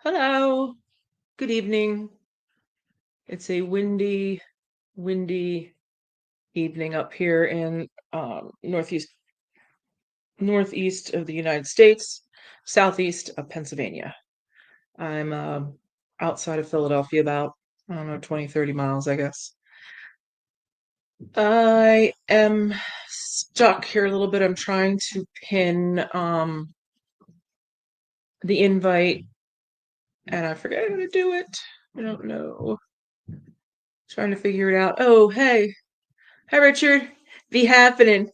Hello. Good evening. It's a windy evening up here in northeast of the United States, southeast of Pennsylvania. I'm outside of Philadelphia, about, I don't know, 20, 30 miles, I guess. I am stuck here a little bit. I'm trying to pin the invite, and I forget how to do it. I don't know. Trying to figure it out. Oh, hey. Hi, Richard. Be happening.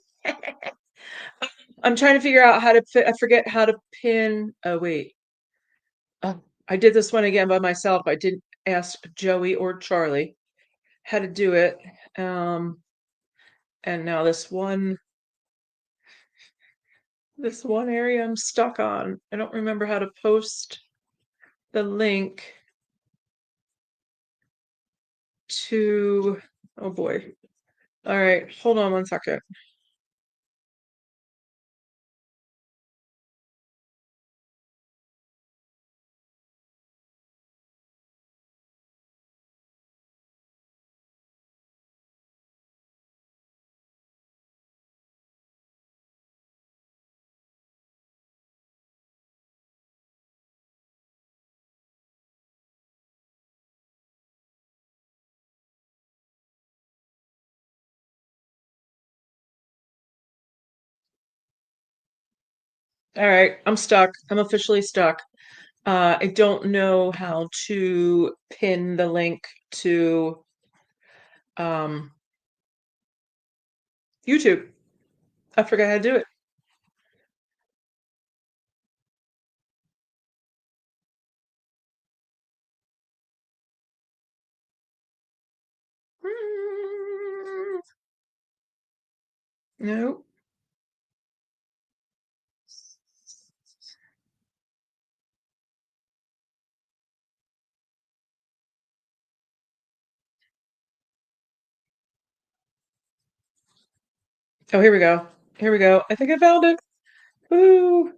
I'm trying to figure out how to I forget how to pin. Oh, wait. I did this one again by myself. I didn't ask Joey or Charlie how to do it. Um, and now this one area I'm stuck on. I don't remember how to post the link to, oh boy. All right, hold on one second. All right, I'm stuck. I'm officially stuck. I don't know how to pin the link to um, YouTube. I forgot how to do it. No. Oh, here we go. Here we go. I think I found it. Woo!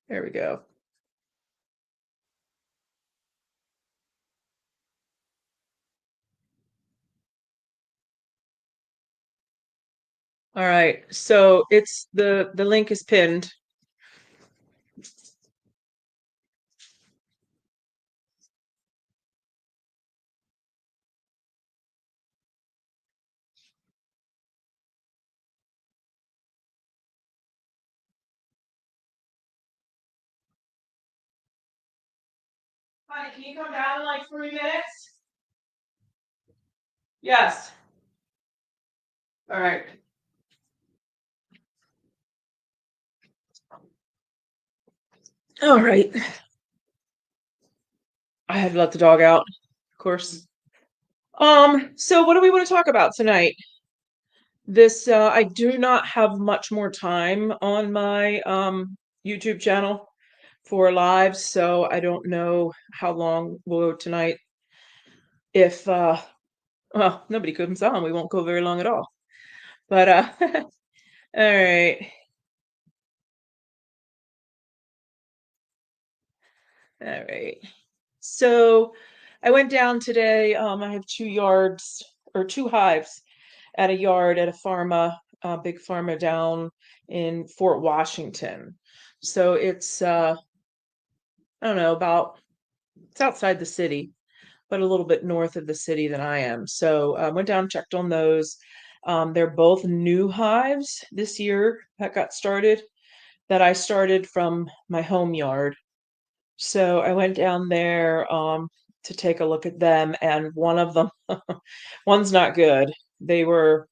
There we go. All right. So it's the link is pinned. Honey, can you come down in like 3 minutes? Yes. All right. All right. I had to let the dog out, of course. So what do we want to talk about tonight? I do not have much more time on my YouTube channel for lives, so I don't know how long we'll go tonight. If well, nobody comes on, we won't go very long at all. But all right. All right. So I went down today. I have 2 yards or 2 hives at a yard at a big pharma down in Fort Washington. So it's I don't know, it's outside the city, but a little bit north of the city than I am. So I went down, checked on those. They're both new hives this year that got started, that I started from my home yard. So I went down there to take a look at them, and one of them, one's not good. They were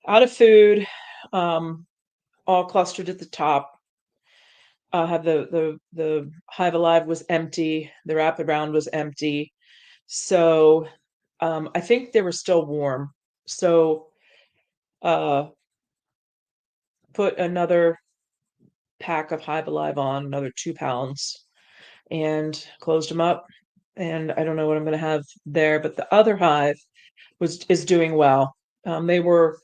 out of food, um, all clustered at the top. Have the Hive Alive was empty. The Rapid Round was empty. So I think they were still warm. So uh, put another pack of Hive Alive on, another 2 pounds, and closed them up. And I don't know what I'm going to have there, but the other hive is doing well. They were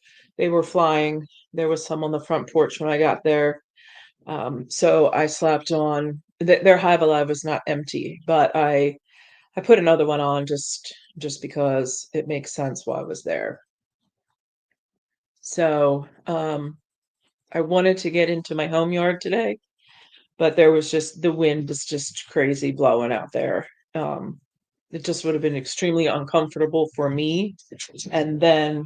flying. There was some on the front porch when I got there. So I slapped on their hive alive was not empty, but I put another one on just because it makes sense while I was there. So, I wanted to get into my home yard today, but there was just the wind was just crazy blowing out there. Um, it just would have been extremely uncomfortable for me, and then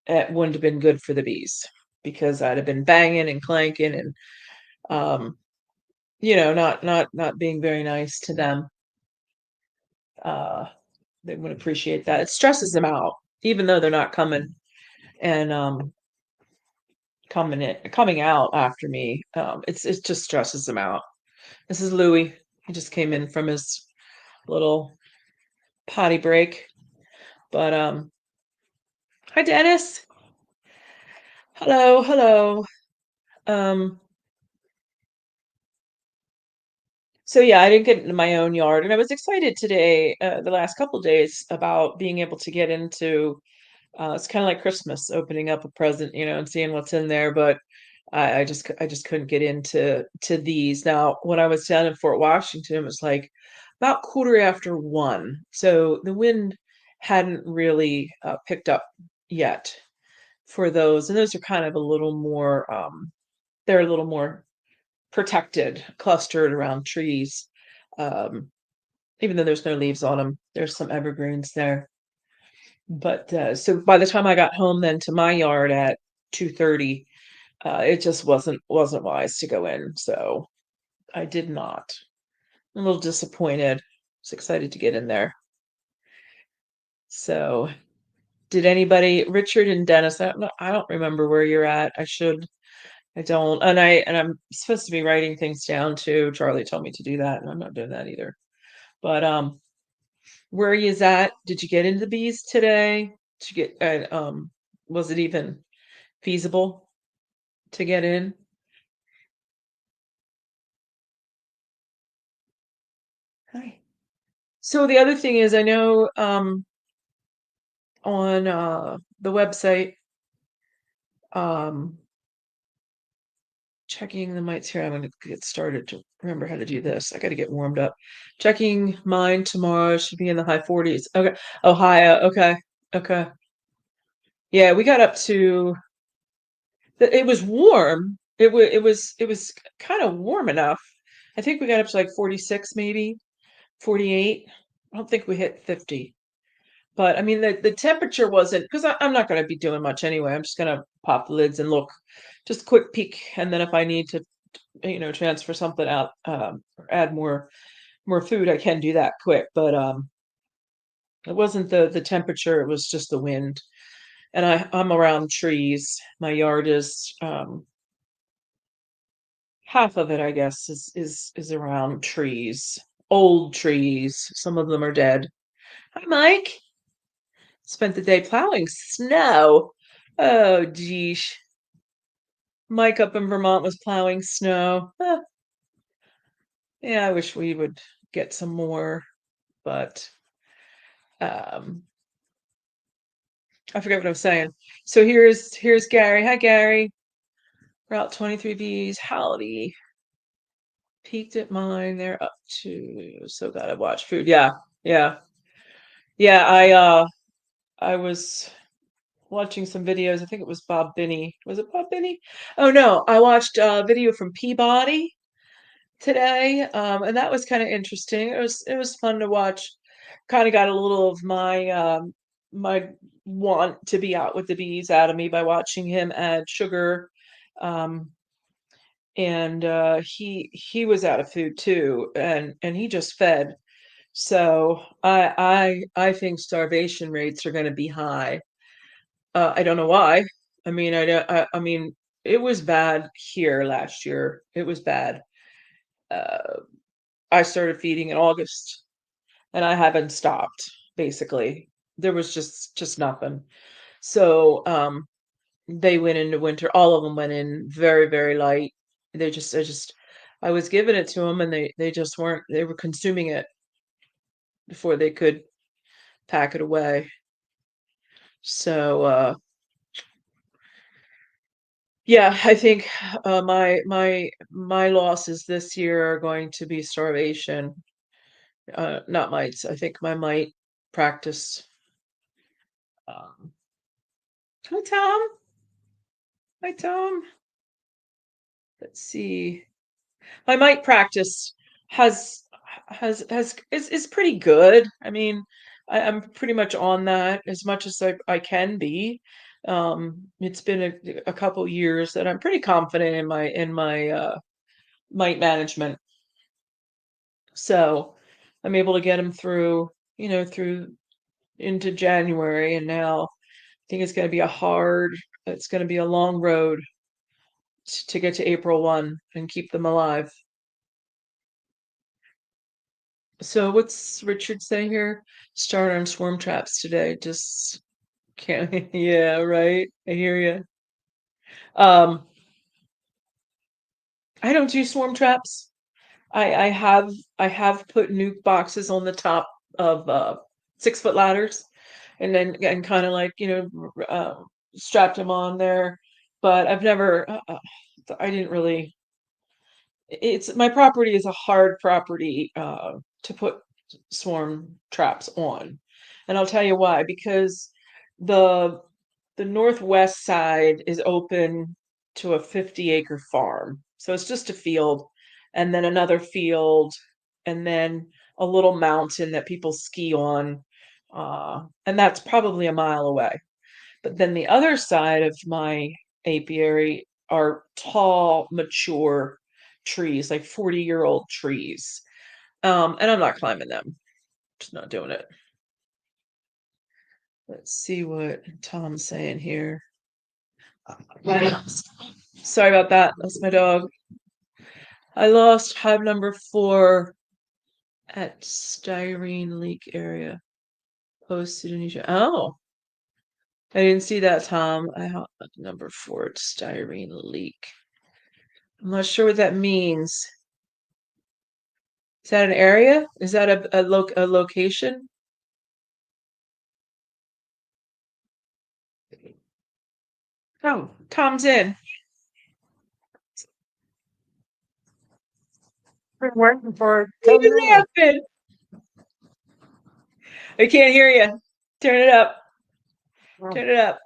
it wouldn't have been good for the bees because I'd have been banging and clanking and um, not being very nice to them. Uh, they would appreciate that. It stresses them out, even though they're not coming and coming out after me. It just stresses them out. This is Louis. He just came in from his little potty break. But hi Dennis. Hello, hello. Um, so yeah, I didn't get into my own yard, and I was excited today, the last couple days, about being able to get into. It's kind of like Christmas, opening up a present, and seeing what's in there. But I just couldn't get into these. Now, when I was down in Fort Washington, it was like about quarter after 1, so the wind hadn't really picked up yet for those, and those are kind of a little more. They're a little more protected, clustered around trees. Um, Even though there's no leaves on them, there's some evergreens there. But so by the time I got home then to my yard at 2:30, it just wasn't wise to go in. So I did not. I'm a little disappointed. I was excited to get in there. So did anybody, Richard and Dennis? I don't remember where you're at. I should. I don't. And I'm supposed to be writing things down too. Charlie told me to do that, and I'm not doing that either. But where are you at? Did you get into the bees today? Did you get was it even feasible to get in? Hi. So the other thing is I know on the website, um checking the mites here. I'm going to get started to remember how to do this. I got to get warmed up. Checking mine tomorrow should be in the high 40s. Okay. Ohio. Okay. Okay. Yeah, we got up to it was warm. It was kind of warm enough. I think we got up to like 46 maybe, 48. I don't think we hit 50. But I mean the temperature wasn't because I'm not going to be doing much anyway. I'm just going to pop the lids and look, just a quick peek, and then if I need to transfer something out, or add more food, I can do that quick. But it wasn't the temperature, it was just the wind. And I'm around trees. My yard is half of it, I guess, is around trees. Old trees. Some of them are dead. Hi Mike. Spent the day plowing snow. Oh geesh. Mike up in Vermont was plowing snow. Yeah, I wish we would get some more, but um I forget what I was saying. So here's Gary. Hi Gary. Route 23 B's. Howdy. Peaked at mine. They're up to, so gotta watch food. Yeah. Yeah. Yeah, I was watching some videos. I think it was Bob Binney. Was it Bob Binney? Oh no, I watched a video from Peabody today. And that was kind of interesting. It was fun to watch. Kind of got a little of my want to be out with the bees out of me by watching him add sugar. Um, and he was out of food too, and he just fed. So I think starvation rates are going to be high. I don't know why. I mean, I don't. I mean, it was bad here last year. It was bad. Uh, I started feeding in August, and I haven't stopped. Basically, there was just nothing. So they went into winter. All of them went in very very light. I was giving it to them, and they just weren't. They were consuming it before they could pack it away. So Yeah, I think my losses this year are going to be starvation, not mites. I think my mite practice. Um, Hi Tom. Hi Tom. Let's see. My mite practice has is pretty good. I mean, I'm pretty much on that as much as I can be. It's been a couple years that I'm pretty confident in my mite management. So I'm able to get them through, through into January, and now I think it's going to be a long road to get to April 1 and keep them alive. So what's Richard say here? Start on swarm traps today. Just can't. Yeah, right. I hear you. Um, I don't do swarm traps. I have put nuke boxes on the top of 6 foot ladders, and then and kind of like strapped them on there. But I've never. I didn't really. It's my property is a hard property to put swarm traps on, and I'll tell you why. Because the the northwest side is open to a 50-acre farm, so it's just a field, and then another field, and then a little mountain that people ski on, and that's probably a mile away. But then the other side of my apiary are tall, mature trees, like 40-year-old trees. And I'm not climbing them. Just not doing it. Let's see what Tom's saying here. Sorry about that. That's my dog. I lost hive number 4 at styrene leak area. Posted in each. Oh, I didn't see that, Tom. I have number 4 at styrene leak. I'm not sure what that means. Is that an area? Is that a location? Oh, Tom's in. Been waiting for What 10 even minutes. happened? I can't hear you. Turn it up. Oh, Turn it up.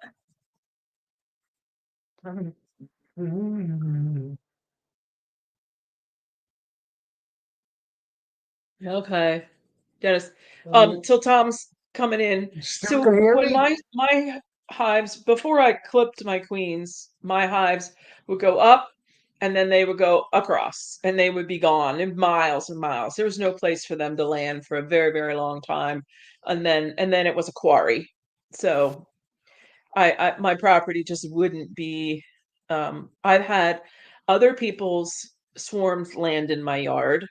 Okay. Dennis. Till Tom's coming in. You still can So hear when me? my hives, before I clipped my queens, my hives would go up and then they would go across and they would be gone in miles and miles. There was no place for them to land for a very, very long time. And then it was a quarry. So I my property just wouldn't be I've had other people's swarms land in my yard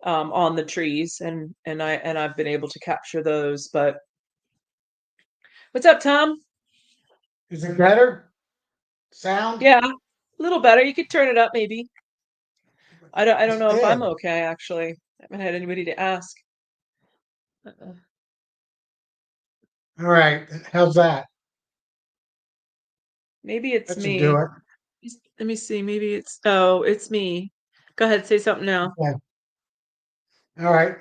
on the trees, and I've been able to capture those. But what's up, Tom? Is it better? Sound? Yeah, a little better. You could turn it up, maybe. I don't It know if I'm did. okay, actually. I haven't had anybody to ask. All right. How's that? Maybe it's That should do me. it. Let me see. Maybe it's me. Go ahead, say something now. Okay. All right.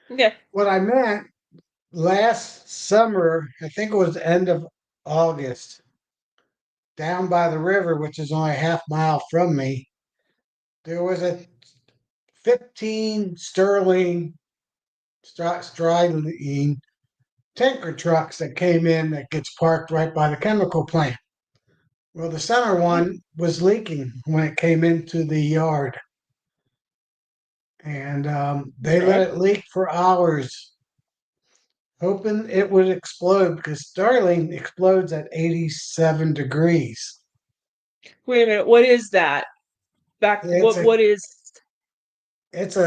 Yeah. What I meant last summer, I think it was the end of August, down by the river, which is only a half mile from me, there was a 15 Sterling tanker trucks that came in that gets parked right by the chemical plant. Well, the center Mm, one was leaking when it came into the yard, and they let okay. it leak for hours, hoping it would explode because Starling explodes at 87 degrees. Wait a minute. What is that? Back. It's What a is? it's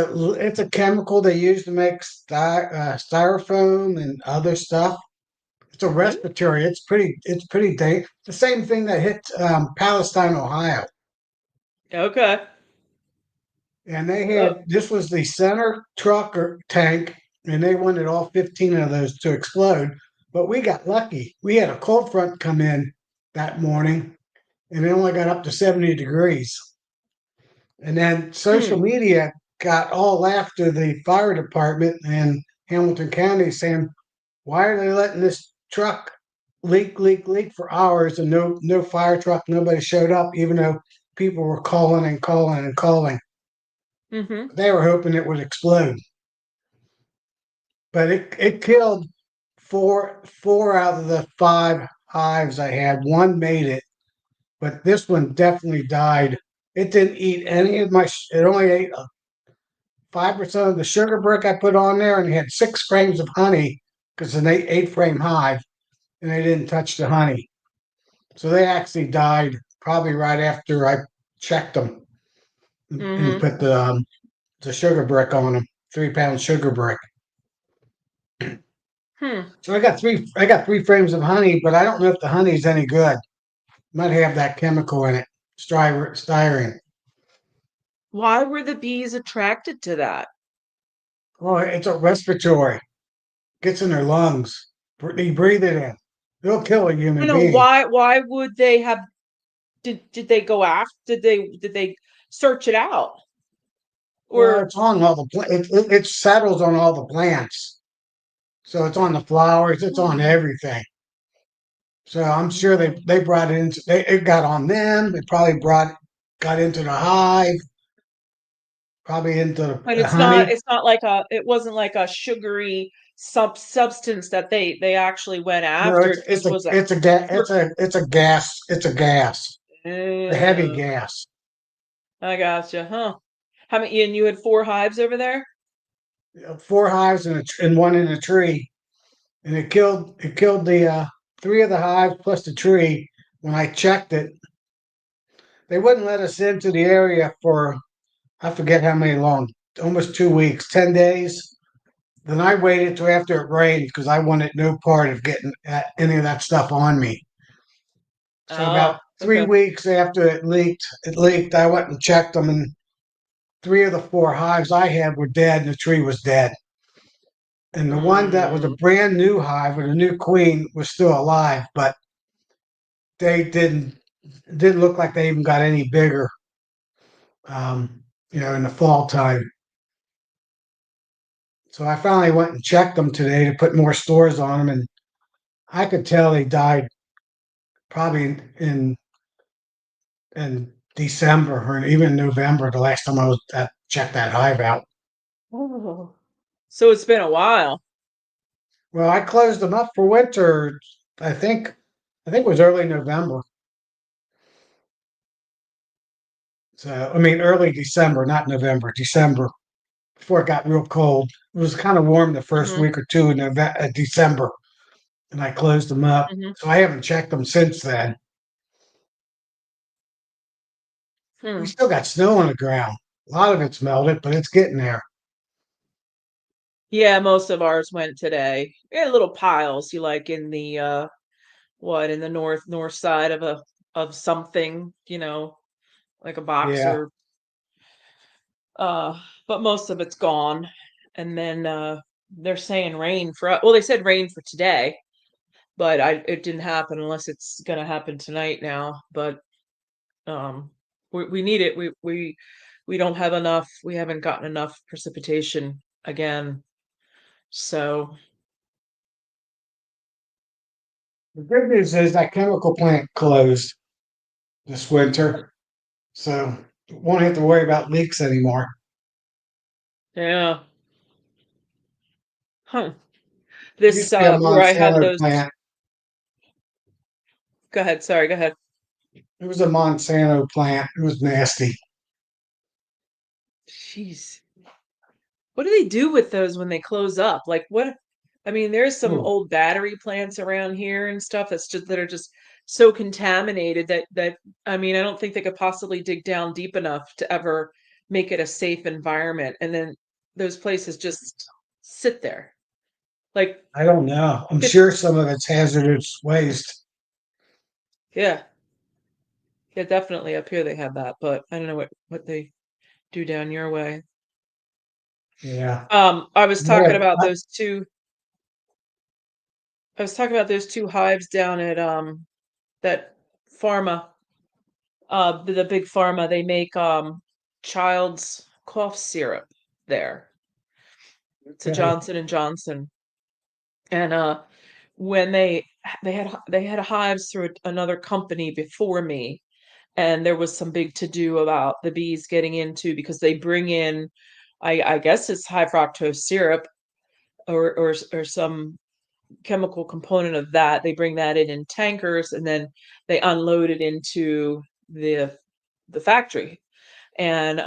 a chemical they use to make styrofoam and other stuff. It's a Hmm? respiratory. It's pretty dangerous. The same thing that hit Palestine, Ohio. Okay. And they Oh, had this was the center truck or tank, and they wanted all 15 of those to explode. But we got lucky. We had a cold front come in that morning, and it only got up to 70 degrees. And then social Hmm. media got all after the fire department in Hamilton County saying, why are they letting this truck leak for hours and no fire truck, nobody showed up, even though people were calling and calling and calling. Mm-hmm. They were hoping it would explode. But it killed four out of the five hives I had. One made it, but this one definitely died. It didn't eat any of my. It only ate 5% of the sugar brick I put on there, and it had 6 frames of honey because it's an eight frame hive, and they didn't touch the honey. So they actually died probably right after I checked them and Mm-hmm. put the sugar brick on them, 3 pound sugar brick. Hmm. So I got 3 frames of honey, but I don't know if the honey's any good. Might have that chemical in it, styrene. Why were the bees attracted to that? Oh, it's a respiratory. Gets in their lungs. They breathe it in. It'll kill a No, human no, being. why would they have did they go after did they search it out? Well, Or it's on all the it settles on all the plants. So it's on the flowers. It's on hmm. everything. So I'm sure Oh. they brought it into it got on them. It probably got into the hive, probably into But the honey. it's not like a it wasn't like a sugary substance that they actually went No, after. it's It it's just a was a it's a gas it's a gas a heavy Oh, gas. I gotcha, huh? How many and you had 4 hives over there? 4 hives and one in a tree, and it killed the 3 of the hives plus the tree. When I checked it, they wouldn't let us into the area for I forget how many long, almost 2 weeks, 10 days. Then I waited till after it rained because I wanted no part of getting any of that stuff on me. So Oh, about three okay. weeks after it leaked. I went and checked them, and 3 of the 4 hives I had were dead, and the tree was dead. And the one that was a Mm, brand new hive with a new queen was still alive, but they didn't look like they even got any bigger. In the fall time. So I finally went and checked them today to put more stores on them, and I could tell they died probably in December or even November. The last time I was checked that hive out. oh. So it's been a while. Well, I closed them up for winter. I think I think it was early November. So I mean early December, not November, December before it got real cold. It was kind of warm the first Hmm. week or two in December, and I closed them up. Hmm. So I haven't checked them since then. We Hmm. still got snow on the ground. A lot of it's melted, but it's getting there. Yeah, most of ours went today. We had little piles, you like in the what in the north side of a of something, like a box Yeah, or but most of it's gone. And then they're saying rain for well, they said rain for today, but it didn't happen unless it's gonna happen tonight now. But um we need it. We don't have enough. We haven't gotten enough precipitation again. So the good news is that chemical plant closed this winter, so won't have to worry about leaks anymore. yeah. Huh. It This used to be a where I had Monsanto those plant. go ahead, sorry, go ahead. It was a Monsanto plant. It was nasty. Jeez. What do they do with those when they close up? Like what I mean, there's some Ooh, old battery plants around here and stuff that are just so contaminated that I mean, I don't think they could possibly dig down deep enough to ever make it a safe environment. And then those places just sit there. Like I don't know. I'm it's sure some of it's hazardous waste. yeah. Yeah, definitely up here they have that, but I don't know what they do down your way. Yeah. I was talking Yeah. about those two I was talking about those 2 hives down at that pharma. the big pharma, they make child's cough syrup there. It's a Okay. Johnson and Johnson. And when they had hives through another company before me, and there was some big to do about the bees getting into because they bring in, I guess it's high fructose syrup or some chemical component of that. They bring that in tankers and then they unload it into the factory. And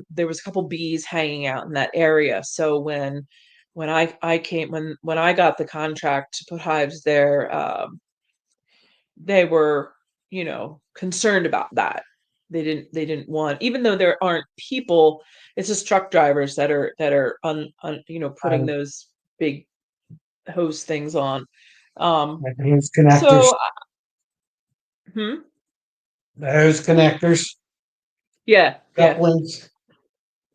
there was a couple bees hanging out in that area. So when I got the contract to put hives there, they were, concerned about that. They didn't want, even though there aren't people, it's just truck drivers that are putting I, those big hose things on. Um, those connectors, so, hmm? those connectors, Yeah, yeah, couplings.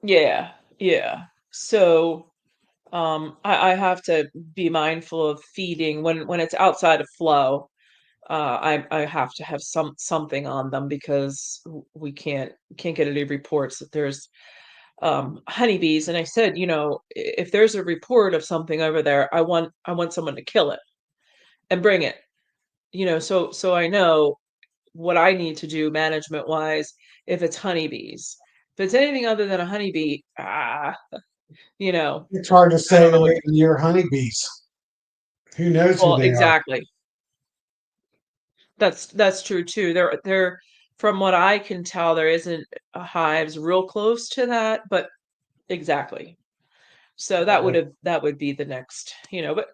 yeah, yeah. So, I have to be mindful of feeding when it's outside of flow. I have to have something on them because we can't get any reports that there's honeybees. And I said, if there's a report of something over there, I want someone to kill it and bring it. So I know what I need to do management wise if it's honeybees. If it's anything other than a honeybee, you know, It's hard to I say don't they're know what. even near honeybees. Who knows who Well, they are? exactly. That's true too. There from what I can tell, there isn't hives real close to that, but exactly. So Uh, that would be the next, but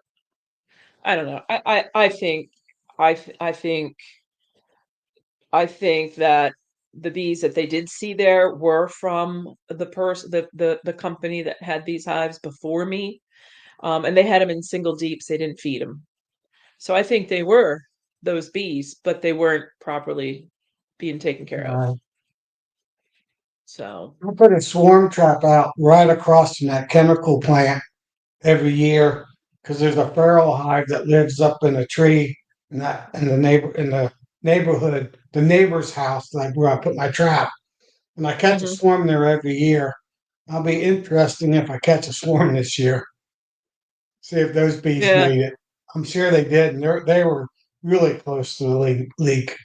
I don't know. I think I th- I think that the bees that they did see there were from the company that had these hives before me. And they had them in single deeps. They didn't feed them. So I think they were those bees, but they weren't properly being taken care of. uh, So, I put a swarm trap out right across from that chemical plant every year because there's a feral hive that lives up in a tree in the neighborhood, the neighbor's house, like where I put my trap. And I catch a mhm. swarm there every year. I'll be interesting if I catch a swarm this year. See if those bees Yeah. made it. I'm sure they did, and they were really close to the leak.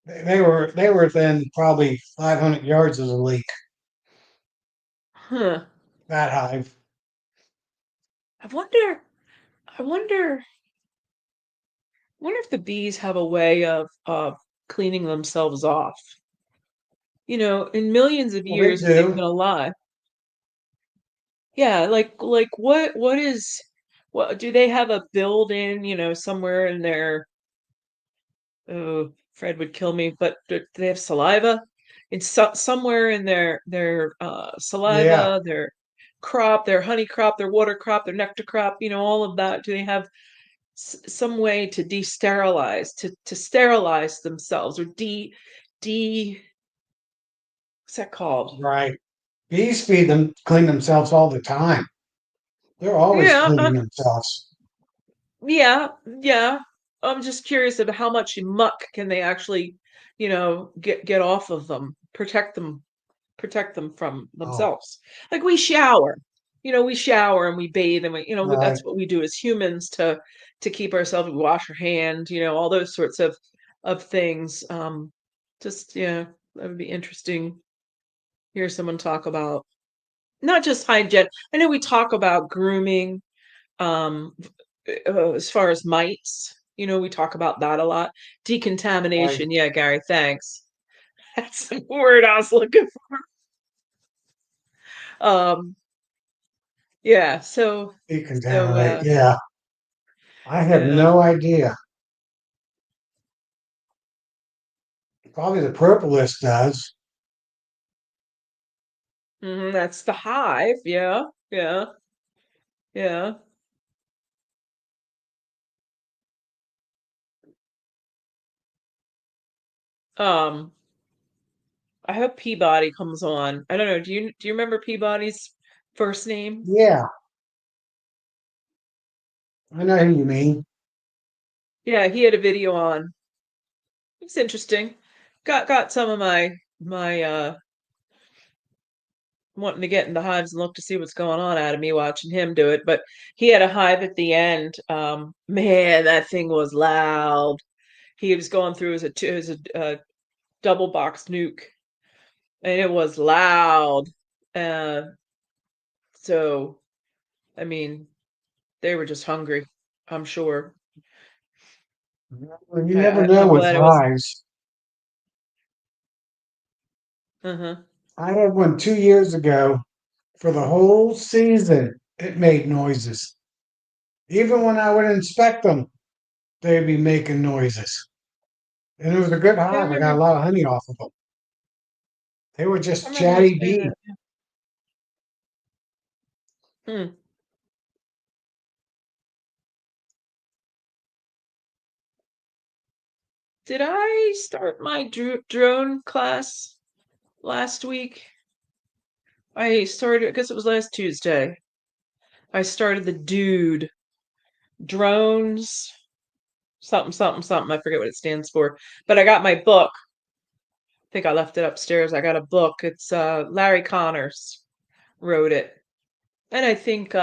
They were within probably 500 yards of the leak. Huh. That hive. I wonder. I wonder. Wonder if the bees have a way of cleaning themselves off. In millions of Well, they years that they've do. been alive. Yeah, like what do they have a build-in, somewhere in their, oh, Fred would kill me, but do they have saliva? It's somewhere in their Yeah, saliva, their crop, their honey crop, their water crop, their nectar crop, all of that. Do they have some way to de-sterilize, to sterilize themselves, or de what's that called? right. Bees clean themselves all the time. They're always Yeah, cleaning themselves. yeah, yeah. I'm just curious of how much muck can they actually, get off of them, protect them from Oh, themselves. Like we shower and we bathe and right. that's what we do as humans to keep ourselves. We wash our hand, all those sorts of things. Just yeah, that would be interesting. Hear someone talk about not just hygiene. I know we talk about grooming, um, as far as mites. We talk about that a lot. Right. Decontamination. Yeah, Gary, thanks. That's the word I was looking for. Yeah, so Decontaminate. Yeah. I have yeah. no idea. Probably the propolis does. That's the hive. Yeah, yeah, yeah. Um, I hope Peabody comes on. I don't know. Do you remember Peabody's first name? Yeah, I know who you mean. Yeah, he had a video on. It's interesting. got some of my wanting to get in the hives and look to see what's going on out of me watching him do it. But he had a hive at the end. Man, that thing was loud. He was going through as a double box nuke, and it was loud. Uh, so I mean, they were just hungry, I'm sure. Well, you never know I'm with glad it was. hives. Uh-huh. I had one 2 years ago. For the whole season, it made noises. Even when I would inspect them, they'd be making noises. And it was a good Yeah, hive. I got a lot of honey off of them. They were I just remember you chatty saying bee. that. Hmm. Did I start my drone class last week? I started, I guess it was last Tuesday. I started the dude drones, something, something, something. I forget what it stands for. But I got my book. I think I left it upstairs. I got a book. It's Larry Connors wrote it. And I think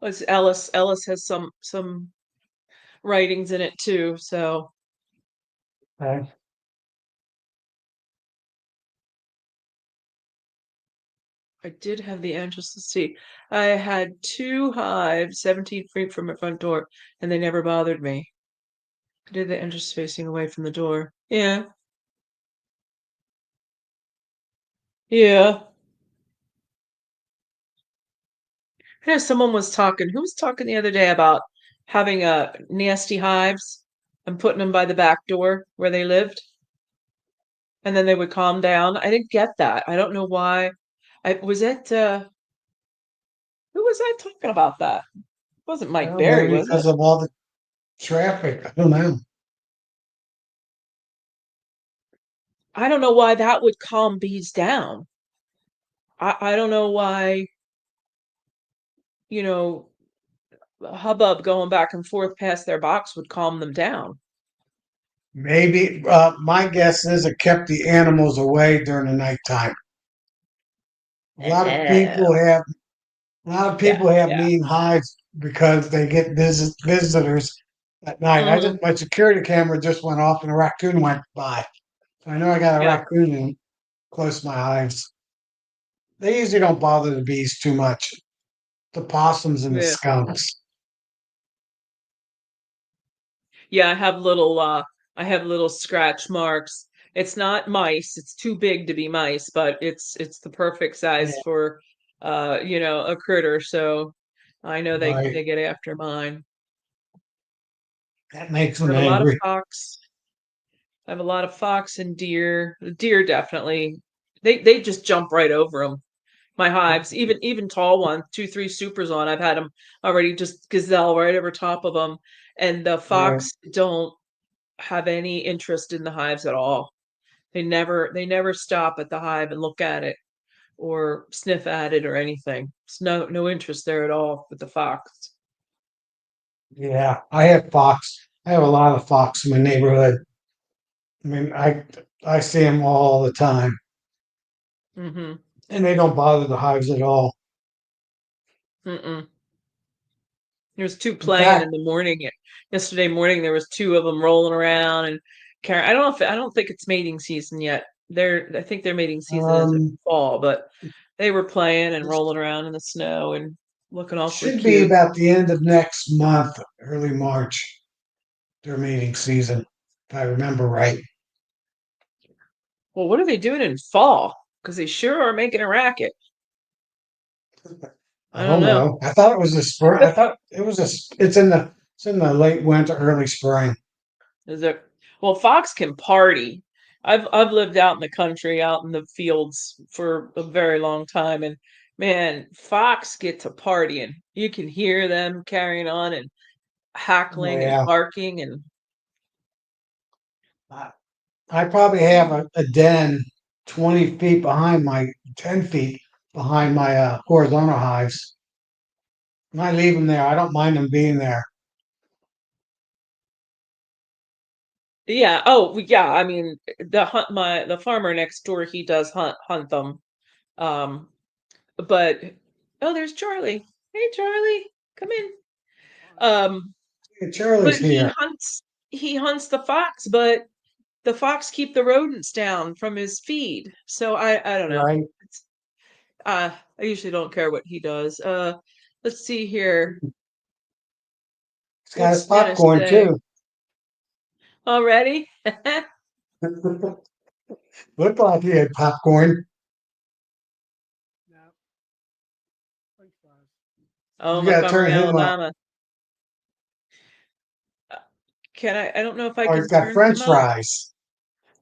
was Ellis has some writings in it too. So Okay. I did have the interest to see. I had two hives, 17 feet from my front door, and they never bothered me. I did the interest facing away from the door. Yeah. Yeah. I know someone was talking, who was talking the other day about having nasty hives and putting them by the back door where they lived, and then they would calm down. I didn't get that. I don't know why. I was it who was I talking about that? It wasn't Mike Well, Berry, maybe was it? because of all the traffic. I don't know. I don't know why that would calm bees down. I don't know why, you know, hubbub going back and forth past their box would calm them down. Maybe my guess is it kept the animals away during the nighttime. A lot of people Oh, have a lot of yeah, people have yeah. mean hives because they get visitors at night. Hmm. My security camera just went off and a raccoon went by. So I know I got a Yeah, raccoon in close to my hives. They usually don't bother the bees too much. The possums and the yeah. skunks. Yeah, I have little scratch marks. It's not mice. It's too big to be mice, but it's the perfect Yeah, size for a critter. So I know right. they get after mine. That makes I them have a lot of angry. fox. I have a lot of fox and deer. The deer definitely. They just jump right over them. My hives, even tall ones, two, three supers on. I've had them already just gazelle right over top of them, and the Right. fox don't have any interest in the hives at all. They never stop at the hive and look at it or sniff at it or anything. It's no interest there at all with the fox. Yeah, I have fox. I have a lot of fox in my neighborhood. I mean, I see them all the time, Mm-hmm. and they don't bother the hives at all. Mm-mm. There's two In playing in fact, the morning. Yesterday morning there was two of them rolling around and I don't know if I don't think it's mating season yet. I think their mating season is in um, fall, but they were playing and this rolling around in the snow and looking awfully should be cute. about the end of next month, early March, their mating season, if I remember right. Well, what are they doing in fall? Because they sure are making a racket. I I don't don't know. know. I thought it was the spring. I thought it was a. It's in the late winter, early spring. Is it? Well, Fox can party. I've lived out in the country, out in the fields for a very long time, and man, Fox get to partying. You can hear them carrying on and hackling and Yeah, barking and I, I probably have a den 20 feet behind my 10 feet behind my horizontal hives. And I leave them there. I don't mind them being there. Yeah. Oh, yeah. I mean, the farmer next door, he does hunt them. Um, but oh, there's Charlie. Hey, Charlie, come in. Um, Hey, but Charlie's here. he hunts the fox, but the fox keep the rodents down from his feed. So I don't know. Right. It's, I usually don't care what he does. Let's see here. He's got his What's Dennis popcorn saying too. already? Looked like he had popcorn. Oh, You gotta Montgomery, turn him up. Alabama. Uh, Can I? I don't know if I Oh, he's can got turn French him up. fries.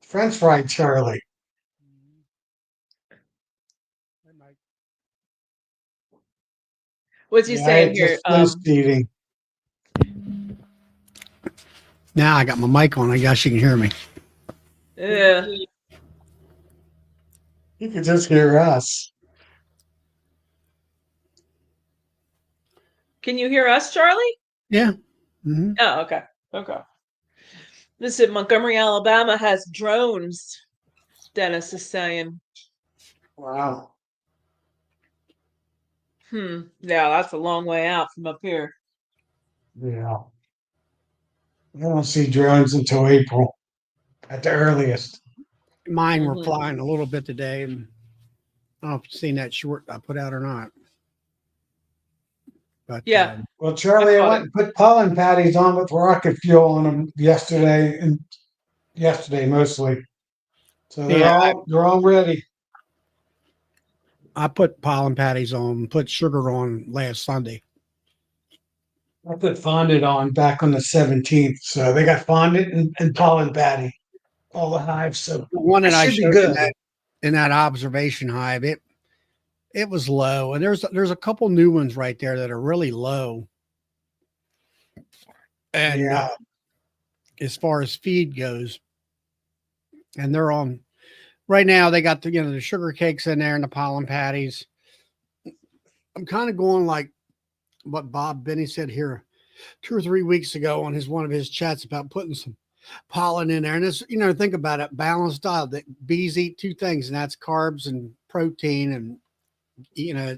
French fried Charlie. What's he Yeah, I saying had here? just finished eating. Now I got my mic on. I guess you can hear me. Uh, You could just hear us. can you hear us, Charlie? Yeah. Hmm. Oh, okay. Okay. Listen, Montgomery, Alabama has drones, Dennis is saying. Wow. Yeah, that's a long way out from up here. Yeah. I don't see drones until April at the earliest. Mine were Hmm. flying a little bit today, and I don't know if you've seen that short I put out or not. But Yeah, Well, I Charlie, I caught went it. and put pollen patties on with rocket fuel on them yesterday mostly. So they're yeah, all they're all ready. I put pollen patties on, put sugar on last Sunday. I put fondant on back on the 17th. So they got fondant and pollen patty, all the hives. So The one that that I should be showed good. in that observation hive, it was low, and there's a couple new ones right there that are really low. And Yeah. as far as feed goes, and they're on right now. They got the sugar cakes in there and the pollen patties. I'm kind of going like what Bob Benny said here 2 or 3 weeks ago on his one of his chats about putting some pollen in there. And it's think about it, balanced diet. That bees eat two things, and that's carbs and protein. And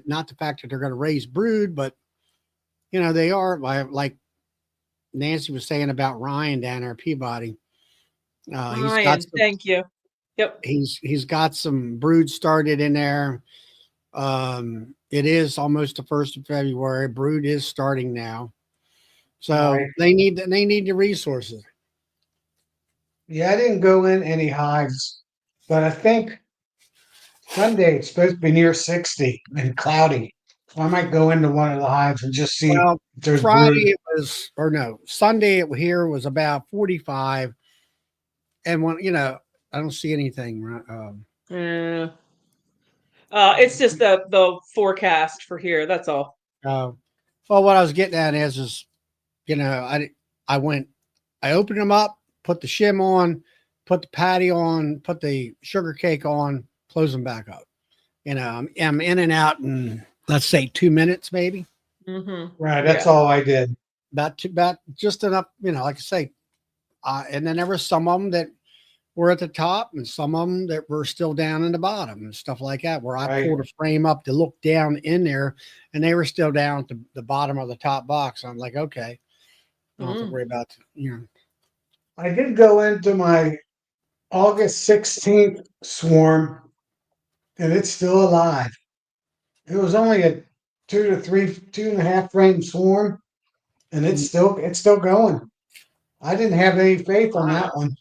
not the fact that they're going to raise brood, but they are like Nancy was saying about Ryan down there at Peabody. He's got Ryan, thank you. Yep. he's got some brood started in there. It is almost the 1st of February. Brood is starting now. So Right. they need the resources. Yeah, I didn't go in any hives, but I think Sunday it's supposed to be near 60 and cloudy. So I might go into one of the hives and just see Well, if there's brood. Friday it was, or no, Sunday here was about 45, and when I don't see anything. Uh, it's just the forecast for here. That's all. Uh, well, what I was getting at is I went, I opened them up, put the shim on, put the patty on, put the sugar cake on, close them back up. I'm in and out in, let's say, 2 minutes, maybe. Right, that's Yeah. all I did. About just enough, like I say. And then there were some of them that were at the top and some of them that were still down in the bottom and stuff like that, where I Right. pulled a frame up to look down in there and they were still down at the bottom of the top box. I'm like, okay, I don't have to Mm. worry about, I did go into my August 16th swarm and it's still alive. It was only a 2 and a half frame swarm and it's still going. I didn't have any faith on Wow. that one.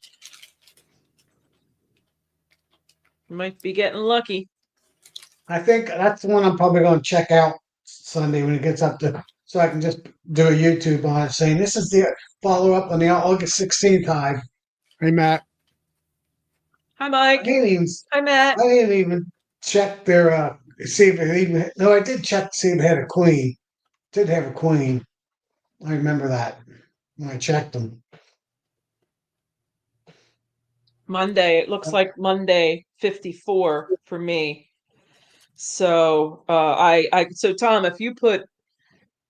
Might be getting lucky. I think that's the one I'm probably going to check out Sunday when it gets up to, so I can just do a YouTube on it saying this is the follow up on the August 16th hive. hey, Matt. Hi, I Mike. didn't even, Hi, Matt. I didn't even check their, see if it even, no, I did check to see if it had a queen. Did have a queen. I remember that when I checked them. Monday. It looks like Monday 54 for me. So so Tom, if you put,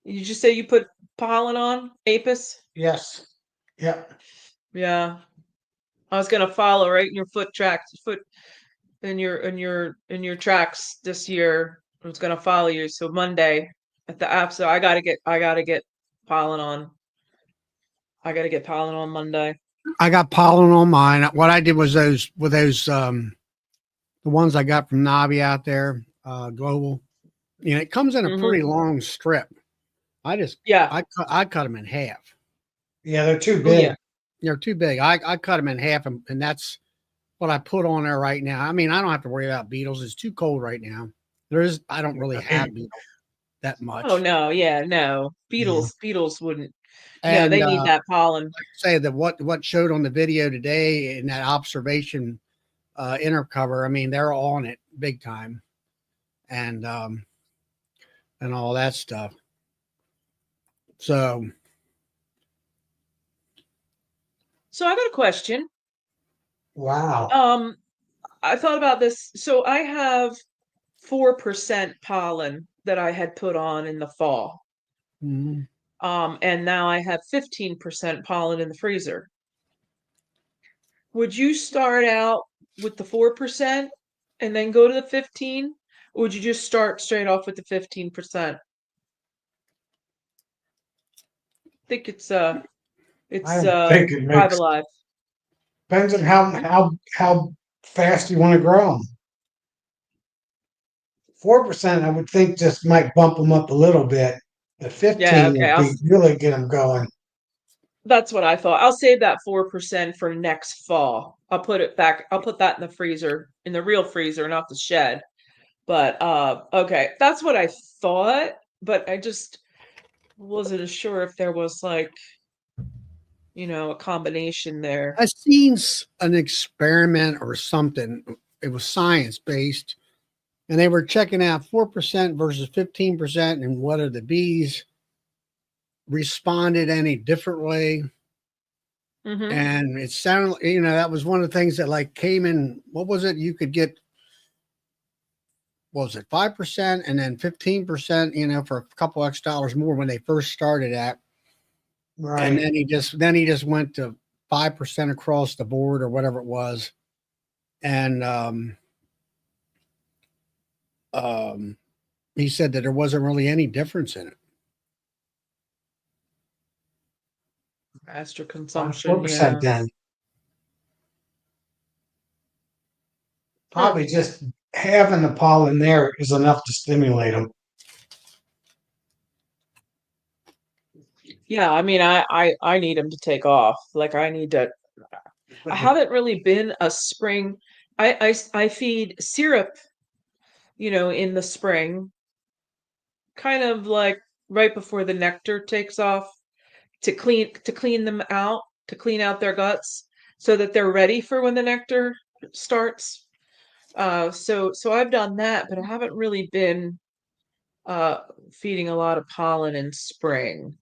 you just say you put pollen on Apis? Yes. Yep. Yeah. I was gonna follow right in your foot in your tracks this year. I was gonna follow you. So Monday at the app. So I gotta get pollen on. I gotta get pollen on Monday. I got pollen on mine. What I did was those the ones I got from Navi out there, Global. You know, it comes in a Hmm. pretty long strip. Yeah. I cut them in half. Yeah, they're too Oh big. yeah. They're too big. I cut them in half, and that's what I put on there right now. I mean, I don't have to worry about beetles. It's too cold right now. I don't really have beetles that Oh much. no, yeah, no. Yeah. Beetles wouldn't. No, And they need that pollen. say that what showed on the video today in that observation inner cover, I mean, they're on it big time, and all that stuff. So So I got a question. Wow. Um, I thought about this. So I have 4% pollen that I had put on in the fall. mm, And now I have 15% pollen in the freezer. Would you start out with the 4% and then go to the 15? Or would you just start straight off with the 15%? I think I it's don't think it Five makes Alive. depends on how fast you want to grow them. 4%, I would think, just might bump them up a little bit. The Yeah, 15 okay. would be really get them going. That's what I thought. I'll save that 4% for next fall. I'll put it back. I'll put that in the freezer, in the real freezer, not the shed. But okay, that's what I thought, but I just wasn't sure if there was like, a combination there. I seen an experiment or something. It was science based, and they were checking out 4% versus 15%, and whether the bees responded any different way. Mm-hmm. And it sounded, that was one of the things that like came in. What was it? You could get, what was it, 5% and then 15%, for a couple X dollars more when they first started at. And Right. then he just went to 5% across the board or whatever it was. And um, he said that there wasn't really any difference in it. Faster Why consumption, 4% yeah. then? Huh. Probably just having the pollen there is enough to stimulate them. Yeah, I mean, I need them to take off. Like I need to. I haven't really been a spring. I feed syrup, in the spring, kind of like right before the nectar takes off to clean them out, to clean out their guts so that they're ready for when the nectar starts. So I've done that, but I haven't really been uh feeding a lot of pollen in spring.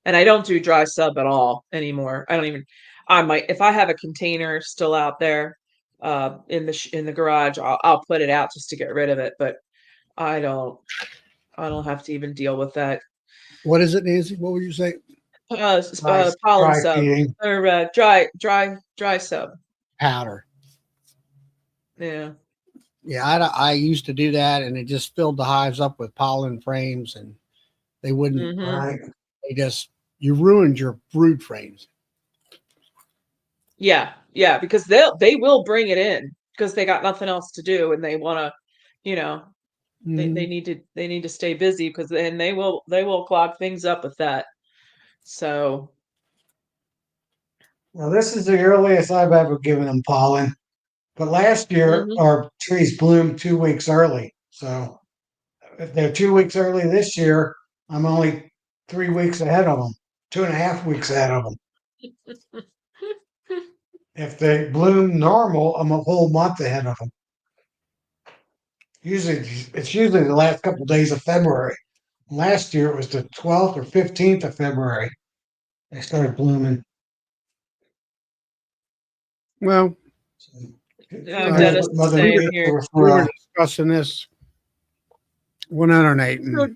And I don't do dry sub at all anymore. I don't even I might if I have a container still out there in the garage, I'll put it out just to get rid of it, but I don't I don't have to even deal with that. What is it, Nancy? What would you say? Nice Pollen dry sub feeding. or dry sub. Powder. Yeah. Yeah, I used to do that, and it just filled the hives up with pollen frames, and they wouldn't. Hmm. Right. They just you ruined your brood frames. Yeah, yeah, because they will bring it in because they got nothing else to do and they want to, you know, they Mhm. need to stay busy because then they will clog things up with that. So, Well, this is the earliest I've ever given them pollen. But last year, hmm. our trees bloomed 2 weeks early. So if they're 2 weeks early this year, I'm only 3 weeks ahead of them, 2.5 weeks ahead of them. If they bloom normal, I'm a whole month ahead of them. Usually, it's usually the last couple of days of February. Last year, it was the 12th or 15th of February they started blooming. Well, So, who knows Dennis what is Mother saying here. Nature we will were discussing this one other night, So,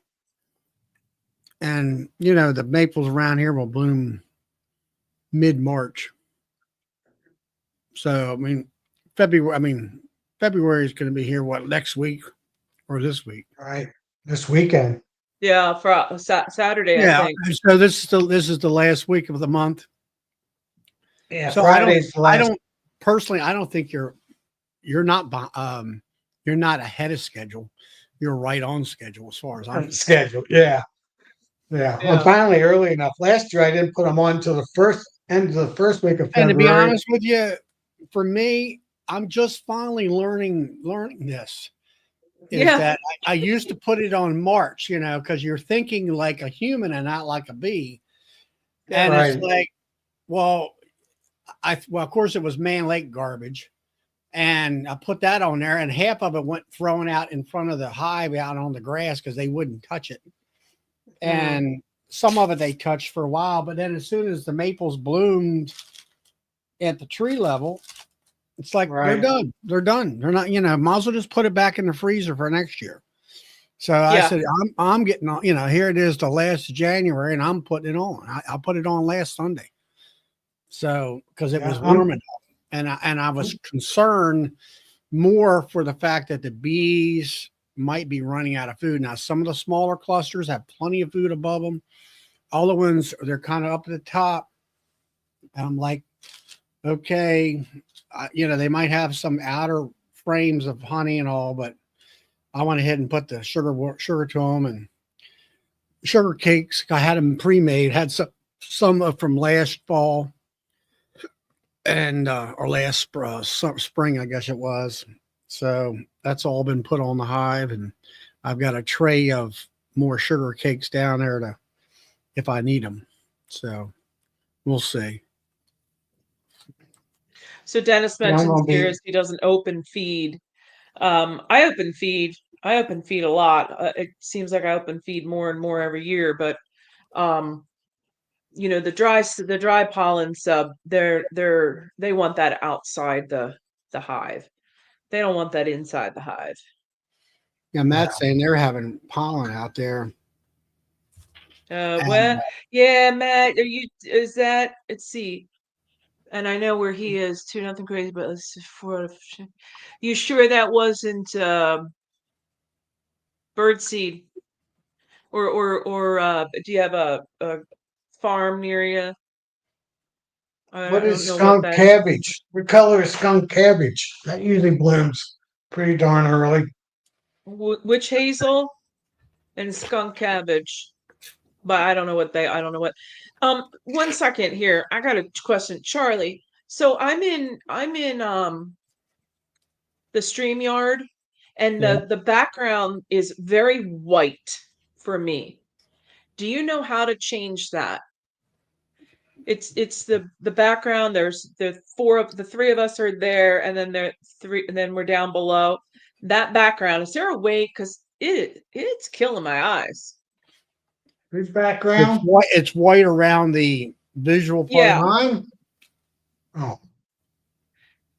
and the maples around here will bloom mid March. So I mean, February. I mean, February is going to be here. What, next week or this week? Right. This weekend. Yeah, for Saturday, I Yeah. think. So this is the last week of the month. Yeah, So Friday's the I last. don't personally. I don't think you're not you're not ahead of schedule. You're right on schedule as far as I'm concerned. Schedule. Yeah. Yeah. I'm Yeah. finally early enough. Last year I didn't put them on until the first end of the first week of And to be February. honest with you, for me, I'm just finally learning this. Is Yeah. that I used to put it on March, because you're thinking like a human and not like a bee. Yeah. And it's Right. like, well, of course it was Man Lake garbage. And I put that on there, and half of it went thrown out in front of the hive out on the grass because they wouldn't touch it. And some of it they touched for a while, but then as soon as the maples bloomed at the tree level, it's like they're Right. done. They're done. They're not, might as well just put it back in the freezer for next year. So I Yeah. said, I'm getting on, here it is the last of January, and I'm putting it on. I put it on last Sunday. So because it Yeah. was warm enough. And I was concerned more for the fact that the bees might be running out of food. Now, some of the smaller clusters have plenty of food above them. All the ones, they're kind of up at the top. And I'm like, okay, they might have some outer frames of honey and all, but I went ahead and put the sugar to them and sugar cakes. I had them pre-made, had some from last fall and or last spring, I guess it was. So that's all been put on the hive, and I've got a tray of more sugar cakes down there if I need them. So we'll see. So Dennis Yeah, I'm mentions gonna here be. is he doesn't open feed. I open feed. I open feed a lot. It seems like I open feed more and more every year, but um, the dry pollen sub, they want that outside the hive. They don't want that inside the hive. Yeah, Yeah. Matt's saying they're having pollen out there. And Well, yeah, Matt, is that, let's see. And I know where he is too, nothing crazy, but let's see, you sure that wasn't birdseed? Or do you have a farm near you? What I don't is know what skunk that is. cabbage? What color is skunk cabbage? That usually blooms pretty darn early. Witch hazel and skunk cabbage. But I don't know what. 1 second here. I got a question, Charlie. So I'm in the StreamYard, and Yeah. the background is very white for me. Do you know how to change that? It's the background. There's the three of us are there, and then there three, and then we're down below. That background, is there a way? Because it's killing my eyes. Whose it's background? white. It's white around the visual part. Yeah. Mine? Oh,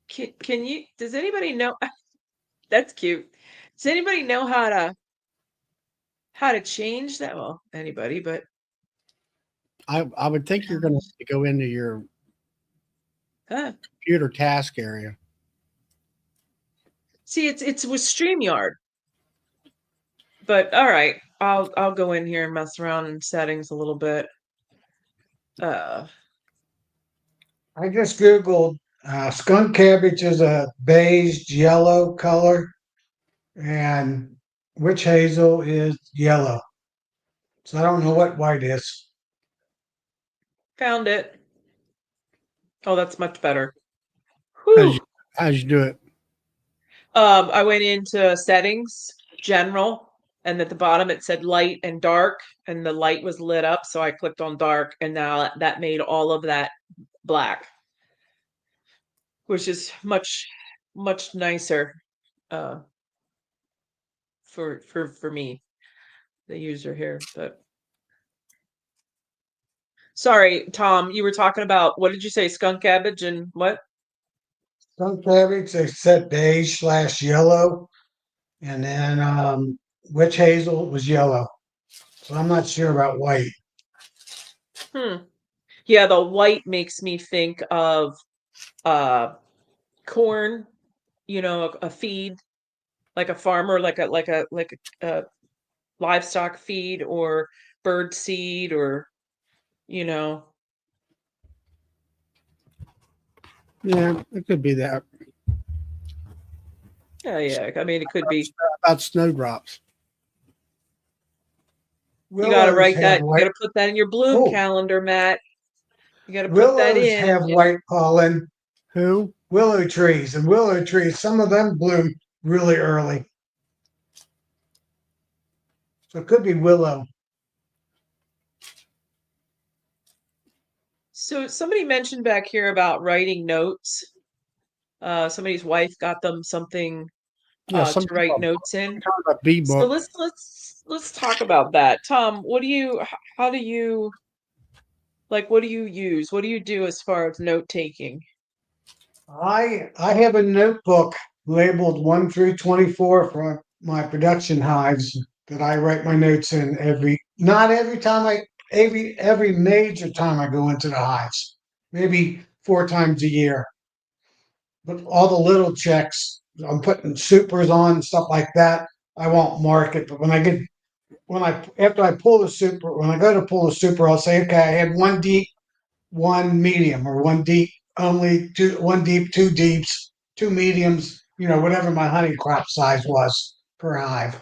Can you, does anybody know? That's cute. Does anybody know how to change that? Well, anybody, but I would think you're going to have to go into your huh. computer task area. See, it's with StreamYard. But all right, I'll go in here and mess around in settings a little bit. Uh, I just Googled skunk cabbage is a beige yellow color, and witch hazel is yellow. So I don't know what white is. Found it. Oh, that's much better. As you, Whew. as you do it. I went into settings, general, and at the bottom it said light and dark, and the light was lit up, so I clicked on dark, and now that made all of that black, which is much nicer uh for me, the user here. But sorry, Tom, you were talking about, what did you say? Skunk cabbage and what? Skunk cabbage, they said beige/yellow, and then witch hazel was yellow. So I'm not sure about white. Hmm. Yeah, the white makes me think of uh corn, a feed, like a farmer, like a livestock feed or bird seed or, you know. Yeah, it could be that. Yeah, I mean, it could be. About snowdrops. You got to Willows write have that. You white. got to put that in your bloom Oh, calendar, Matt. You got to put that willows in. have white pollen. Who? Willow trees and willow trees. Some of them bloom really early, so it could be willow. So somebody mentioned back here about writing notes. Somebody's wife got them something Yeah, some to write people notes in. have a bee So book. let's talk about that. Tom, how do you like what do you use? What do you do as far as note taking? I have a notebook labeled 1 through 24 for my production hives that I write my notes in not every time every major time I go into the hives, maybe 4 times a year. But all the little checks, I'm putting supers on and stuff like that. I won't mark it, but after I pull the super, when I go to pull the super, I'll say, okay, I had one deep, one medium, or one deep, only two, one deep, two deeps, two mediums, whatever my honey crop size was per hive.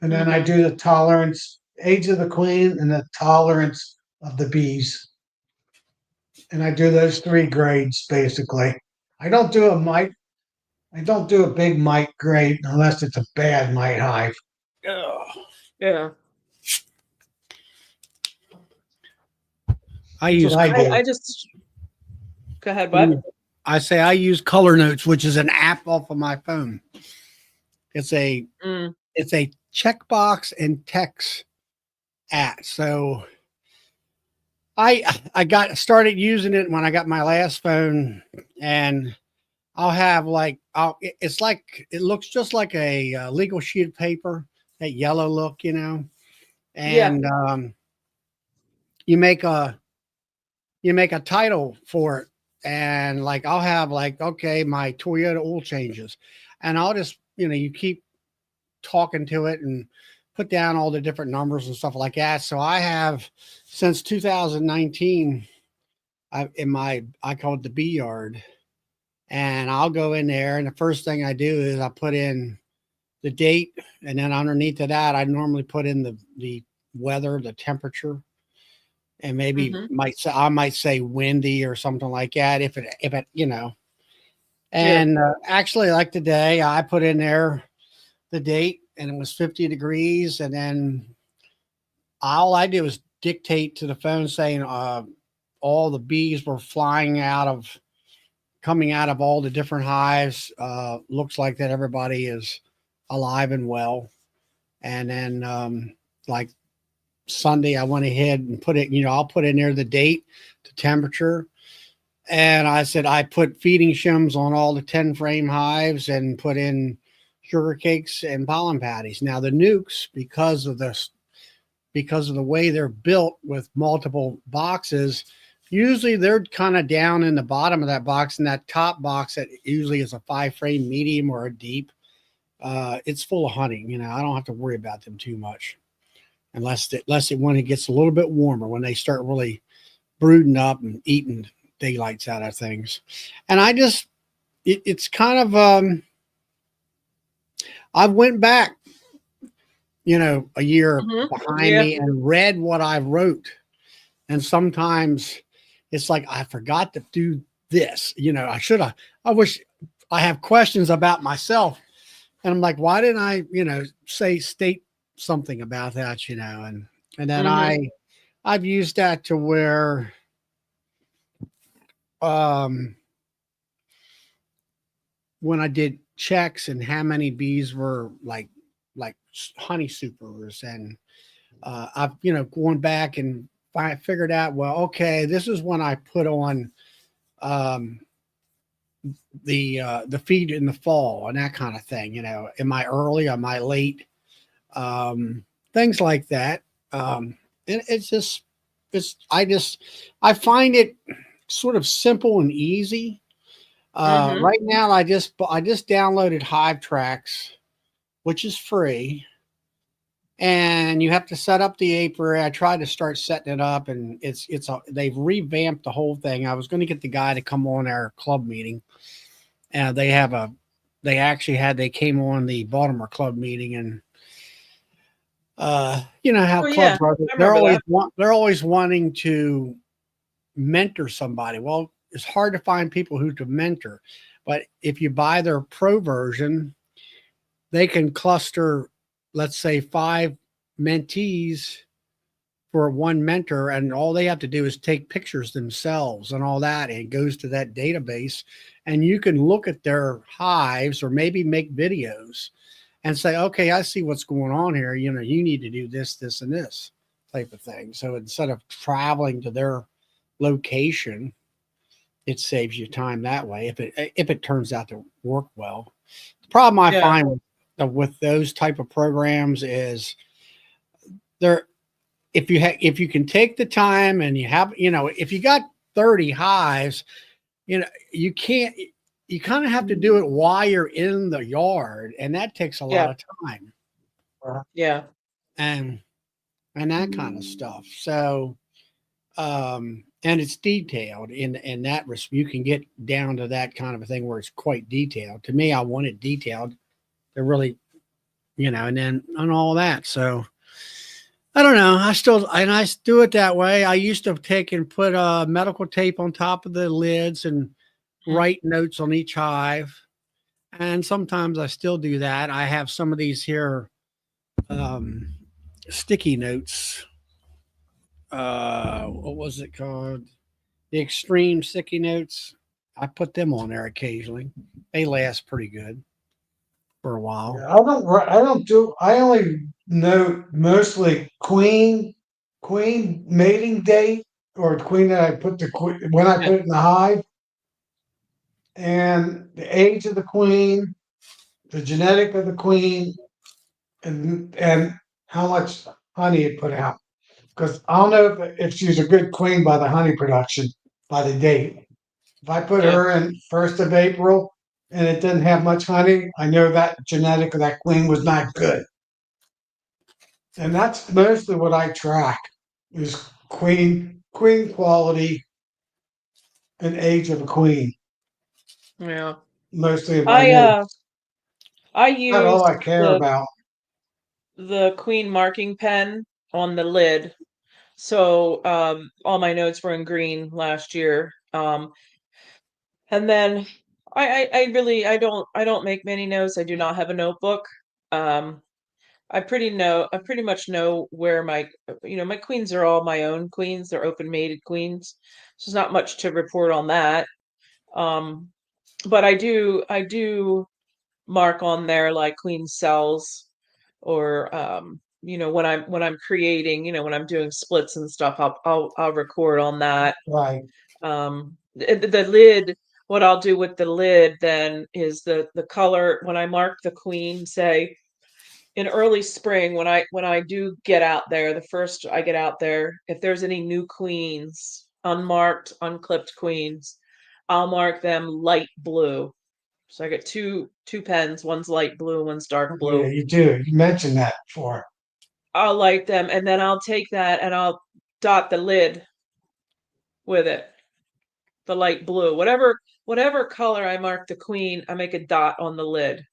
And then I Hmm. do the tolerance, age of the queen, and the tolerance of the bees. And I do those 3 grades basically. I don't do a mite. I don't do a big mite grade unless it's a bad mite hive. Ugh. Yeah. I That's what use I do. I just go ahead, what? I use Color Notes, which is an app off of my phone. It's a Mm, checkbox and text app. So I got started using it when I got my last phone, and I'll have it's like it looks just like a legal sheet of paper, that yellow look, yeah. and you make a title for it, and like I'll have like, okay, my Toyota oil changes, and I'll just you keep talking to it and put down all the different numbers and stuff like that. So I have, since 2019, I call it the bee yard, and I'll go in there, and the first thing I do is I put in the date, and then underneath of that I normally put in the weather, the temperature, and maybe Hmm. I might say windy or something like that, if it Yeah. and actually, like today I put in there the date, and it was 50 degrees, and then all I did was dictate to the phone saying all the bees were coming out of all the different hives. Looks like that everybody is alive and well. And then like Sunday, I went ahead and put it, I'll put in there the date, the temperature. And I said I put feeding shims on all the 10 frame hives and put in sugar cakes and pollen patties. Now the nukes, because of the way they're built with multiple boxes, usually they're kind of down in the bottom of that box, and that top box that usually is a 5 frame medium or a deep, it's full of honey. I don't have to worry about them too much unless when it gets a little bit warmer, when they start really brooding up and eating daylights out of things. And it's kind of I went back a year Hmm. behind Yeah. me and read what I wrote. And sometimes it's like, I forgot to do this. I wish I have questions about myself. And I'm like, why didn't I, state something about that, and then Hmm. I've used that to where, um, when I did checks and how many bees were like honey supers, and I've going back and figured out, well, okay, this is when I put on um, the feed in the fall and that kind of thing. Am I early? Am I late? Um, Things like that. And I find it sort of simple and easy. Mm-hmm. Right now, I just downloaded Hive Tracks, which is free, and you have to set up the apiary. I tried to start setting it up, and they've revamped the whole thing. I was going to get the guy to come on our club meeting, and they came on the Baltimore club meeting, and you know how Oh yeah, clubs are. I remember that. They're always wanting to mentor somebody. Well, it's hard to find people who to mentor, but if you buy their pro version, they can cluster, let's say, 5 mentees for one mentor, and all they have to do is take pictures themselves and all that, and it goes to that database, and you can look at their hives or maybe make videos and say, okay, I see what's going on here. You know, you need to do this, this, and this type of thing. So instead of traveling to their location, it saves you time that way if it turns out to work well. The problem I Yeah, find with those type of programs is they're if you can take the time and you have, if you got 30 hives, you can't you kind of have to do it while you're in the yard, and that takes a lot yeah, of time yeah, and that kind of stuff. So and it's detailed in that you can get down to that kind of a thing where it's quite detailed. To me, I want it detailed. They're really, and all that. So I don't know. I do it that way. I used to take and put medical tape on top of the lids and mhm, write notes on each hive. And sometimes I still do that. I have some of these here um, sticky notes. What was it called? The extreme sticky notes. I put them on there occasionally. They last pretty good for a while. Yeah, I don't do. I only note mostly queen mating date, or queen that I put the queen when I yeah, put it in the hive, and the age of the queen, the genetic of the queen, and how much honey it put out. Because I'll know if she's a good queen by the honey production, by the date. If I put yeah, her in 1st of April and it didn't have much honey, I know that genetic of that queen was not good. And that's mostly what I track is queen quality and age of a queen. yeah. Mostly of my I uh notes. I Not use all I care the about. the queen marking pen on the lid. So all my notes were in green last year. And then I don't make many notes. I do not have a notebook. Um I pretty much know where my queens are all my own queens. They're open mated queens. So there's not much to report on that. Um but I do mark on there like queen cells or when I'm creating, when I'm doing splits and stuff, I'll record on that. Right. The lid, what I'll do with the lid then is the color when I mark the queen, say in early spring when I do get out there, the first I get out there, if there's any new queens, unmarked, unclipped queens, I'll mark them light blue. So I get two pens, one's light blue, one's dark Yeah, blue. you do. You mentioned that before. I'll light them and then I'll take that and I'll dot the lid with it, the light blue. Whatever color I mark the queen, I make a dot on the lid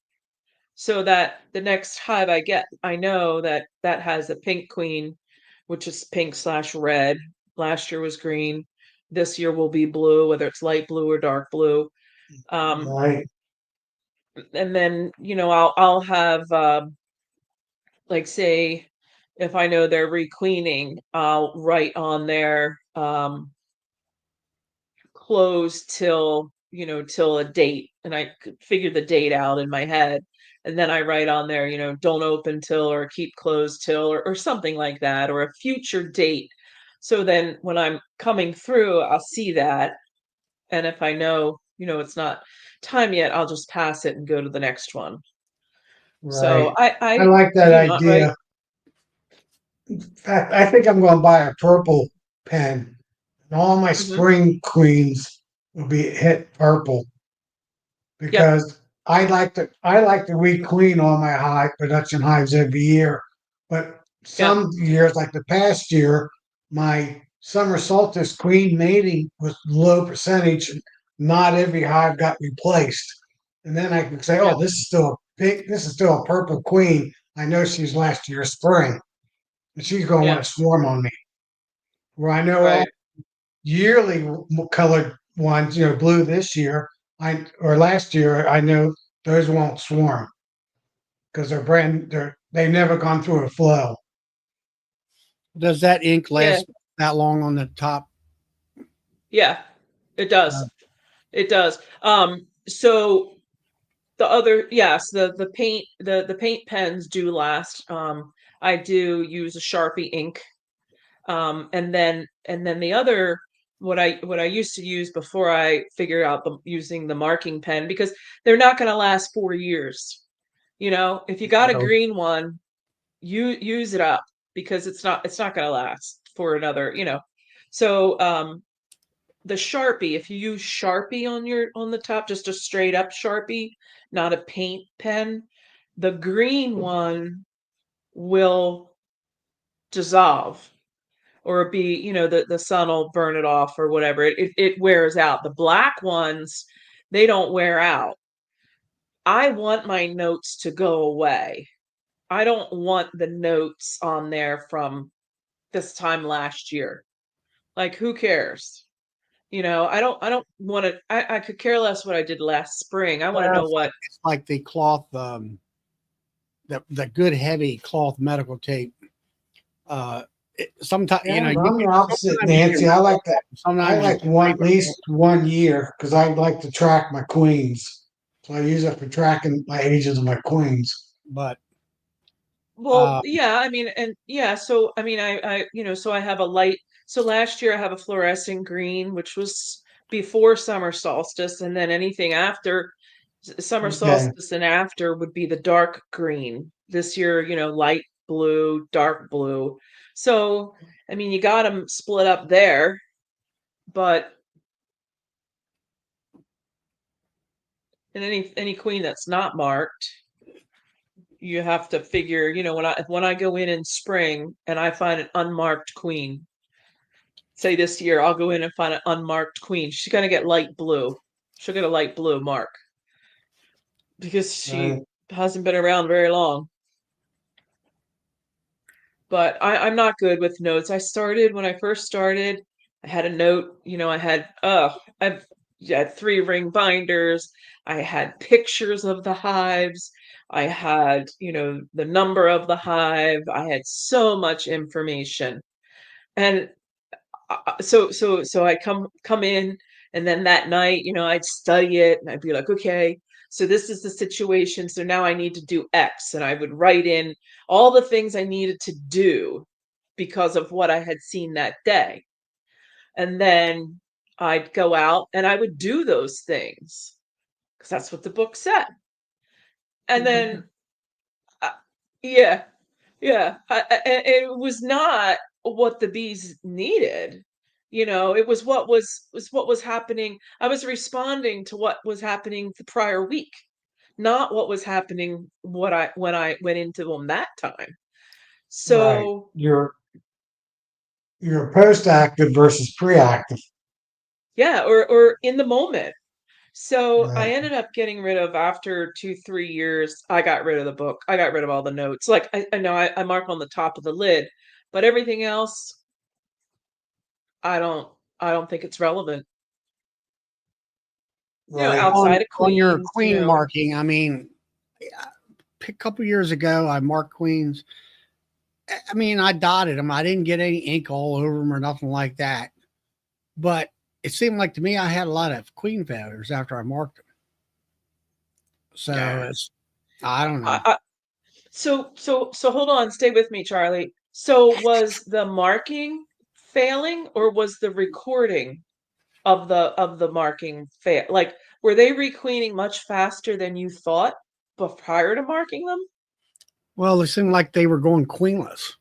so that the next hive I get, I know that that has a pink queen, which is pink/red. Last year was green. This year will be blue, whether it's light blue or dark blue. Um, Right. and then, I'll have like say if I know they're requeening, I'll write on there closed till a date, and I could figure the date out in my head, and then I write on there, don't open till or keep closed till or something like that, or a future date. So then when I'm coming through, I'll see that, and if I know, it's not time yet, I'll just pass it and go to the next one. So Right. I I like that do not write. idea. In fact, I think I'm going to buy a purple pen. And all my Mhm. spring queens will be hit purple. because I like to requeen all my hive production hives every year. But Yep. some years, like the past year, my summer solstice queen mating was low percentage. And not every hive got replaced. And then I can say, Yep. oh, this is still a purple queen. I know she's last year's spring, and she's going to Yeah. want to swarm on me. Where I know all Right. yearly colored ones, blue this year, or last year, I know those won't swarm because they've never gone through a flow. Does that ink Yeah. last that long on the top? Yeah. It Uh, does. It does. So the other, yes, the paint, the paint pens do last. I do use a Sharpie ink. And then the other, what I used to use before I figured out using the marking pen, because they're not going to last 4 years. If you got a so green one, you use it up, because it's not going to last for another. So the Sharpie, if you use Sharpie on the top, just a straight up Sharpie, not a paint pen, the green one will dissolve, or be, the sun will burn it off or whatever. It wears out. The black ones, they don't wear out. I want my notes to go away. I don't want the notes on there from this time last year. Like, who cares? I don't want to. I could care less what I did last spring. I want to well, know what. it's like the cloth, the good heavy cloth medical tape. Sometimes Yeah, you I'm the opposite, sometimes you Nancy. can I rip like it that. off, I sometimes you like can one scrape at it least off. 1 year because I like to track my queens. So I use it for tracking my ages of my queens. But Well, uh, yeah, I mean, and yeah, so I mean, so I have a light. So last year I have a fluorescent green, which was before summer solstice, and then anything after summer Okay, solstice and after would be the dark green. This year, light blue, dark blue. So, I mean, you got them split up there, but in any queen that's not marked, you have to figure, when I go in spring and I find an unmarked queen, say this year, I'll go in and find an unmarked queen. She's gonna get light blue. She'll get a light blue mark because right. she hasn't been around very long. But I'm not good with notes. When I first started, I had a note, I had 3 ring binders. I had pictures of the hives. I had, the number of the hive. I had so much information. And so I come in, and then that night, I'd study it, and I'd be like, okay, so this is the situation, so now I need to do X, and I would write in all the things I needed to do because of what I had seen that day. And then I'd go out and I would do those things because that's what the book said. And then uh, yeah, yeah, it was not what the bees needed. It was what was happening. I was responding to what was happening the prior week, not what was happening when I went into them that time. Right. So You're post-active versus pre-active. yeah, or in the moment. So I Right. ended up getting rid of, after 2, 3 years, I got rid of the book. I got rid of all the notes. Like, I know I mark on the top of the lid, but everything else, I don't I don't think it's relevant. Right. Outside of on your Queens, queen marking, I mean, a couple years ago, I marked queens. I mean, I dotted them. I didn't get any ink all over them or nothing like that. But it seemed like to me I had a lot of queen failures after I marked them. So yeah. I don't know. So hold on, stay with me, Charlie. So was the marking failing, or was the recording of the marking fail? Like, were they requeening much faster than you thought, but prior to marking them? Well, it seemed like they were going queenless.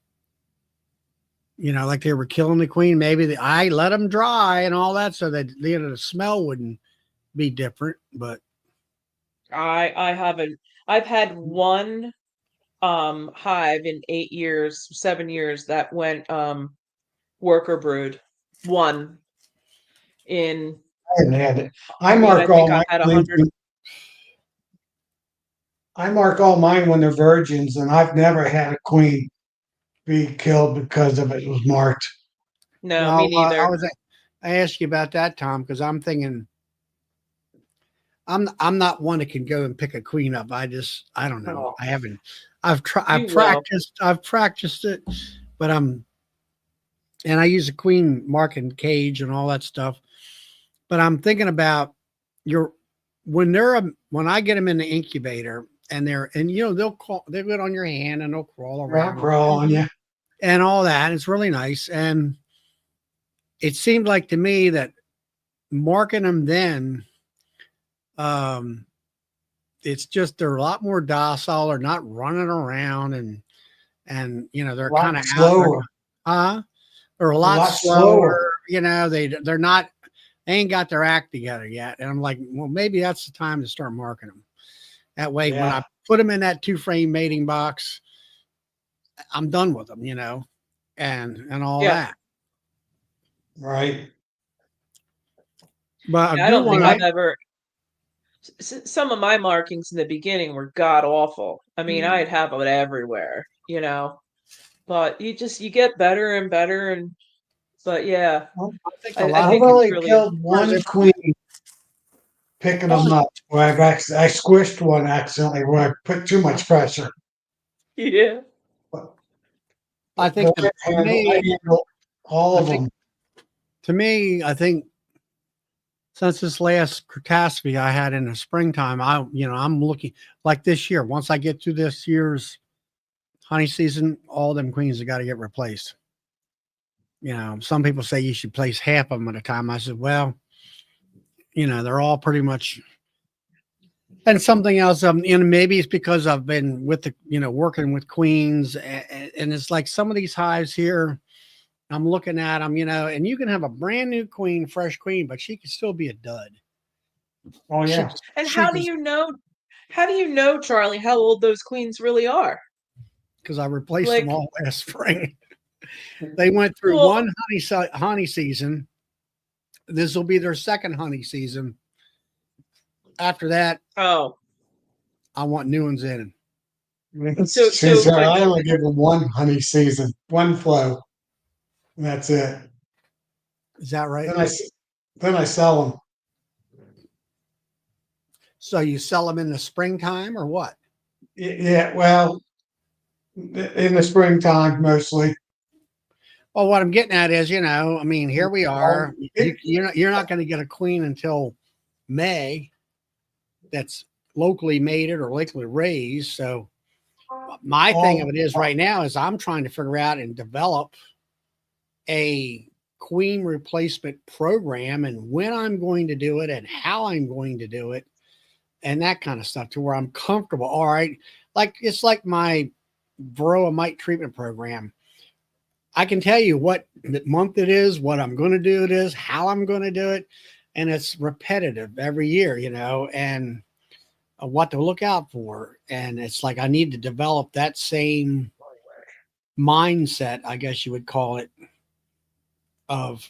Like they were killing the queen. Maybe I let them dry and all that, so that the smell wouldn't be different. But I haven't. I've had one hive in 8 years, 7 years that went worker brood. One in, I haven't had it. I I mean, I mark think all I've my had a queens. hundred. I mark all mine when they're virgins, and I've never had a queen be killed because of it was marked. No, me No, neither. I asked you about that, Tom, because I'm thinking I'm not one that can go and pick a queen up. I don't know. Oh, I haven't. I've You will. practiced it, but and I use a queen marking cage and all that stuff. But I'm thinking about your when I get them in the incubator and they'll get on your hand and they'll crawl they'll around crawl on Hmm. you. and all that. It's really nice. And it seemed like to me that marking them then, um, it's just they're a lot more docile. They're not running around and A they're lot kind of out. slower. Uh, they're a A lot lot slower. slower. They're not. They ain't got their act together yet. And I'm like, well, maybe that's the time to start marking them. That way, when I Yeah. put them in that 2 frame mating box, I'm done with them. And all Yeah. that. Right. But I Yeah, I do don't think want My I've to. ever. Some of my markings in the beginning were god awful. I mean, I'd have it everywhere. But you get better and better, and but yeah, I think a I lot of I've think it's only really killed times one queen picking them up where I squished one accidentally where I put too much pressure. yeah. But, I but think boy, to I me, handle all I of think them. I think since this last catastrophe I had in the springtime, I'm looking like this year. Once I get through this year's honey season, all them queens have got to get replaced. Some people say you should place half of them at a time. I said, well, they're all pretty much. And something else, maybe it's because I've been with working with queens, and it's like some of these hives here. I'm looking at them, and you can have a brand new queen, fresh queen, but she could still be a dud. Oh She yeah. could, And she how do could, you know? How do you know, Charlie, how old those queens really are? because I replaced them Like, all last spring. They went through well, one honey season. This will be their second honey season. After that, oh, I want new ones in. so She so said but I only give them one honey season, one flow, and that's it. Is that right? Then then I sell them. So you sell them in the springtime or what? Yeah, well, in the springtime mostly. Well, what I'm getting at is, I mean, here we Well, are. You're not going to get a queen until May. That's locally mated or locally raised. So my thing of all, it is right now is I'm trying to figure out and develop a queen replacement program and when I'm going to do it and how I'm going to do it and that kind of stuff to where I'm comfortable. All right. Like it's like my varroa mite treatment program. I can tell you what month it is, what I'm going to do it is, how I'm going to do it. And it's repetitive every year, and what to look out for. And it's like I need to develop that same mindset, I guess you would call it, of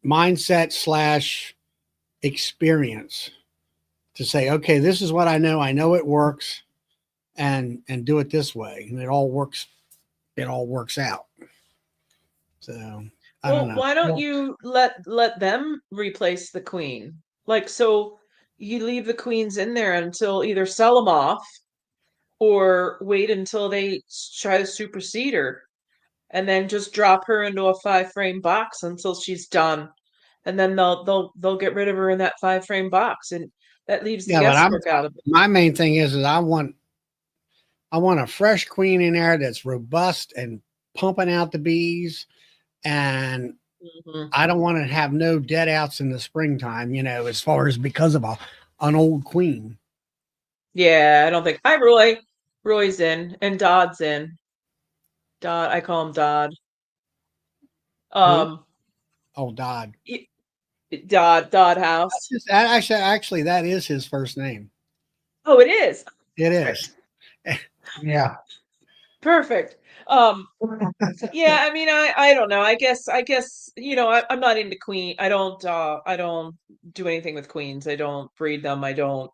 mindset slash experience to say, okay, this is what I know. I know it works, and do it this way, and it all works. It all works out. So I don't well, know. why don't you let them replace the queen? Like, so you leave the queens in there until either sell them off or wait until they try to supersede her, and then just drop her into a 5 frame box until she's done, and then they'll get rid of her in that 5 frame box, and that leaves the Yeah, but guesswork out of it. my main thing is I want a fresh queen in there that's robust and pumping out the bees, and Mhm. I don't want to have no dead outs in the springtime. As far as because of an old queen. Yeah, I don't think. Hi, Roy. Roy's in, and Dodd's in. Dodd, I call him Dodd. Who? Um, Oh, Dodd. Dodd House. Actually, that is his first name. Oh, it is. It Perfect. is. Yeah. Perfect. Yeah, I mean, I don't know. I guess, I'm not into queen. I don't do anything with queens. I don't breed them. I don't,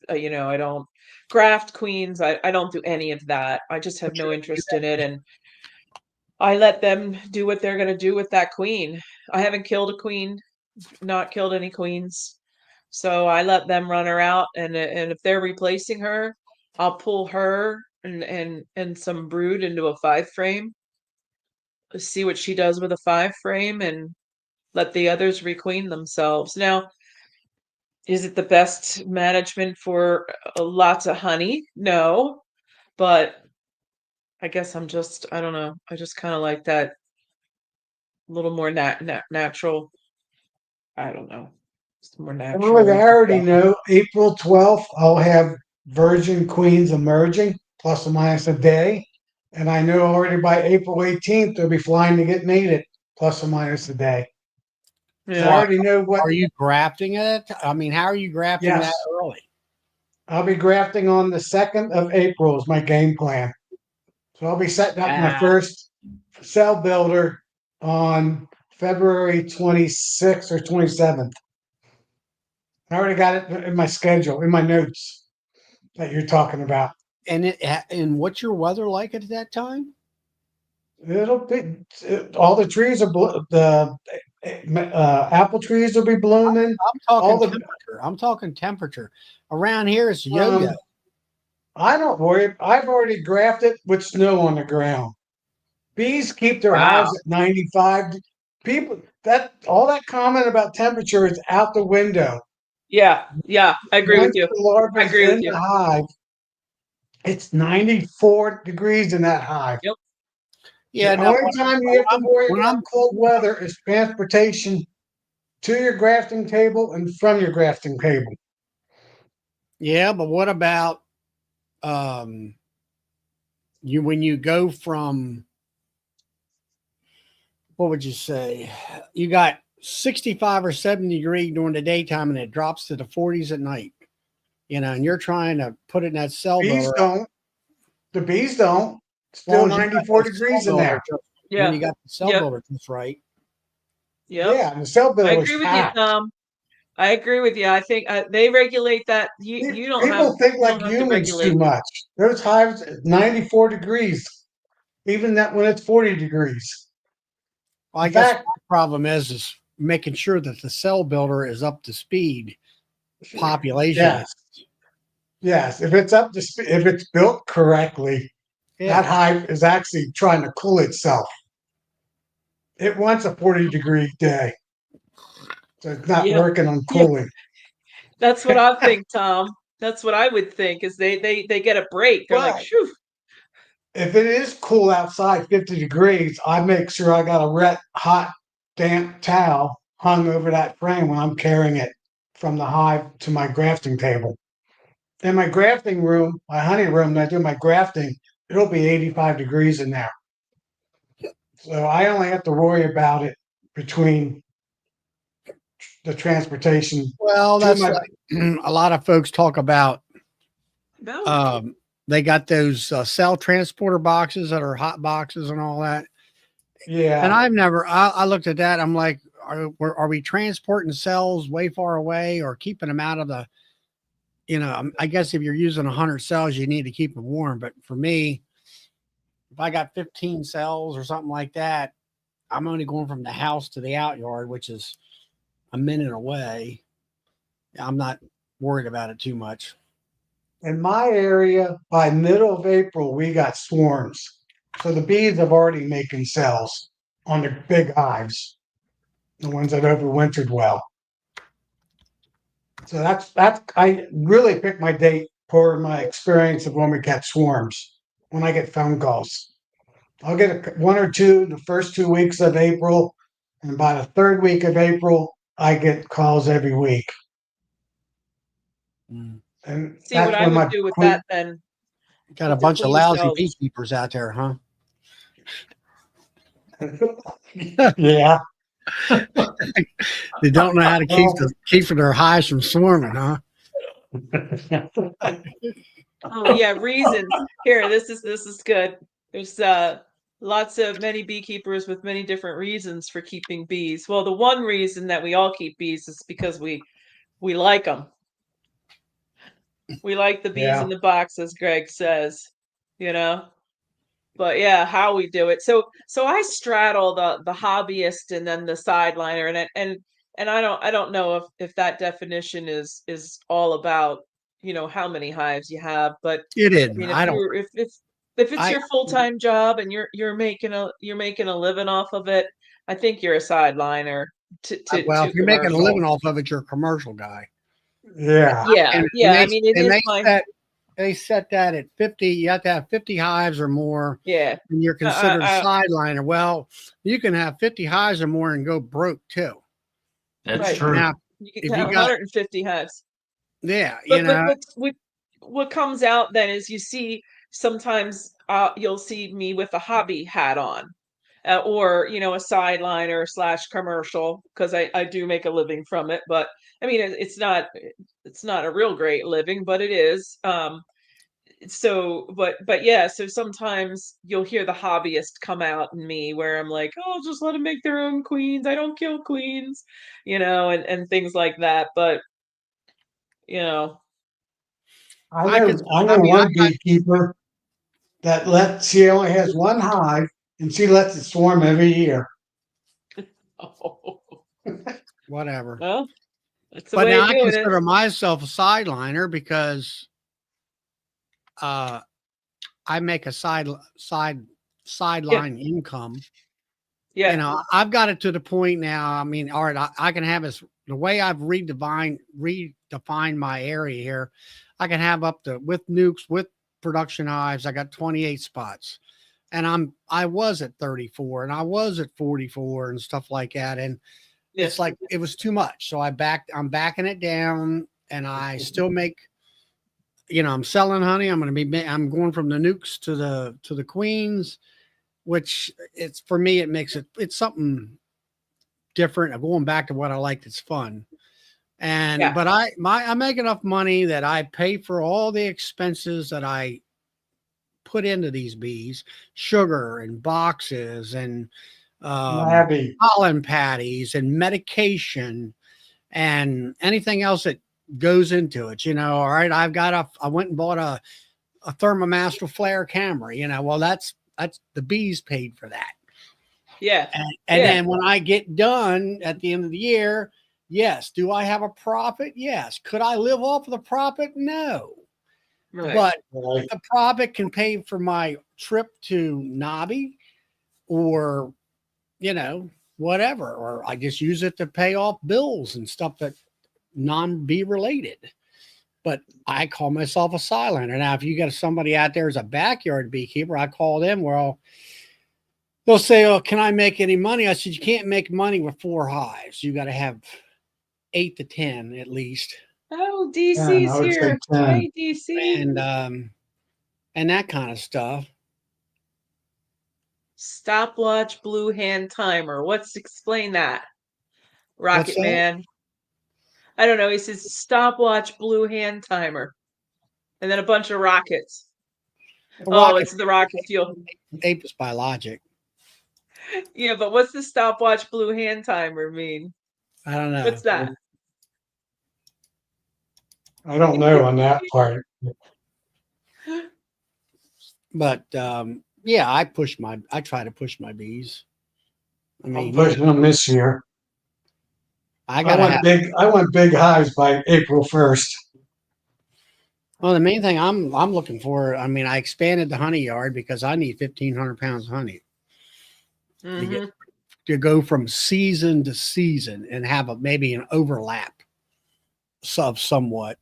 I don't graft queens. I don't do any of that. I just have no interest in it, and I let them do what they're gonna do with that queen. I haven't killed a queen, not killed any queens. So I let them run her out, and if they're replacing her, I'll pull her and some brood into a 5 frame, see what she does with a 5 frame, and let the others requeen themselves. Now, is it the best management for lots of honey? No, but I guess I don't know. I just kind of like that little more natural. I don't know. It's more Well, I natural. already know April 12th, I'll have virgin queens emerging, plus or minus a day. And I know already by April 18th, they'll be flying to get mated, plus or minus a day. So I Yeah. Why already know what, are you grafting it? I mean, how are you grafting that yes, early? I'll be grafting on the 2nd of April is my game plan. So I'll be setting up my Ah, first cell builder on February 26th or 27th. I already got it in my schedule, in my notes that you're talking about. And what's your weather like at that time? It'll be all the trees are the apple trees will be blooming. I'm All talking the temperature. I'm talking temperature. Around here, it's yo-yo. um, I don't worry. I've already grafted with snow on the ground. Bees keep their wow. hives at 95. People that all that comment about temperature is out the window. Yeah, yeah, I agree with Once you. the I larva's agree with in you. the hive, it's 94 degrees in that hive. Yep. Yeah, The no. only time you have to worry When about I'm cold weather is transportation to your grafting table and from your grafting table. yeah, but what about um you when you go from what would you say? You got 65 or 70 degree during the daytime and it drops to the 40s at night. And you're trying to put it in that cell Bees builder. don't. The bees don't. As long Still as you got 94 that cell degrees in builder there. just when Yeah. you got the cell Yep. builder just right. Yep. Yeah, and the cell I builder's agree with you, packed. Tom. I agree with you. I think they regulate that. You don't have People think you like don't have to humans too regulate. much. Those hives at 94 degrees, even that when it's 40 degrees. Well, I In guess fact, my problem is making sure that the cell builder is up to speed population. yes, yes. If it's up to if it's built correctly, that Yeah. hive is actually trying to cool itself. It wants a 40-degree day, so it's not Yep. working on Yep. cooling. That's what I think, Tom. That's what I would think is they get a break. They're like, But shoo. if it is cool outside, 50 degrees, I make sure I got a red hot, damp towel hung over that frame when I'm carrying it from the hive to my grafting table. In my grafting room, my honey room, when I do my grafting, it'll be 85 degrees in there. So I only have to worry about it between the transportation Well, to that's my, like a lot of folks talk about. No. Um, they got those cell transporter boxes that are hot boxes and all that. And yeah. I've never, I looked at that. I'm like, are we transporting cells way far away or keeping them out of the, I guess if you're using 100 cells, you need to keep them warm. But for me, if I got 15 cells or something like that, I'm only going from the house to the out yard, which is a minute away. I'm not worried about it too much. In my area, by middle of April, we got swarms. So the bees have already making cells on the big hives, the ones that overwintered well. So that's I really pick my date for my experience of when we catch swarms, when I get phone calls. I'll get one or two the first 2 weeks of April, and by the third week of April, I get calls every week. Mm. And See what that's I when would my do with queen, that then, Got a with the bunch of queen lousy cells. beekeepers out there, huh? yeah. They don't know how to Well, keep their hives from swarming, huh? Oh yeah, reasons. Here, this is good. There's lots of many beekeepers with many different reasons for keeping bees. Well, the one reason that we all keep bees is because we like them. We like the bees Yeah. in the box, as Greg says, you know. But yeah, how we do it. So I straddle the hobbyist and then the sideliner, and I don't know if that definition is all about, how many hives you have, but It I isn't. mean, I don't. if it's I your full-time job and you're making a living off of it, I think you're a sideliner well, to if you're making a living commercial. off of it, you're a commercial guy. Yeah. Yeah, And yeah. I mean, it and is my they set that at 50. You have to have 50 hives or more, yeah. and you're I, considered a I, sideliner. Well, you can have 50 hives or more and go broke too. That's right. true. Now, You could if have you got 150 hives. yeah, But what comes out then is you see sometimes you'll see me with a hobby hat on, or a sideliner slash commercial because I do make a living from it. But I mean it's not a real great living, but it is. So but yeah, so sometimes you'll hear the hobbyist come out in me where I'm like, oh, just let them make their own queens. I don't kill queens, and things like that. But you know. I could, I I know mean, I one beekeeper that she only has one hive and she lets it swarm every year. Oh, whatever. well, that's the But way now of I doing it. consider myself a sideliner because uh, I make a Yeah, sideline income. yeah, I've got it to the point now. I mean, all right, I can have this the way I've redefined my area here. I can have up to with nukes with production hives. I got 28 spots, and I was at 34, and I was at 44, and stuff like that. And yeah, it's like it was too much, so I'm backing it down, and I still make. I'm selling honey. I'm going from the nukes to the queens, which it's for me. It makes it's something different. I'm going back to what I liked. It's fun. yeah, But I make enough money that I pay for all the expenses that I put into these bees, sugar and boxes and Labby. pollen patties and medication and anything else that goes into it. All right, I went and bought a thermomaster flare camera. Well, that's the bees paid for that. yeah, And yeah. then when I get done at the end of the year, yes. Do I have a profit? Yes. Could I live off of the profit? No. Right. But Right. the profit can pay for my trip to Nobby or, whatever. Or I just use it to pay off bills and stuff that non-bee related. But I call myself a sideliner. Now, if you got somebody out there as a backyard beekeeper, I call them. Well, they'll say, "Oh, can I make any money?" I said, "You can't make money with 4 hives. You got to have 8 to 10 at least." Oh, And DC's I would say here. 10. Hey, DC. And that kind of stuff. Stopwatch blue hand timer. Explain that? What's Rocket that? Man. I don't know. He says stopwatch blue hand timer, and then a bunch of rockets. The Oh, rocket it's the rocket fuel. apes by logic. Yeah, but what's the stopwatch blue hand timer mean? I don't know. What's that? I don't know on that part. But yeah, I try to push my bees. I I'm mean, pushing them this year. I gotta have. I want big hives by April 1st. Well, the main thing I'm looking for. I mean, I expanded the honey yard because I need 1,500 pounds of honey to get Hmm. to go from season to season and have maybe an overlap of somewhat.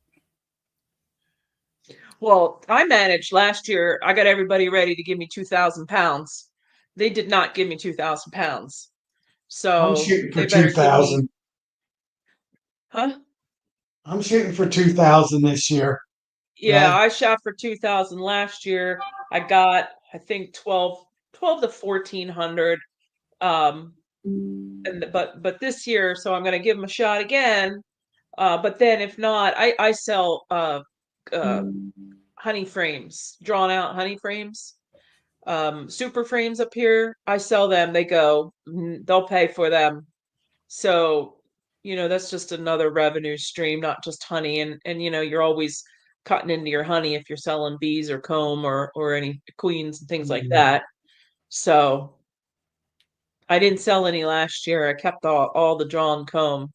Well, I managed last year. I got everybody ready to give me 2,000 pounds. They did not give me 2,000 pounds. I'm So shooting for they better give me, 2,000. huh? I'm shooting for 2,000 this year. Yeah, Right? I shot for 2,000 last year. I got, I think 12 to 1,400. Um, but this year, so I'm going to give them a shot again. But then if not, I sell uh, honey frames, drawn out honey frames, super frames up here. I sell them. They go. They'll pay for them. So, that's just another revenue stream, not just honey. And you're always cutting into your honey if you're selling bees or comb or any queens and things like Mm. that. So I didn't sell any last year. I kept all the drawn comb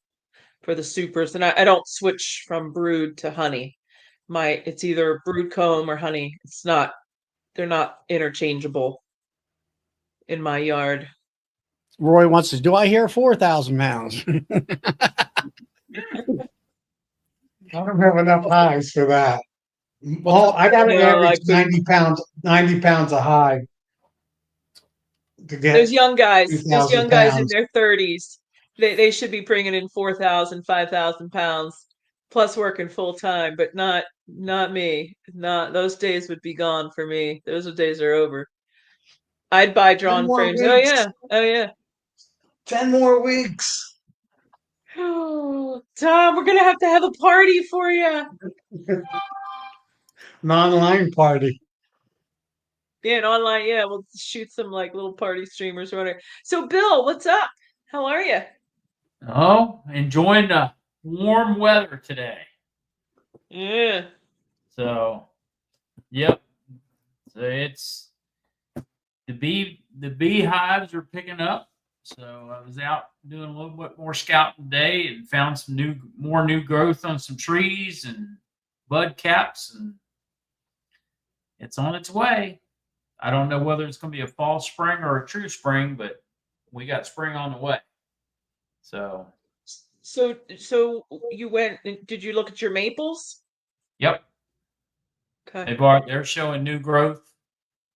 for the supers, and I don't switch from brood to honey. It's either brood comb or honey. They're not interchangeable in my yard. Roy wants to. Do I hear 4,000 pounds? I don't have enough hives for that. Well, I got an No, I average couldn't. 90 pounds a hive to Those get young guys, those 2,000 young guys in pounds. their 30s, they should be bringing in 4,000, 5,000 pounds plus working full time, but not me. Not those days would be gone for me. Those days are over. I'd buy 10 drawn more frames. Oh weeks. yeah. Oh yeah. 10 more weeks. Oh, Tom, we're gonna have to have a party for you. An online party. Yeah, and online. Yeah, we'll shoot some like little party streamers or whatever. So, Bill, what's up? How are you? Oh, enjoying the warm weather today. Yeah. So, yep. So it's the beehives are picking up. So I was out doing a little bit more scouting today and found some more new growth on some trees and bud caps, and it's on its way. I don't know whether it's going to be a fall spring or a true spring, but we got spring on the way. So, So you went. Did you look at your maples? yep. Okay. They're showing new growth,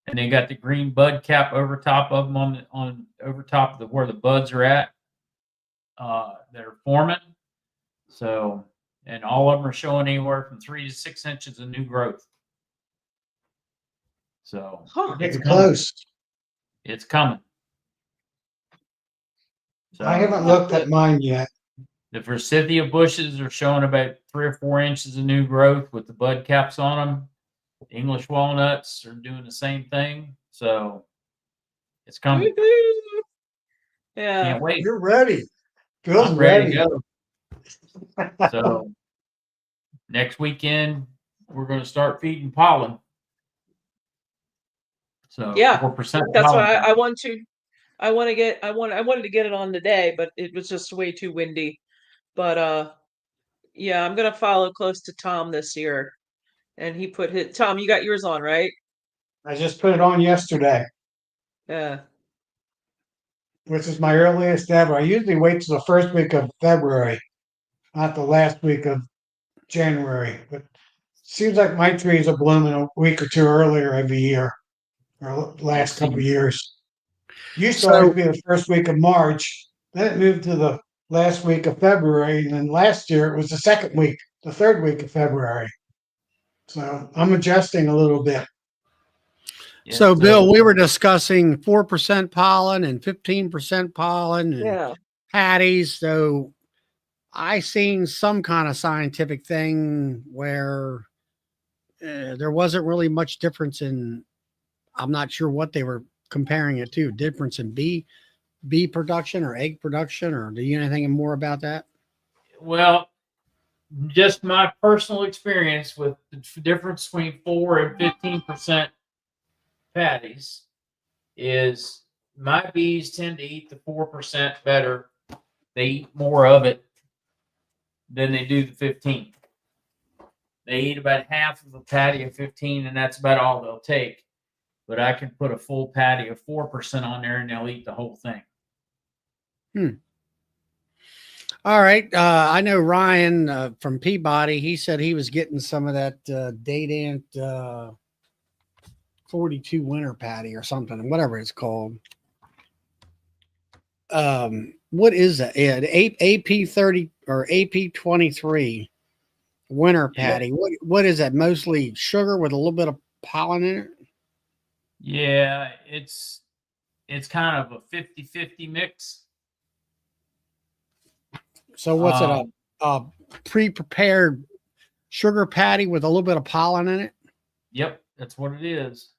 and they got the green bud cap over top of them on over top of where the buds are at. They're forming. So, and all of them are showing anywhere from 3 to 6 inches of new growth. So Huh. it's Getting coming. close. It's coming. So I haven't looked at mine yet. the forsythia bushes are showing about 3 or 4 inches of new growth with the bud caps on them. English walnuts are doing the same thing. So it's coming. Woohoo! Yeah. Can't wait. You're ready. Bill's I'm ready to ready. go. So next weekend we're going to start feeding pollen. So Yeah. 4% That's pollen. why I want to. I wanted to get it on today, but it was just way too windy. But yeah, I'm gonna follow close to Tom this year. And he put his Tom, you got yours on, right? I just put it on yesterday, Yeah. which is my earliest ever. I usually wait till the first week of February, not the last week of January. But seems like my trees are blooming a week or two earlier every year, or last couple of years. Used to always So, be the first week of March. Then it moved to the last week of February, and then last year it was the third week of February. So I'm adjusting a little bit. so Yes, Bill, we were discussing 4% pollen and 15% pollen and Yeah. patties. So I seen some kind of scientific thing where there wasn't really much difference in. I'm not sure what they were comparing it to. Difference in bee production or egg production, or do you know anything more about that? well, just my personal experience with the difference between 4 and 15% patties is my bees tend to eat the 4% better. They eat more of it than they do the 15. They eat about half of a patty of 15, and that's about all they'll take. But I can put a full patty of 4% on there, and they'll eat the whole thing. All right. I know Ryan from Peabody. He said he was getting some of that Date 42 winter patty or something, whatever it's called. What is that? Yeah, the AP 30 or AP 23 winter Yeah. patty. What is that? Mostly sugar with a little bit of pollen in it. Yeah, it's kind of a 50-50 mix. So what's it up? pre-prepared sugar patty with a little bit of pollen in it? Yep, that's what it is.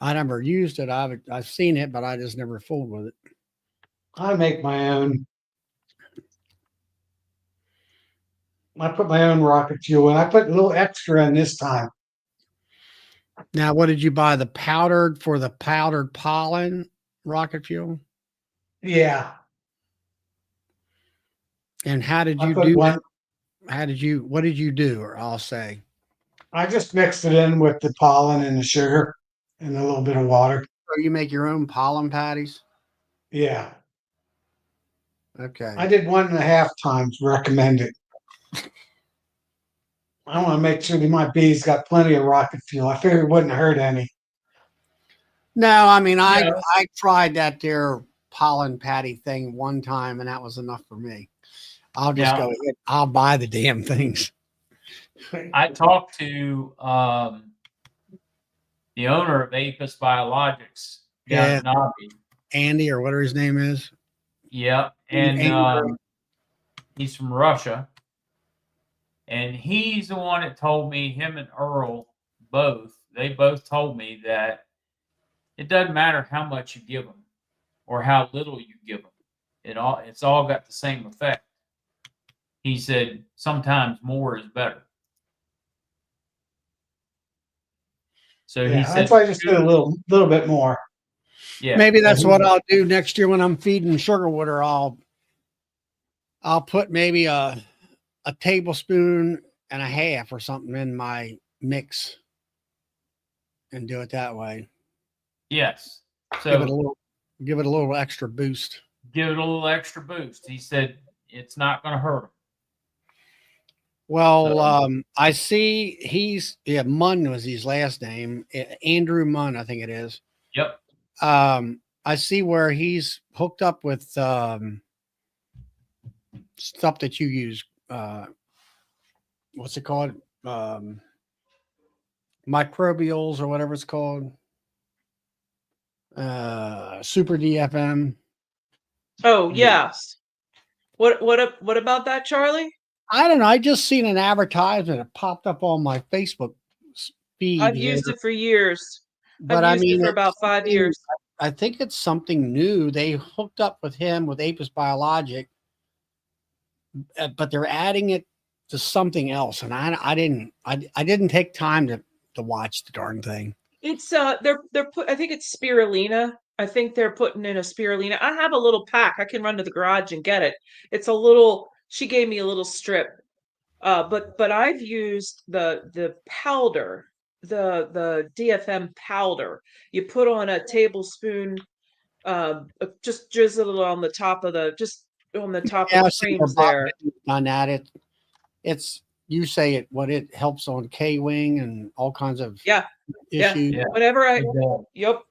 I never used it. I've seen it, but I just never fooled with it. I make my own. I put my own rocket fuel in. I put a little extra in this time. Now, what did you buy? The powdered for the powdered pollen rocket fuel? Yeah, And how did I you put do one. that? What did you do? Or I'll say, I just mixed it in with the pollen and the sugar and a little bit of water. so you make your own pollen patties? Yeah, Okay. I did 1.5 times recommended. I want to make sure that my bees got plenty of rocket fuel. I figured it wouldn't hurt any. No, I mean, Yeah. I tried that there pollen patty thing one time, and that was enough for me. I'll just Now, go ahead. I'll buy the damn things. I talked to the owner of Apis Biologics down Yeah. in Nobby. Andy or whatever his name is. Yeah, and Andrew. he's from Russia, and he's the one that told me. Him and Earl they both told me that it doesn't matter how much you give them or how little you give them. It's all got the same effect. He said sometimes more is better. So he Yeah, said, that's why I just did a little bit more. yeah, Maybe that's what I'll do next year when I'm feeding sugarwood, or I'll put maybe a tablespoon and a half or something in my mix and do it that way. yes. Give it So a little extra boost. give it a little extra boost. He said it's not going to hurt him. Well, So- I see Munn was his last name. Andrew Munn, I think it is. Yep. I see where he's hooked up with stuff that you use. What's it called? Microbials or whatever it's called. Super DFM. Oh, Yeah. yes. What about that, Charlie? I don't know. I just seen an advertisement. It popped up on my Facebook feed. I've used it for years. but I've I used mean, it for it's about 5 something- years. I think it's something new. They hooked up with him with Apis Biologic, but they're adding it to something else, and I didn't take time to watch the darn thing. It's I think it's spirulina. I think they're putting in a spirulina. I have a little pack. I can run to the garage and get it. It's a little, she gave me a little strip. But I've used the powder, the DFM powder. You put on a tablespoon, just drizzle it on the top of just on the top Yeah, of I the see where frames Bob there. Benton's done that. It's you say it helps on K wing and all kinds of Yeah. issues. Yeah. Whenever I, It does. yep.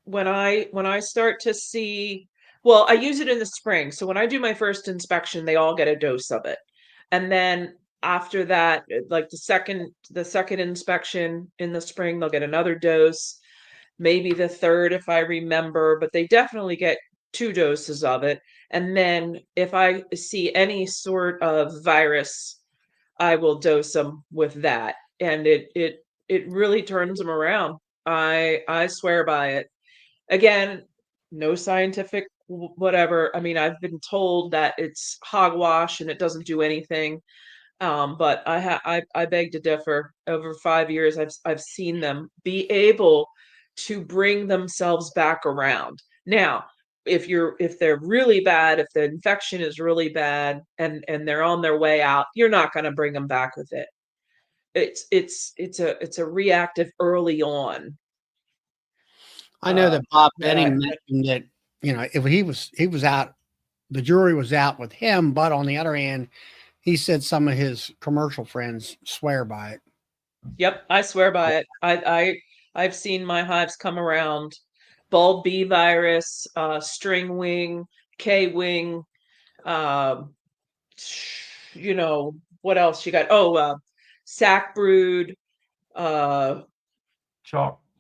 When I start to see, well, I use it in the spring. So when I do my first inspection, they all get a dose of it. And then after that, like the second inspection in the spring, they'll get another dose, maybe the third if I remember, but they definitely get 2 doses of it. And then if I see any sort of virus, I will dose them with that. And it really turns them around. I swear by it. Again, no scientific whatever. I mean, I've been told that it's hogwash and it doesn't do anything. But I beg to differ. Over 5 years, I've seen them be able to bring themselves back around. Now, if they're really bad, if the infection is really bad and they're on their way out, you're not going to bring them back with it. It's a reactive early on. I know that Bob Benning yeah. mentioned that if he was out, the jury was out with him, but on the other hand, he said some of his commercial friends swear by it. Yep, I swear by it. I've seen my hives come around. Bulb bee virus, string wing, K wing, um, what else you got? Oh, sac brood. Chalk.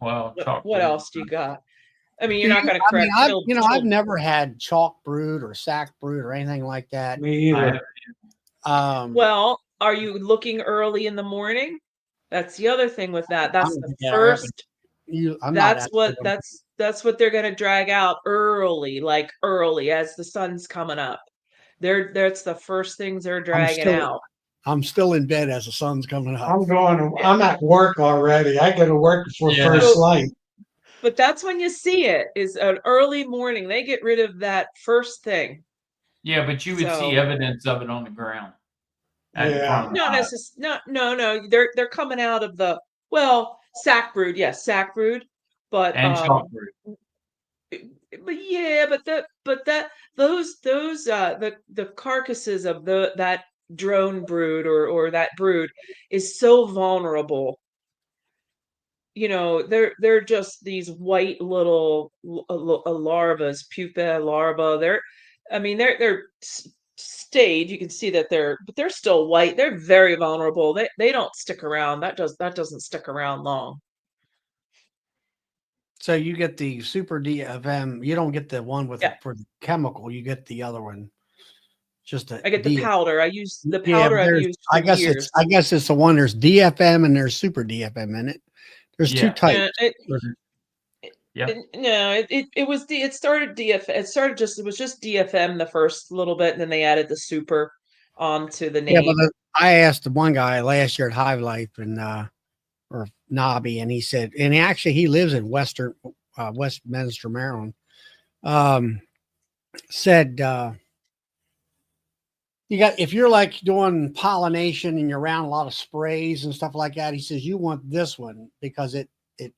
Well, chalk. What else do you got? I mean, Do you're not you- going to I mean, correct. I've never had chalk brood or sack brood or anything like that. Me I either. have, Well, are you looking early in the morning? That's the other thing with that. That's the yeah, first. I'm not That's what they're gonna drag out early, like early as the sun's coming up. That's the first things they're I'm dragging still out. I'm still in bed as the sun's coming up. Yeah. I'm at work already. I go to work before Yeah. first So, light. but that's when you see it is an early morning. They get rid of that first thing. Yeah, but you would see So evidence of it on the ground out in Yeah. front of the not hive. necessarily, no. They're coming out of the well, sack brood, yes, sack brood, but And chalk brood. but yeah, but that those the carcasses of that drone brood or that brood is so vulnerable. They're just these white little larvas, pupa larva. I mean, they're stayed. You can see that but they're still white. They're very vulnerable. They don't stick around. That doesn't stick around long. So you get the super DFM. You don't get the one with Yeah, for the chemical. You get the other one. Just a I get the D. powder. I use the Yeah, powder but I've there's. used for years. I guess it's the one. There's DFM and there's super DFM in it. There's two Yeah. types. Yeah, Yep. no, it was it started DF. It was just DFM the first little bit, and then they added the super onto the Yeah, but name. I asked the one guy last year at Hive Life and or Nobby, and he said, and actually he lives in Westminster, Maryland. Said you got if you're like doing pollination and you're around a lot of sprays and stuff like that, he says you want this one because it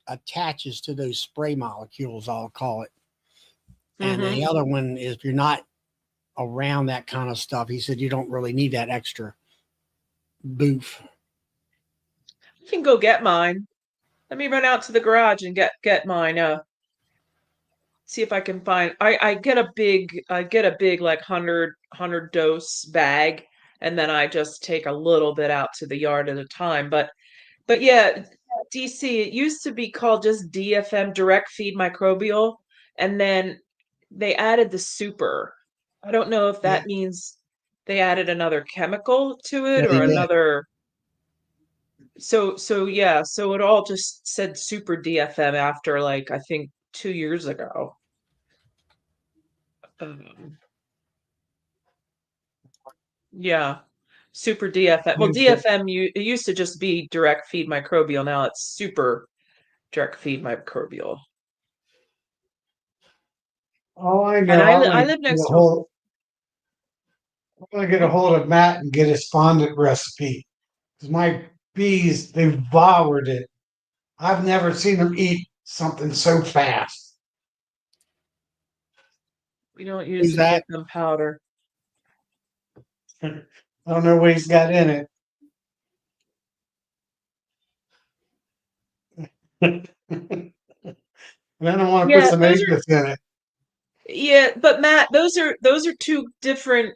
attaches to those spray molecules, I'll call it. And Hmm. the other one is if you're not around that kind of stuff, he said you don't really need that extra boof. You can go get mine. Let me run out to the garage and get mine. See if I can find. I get a big like 100 dose bag, and then I just take a little bit out to the yard at a time. But yeah, DC, it used to be called just DFM, direct feed microbial, and then they added the super. I don't know if Yeah. that means they added another chemical to it Yeah, they or did. another. So yeah, so it all just said super DFM after like I think 2 years ago. Um, yeah, super DFM. Well, DFM it used to just be direct feed microbial. Now it's super direct feed microbial. All I And know, I live next to a I want to get a hold of Matt and get his fondant recipe. Because my bees, they devoured it. I've never seen them eat something so fast. we don't use Who's the that? DFM powder. I don't know what he's got in it. And I don't want to put Yeah, some apis in it. but Matt, those are two different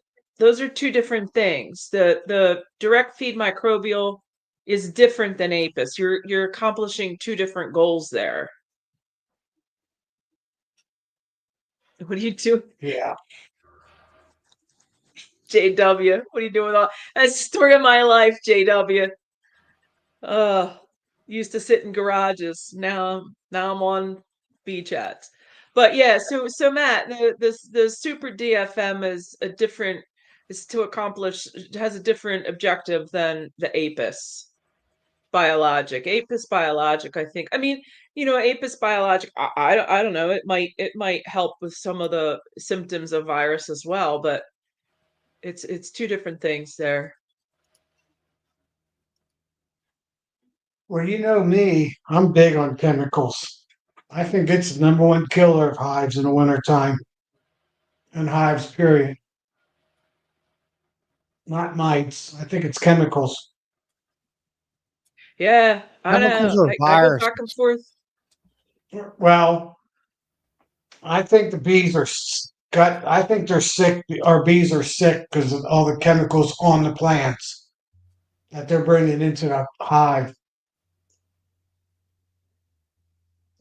things. The direct feed microbial is different than APIS. You're accomplishing two different goals there. What are you doing? Yeah. JW. What are you doing with all that's the story of my life, JW. Used to sit in garages. Now I'm on bee chats. But yeah, so Matt, the super DFM is to accomplish it has a different objective than the APIS biologic. APIS biologic, I think. I mean, APIS biologic, I don't know, it might help with some of the symptoms of virus as well, but it's two different things there. Well, you know me, I'm big on chemicals. I think it's the number one killer of hives in the wintertime and hives, period. Not mites. I think it's chemicals. Yeah, I Chemicals know. or I go back and viruses? forth. Well, I think the bees are I think they're sick. Our bees are sick because of all the chemicals on the plants that they're bringing into the hive.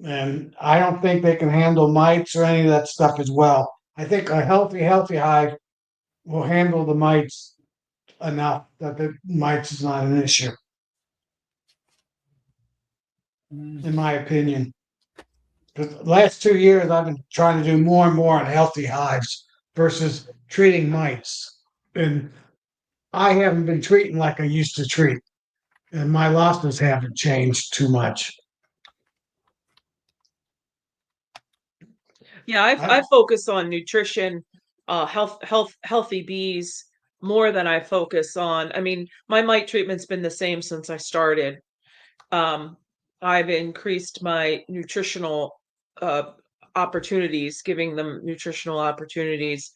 And I don't think they can handle mites or any of that stuff as well. I think a healthy hive will handle the mites enough that the mites is not an issue, in my opinion. The last 2 years, I've been trying to do more and more on healthy hives versus treating mites. And I haven't been treating like I used to treat, and my losses haven't changed too much. Yeah, I focus on nutrition, healthy bees more than I focus on. I mean, my mite treatment's been the same since I started. Um, I've increased my nutritional uh, opportunities, giving them nutritional opportunities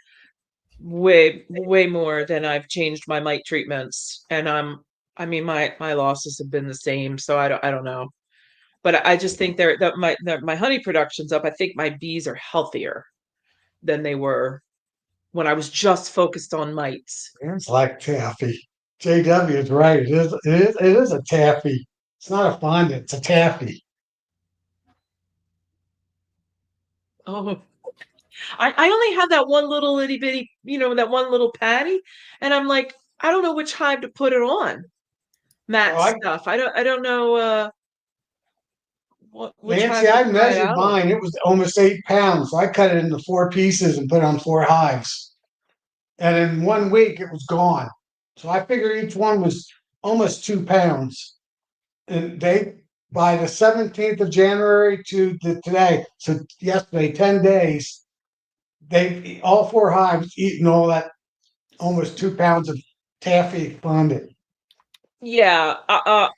way more than I've changed my mite treatments. And I mean, my losses have been the same, so I don't know. But I just think that my honey production's up. I think my bees are healthier than they were when I was just focused on mites. It's like taffy. JW is right. It is a taffy. It's not a fondant, it's a taffy. Oh, I only have that one little itty bitty, that one little patty, and I'm like, I don't know which hive to put it on. Matt Well, stuff. I don't know which Nancy, hive to I try it measured out on. mine. It was almost 8 pounds. So I cut it into 4 pieces and put it on 4 hives. And in 1 week, it was gone. So I figured each one was almost 2 pounds. And by the 17th of January to today, so yesterday, 10 days, all 4 hives eaten all that almost 2 pounds of taffy fondant. Yeah, I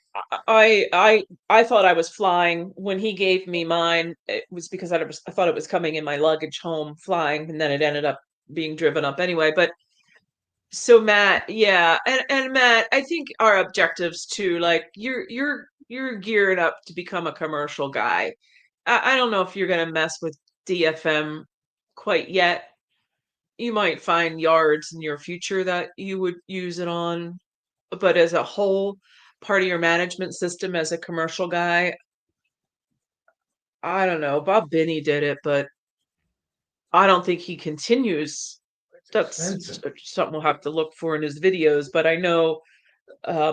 thought I was flying when he gave me mine. It was because I thought it was coming in my luggage home flying, and then it ended up being driven up anyway. But so Matt, yeah, and Matt, I think our objectives too. Like you're gearing up to become a commercial guy. I don't know if you're gonna mess with DFM quite yet. You might find yards in your future that you would use it on, but as a whole part of your management system as a commercial guy, I don't know. Bob Binney did it, but I don't think he continues. That's Expensive. something we'll have to look for in his videos, but I know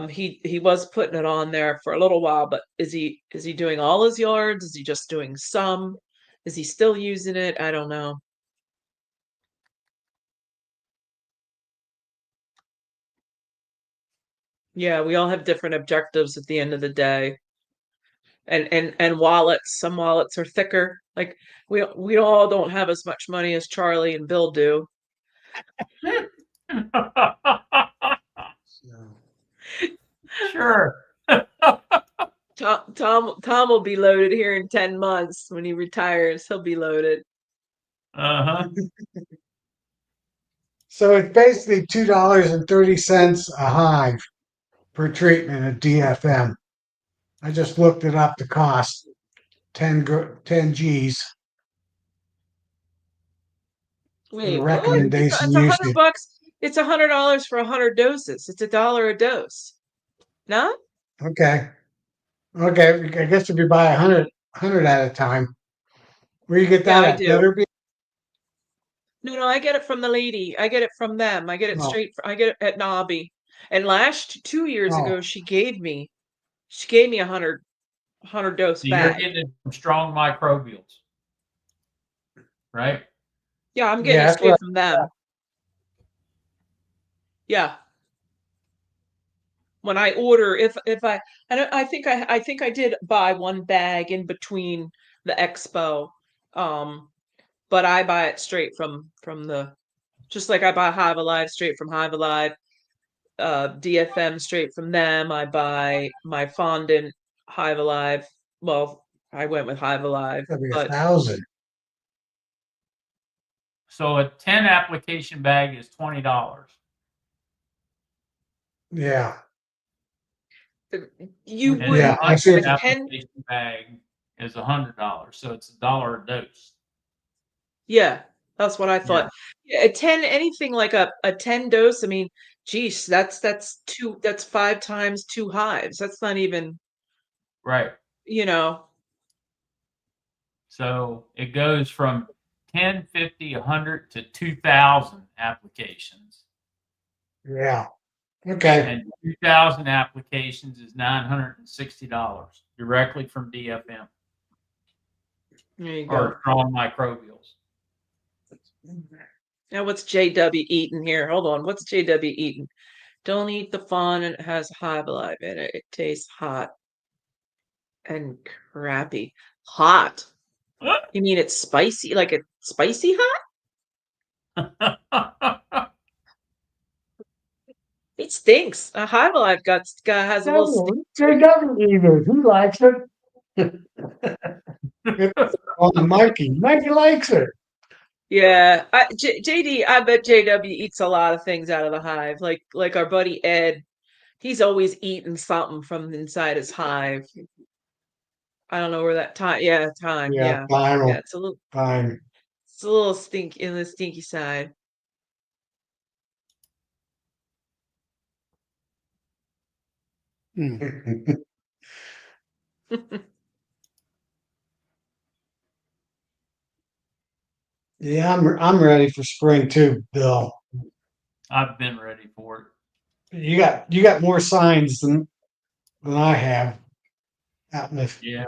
he was putting it on there for a little while, but is he doing all his yards? Is he just doing some? Is he still using it? I don't know. Yeah, we all have different objectives at the end of the day. And wallets, some wallets are thicker. Like we all don't have as much money as Charlie and Bill do. So, Sure. Tom will be loaded here in 10 months when he retires. He'll be loaded. Uh-huh. so it's basically $2.30 a hive per treatment at DFM. I just looked it up, the cost 10 G's for the Wait, what? recommendation It's a hundred usage. bucks. It's $100 for 100 doses. It's $1 a dose. No? Okay. Okay. I guess if you buy 100 at a time, where you get Yeah, that I at? do. Better be. No, I get it from the lady. I get it from them. I get it Oh, straight. I get it at Nobby. And 2 years ago, oh, she gave me a hundred dose So you're bag. getting it from strong microbials, right? Yeah, I'm getting yeah, it that's what. straight from them. Yeah. When I order, if I think I did buy one bag in between the expo, um, but I buy it straight from the just like I buy Hive Alive straight from Hive Alive, DFM straight from them. I buy my fondant Hive Alive. Well, I went with Hive Alive, That'd be a but thousand. So a 10 application bag is $20. Yeah, you And a wouldn't yeah. I see. 100 a 10. application bag is $100. So it's $1 a dose. Yeah, that's what I Yeah, thought. Yeah, a 10, anything like a 10 dose, I mean, geez, that's 5 times 2 hives. That's not even, right. you know, So it goes from 10, 50, 100 to 2,000 applications. Yeah. Okay. And 2,000 applications is $960 directly from DFM There you go. or strong microbials. Now what's JW eating here? Hold on. What's JW eating? Don't eat the fawn and it has hive alive in it. It tastes hot and crappy. Hot. You mean it's spicy? Like it's spicy hot? It stinks. A hive alive has a little stink. JW either. He likes it. On Mikey. Mikey likes it. Yeah, JD. I bet JW eats a lot of things out of the hive. Like our buddy Ed, he's always eating something from inside his hive. I don't know where that time. Yeah, time. Yeah, Yeah, final. yeah. Fine. It's a little stink in the stinky side. Yeah, I'm ready for spring too, Bill. I've been ready for it. You got more signs than I have out in the Yeah,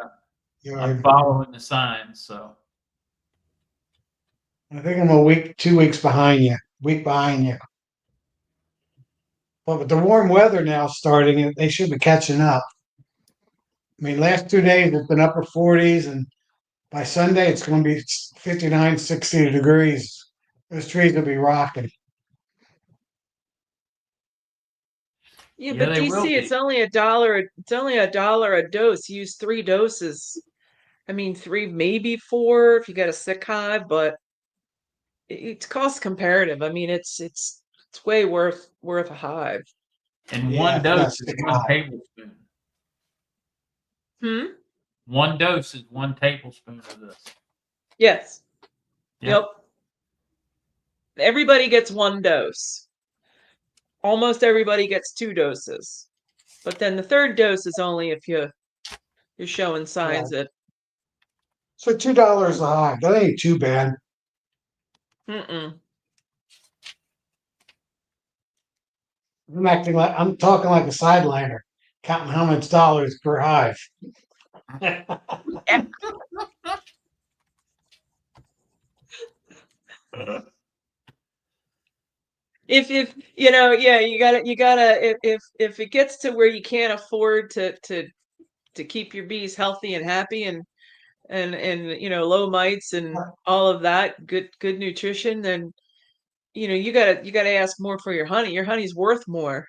I'm yard. following the signs. So I think I'm a week, 2 weeks behind you. Week behind you. But with the warm weather now starting, they should be catching up. I mean, last 2 days it's been upper 40s, and by Sunday it's going to be 59, 60 degrees. Those trees will be rocking. Yeah, yeah, but they will DC, it's be. only $1. It's only $1 a dose. Use 3 doses. I mean, 3, maybe 4 if you got a sick hive, but it's cost comparative. I mean, it's way worth a hive. And Yeah, one if you got dose is stick one high. tablespoon. Hmm. One dose is 1 tablespoon of this. Yes. Yeah. Yep. Everybody gets 1 dose. Almost everybody gets 2 doses. But then the 3rd dose is only if you're showing signs that So $2 a high. That ain't too bad. mm-mm. I'm talking like a sideliner, counting how much dollars per hive. If you know, yeah, you gotta if it gets to where you can't afford to keep your bees healthy and happy and low mites and all of that good nutrition, then you gotta ask more for your honey. Your honey's worth more.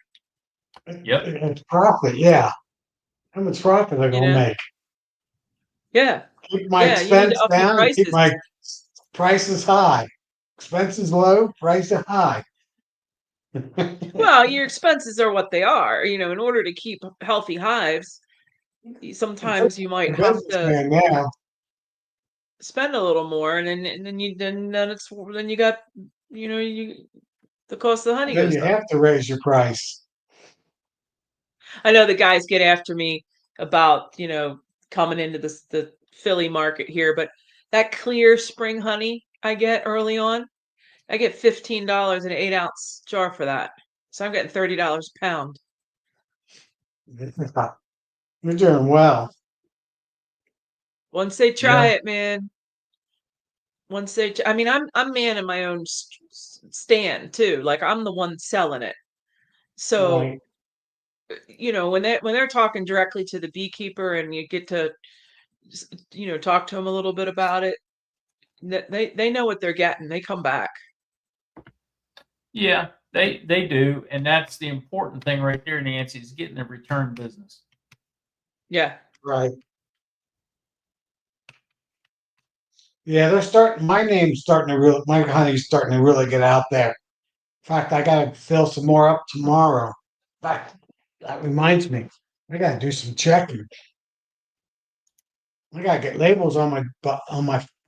Yep. It's profit, yeah. How much profit are they You gonna know? make? Yeah, Keep my yeah. You need to expense up your down and keep prices. my prices high. Expenses low, prices high. Well, your expenses are what they are. In order to keep healthy hives, sometimes you might have to Businessman now. spend a little more, and then you got the cost of the honey Then goes you up. have to raise your price. I know the guys get after me about coming into the Philly market here, but that clear spring honey I get early on, I get $15 an 8-ounce jar for that, so I'm getting $30 a pound. You're doing well. Once they try Yeah. it, man. I mean, I'm manning my own stand too. Like I'm the one selling it. So, Right. when they're talking directly to the beekeeper and you get to, talk to them a little bit about it, they know what they're getting. They come back. Yeah, they do, and that's the important thing right there, Nancy, is getting the return business. Yeah. Right. Yeah, they're starting. My honey's starting to really get out there. In fact, I got to fill some more up tomorrow. In fact, that reminds me, I got to do some checking. I got to get labels on my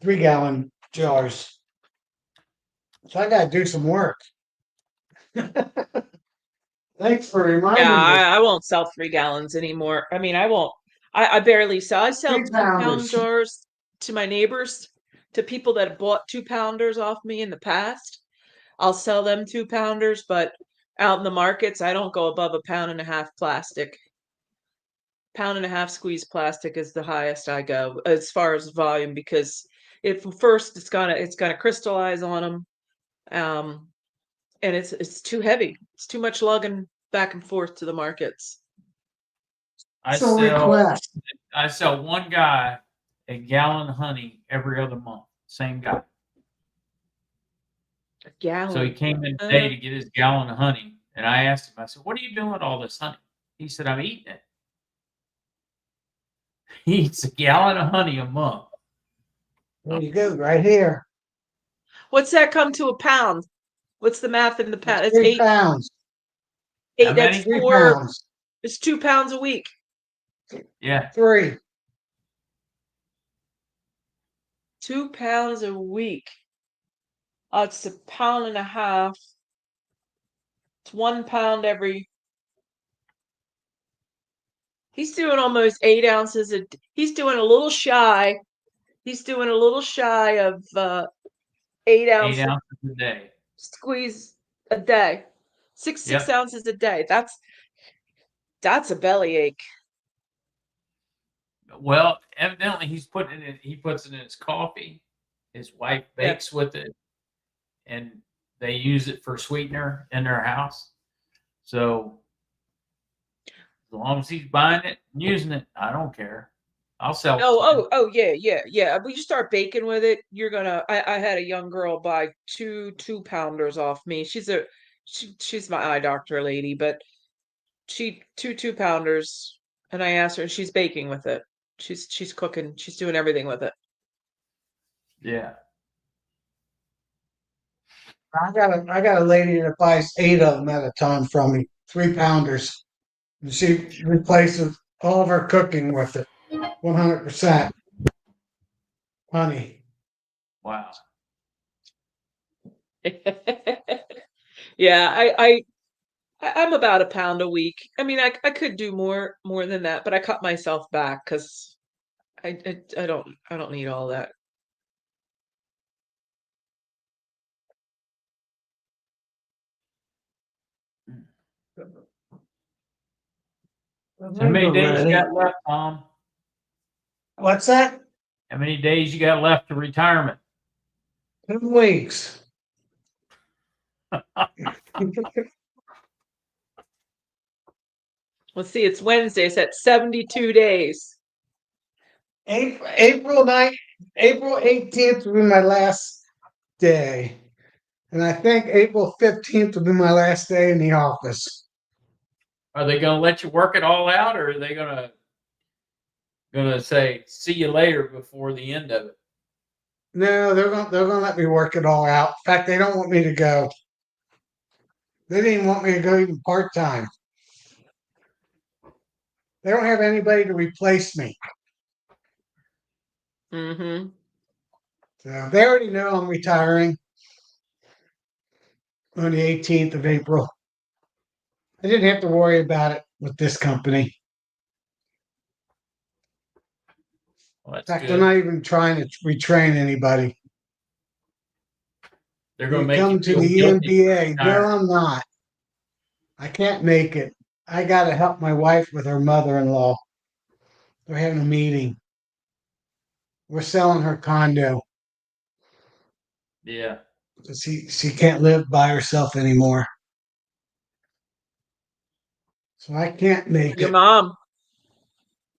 3-gallon jars. So I got to do some work. Thanks for Yeah, reminding me. I won't sell 3 gallons anymore. I mean, I won't. I barely sell. I sell 2-pound 3 pounders. jars to my neighbors, to people that bought 2-pounders off me in the past. I'll sell them 2-pounders, but out in the markets, I don't go above 1.5 pounds plastic. 1.5 pounds squeezed plastic is the highest I go as far as volume, because if first it's gonna crystallize on them, and it's too heavy. It's too much lugging back and forth to the markets. I So sell request. I sell one guy a gallon of honey every other month. Same guy. A So he gallon. came in today to get his gallon of honey, and I asked him. I said, "What are you doing with all this honey?" He said, "I'm eating it." He eats a gallon of honey a month. There you go, right here. What's that come to a pound? What's the math in the pound? That's It's 3 pounds. How that's many? 3 pounds. it's 2 pounds a week. Yeah. 3. 2 pounds a week. It's 1.5 pounds. It's 1 pound every. He's doing almost 8 ounces. He's doing a little shy. He's doing a little shy of 8 8 ounces ounces a day. squeeze a day. Six Yep. ounces a day. That's a bellyache. Well, evidently he's putting it in. He puts it in his coffee. His wife Yeah. bakes with it, and they use it for sweetener in their house. So as long as he's buying it and using it, I don't care. I'll sell it to him. Oh, yeah. When you start baking with it, you're gonna. I had a young girl buy two pounders off me. She's my eye doctor lady, but she two pounders, and I asked her, and she's baking with it. She's cooking. She's doing everything with it. Yeah. I got a lady that buys 8 of them at a time from me, 3 pounders. And she replaces all of her cooking with it, 100% honey. Wow. Yeah, I'm about 1 pound a week. I mean, I could do more than that, but I cut myself back because I don't need all that. How many days you got left, Tom? What's that? How many days you got left to retirement? 2 weeks. Let's see, it's Wednesday, so that's 72 days. April 9th, April 18th will be my last day. And I think April 15th will be my last day in the office. Are they going to let you work it all out, or are they going to say see you later before the end of it? No, they're gonna let me work it all out. In fact, they don't want me to go. They didn't even want me to go even part-time. They don't have anybody to replace me. Mm-hmm. So they already know I'm retiring on the 18th of April. I didn't have to worry about it with this company. Well, In that's fact, I'm good. not even trying to retrain anybody. They're going You to make you come to feel the guilty for EMBA. No, retiring. I'm not. I can't make it. I got to help my wife with her mother-in-law. They're having a meeting. We're selling her condo Yeah. because she can't live by herself anymore. So I can't make Your it. mom,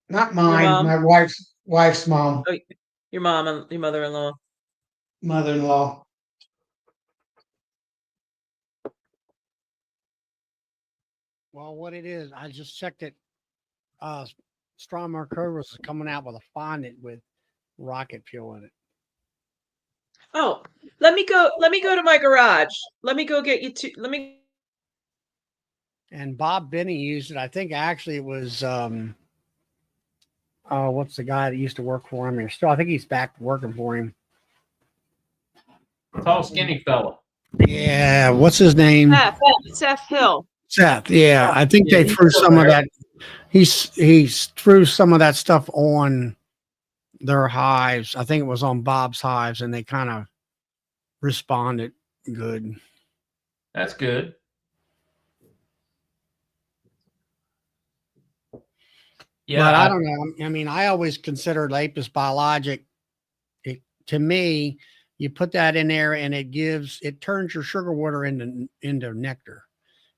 Not your mine. mom, My wife's mom, oh, your mom and your mother-in-law. mother-in-law. Well, what it is, I just checked it. Strom Curvis is coming out with a fondant with rocket fuel in it. Oh, let me go. Let me go to my garage. Let me go get you two. Let me. And Bob Benny used it. I think actually it was what's the guy that used to work for him here? Still, I think he's back working for him. Tall, skinny fella. Yeah, what's his name? Seth Hill. Seth. Yeah, I think Yeah, they he's threw still some of there. that. He threw some of that stuff on their hives. I think it was on Bob's hives, and they kind of responded good. That's good. Yeah, But I don't know. I mean, I always considered Apis biologic. To me, you put that in there and it turns your sugar water into nectar.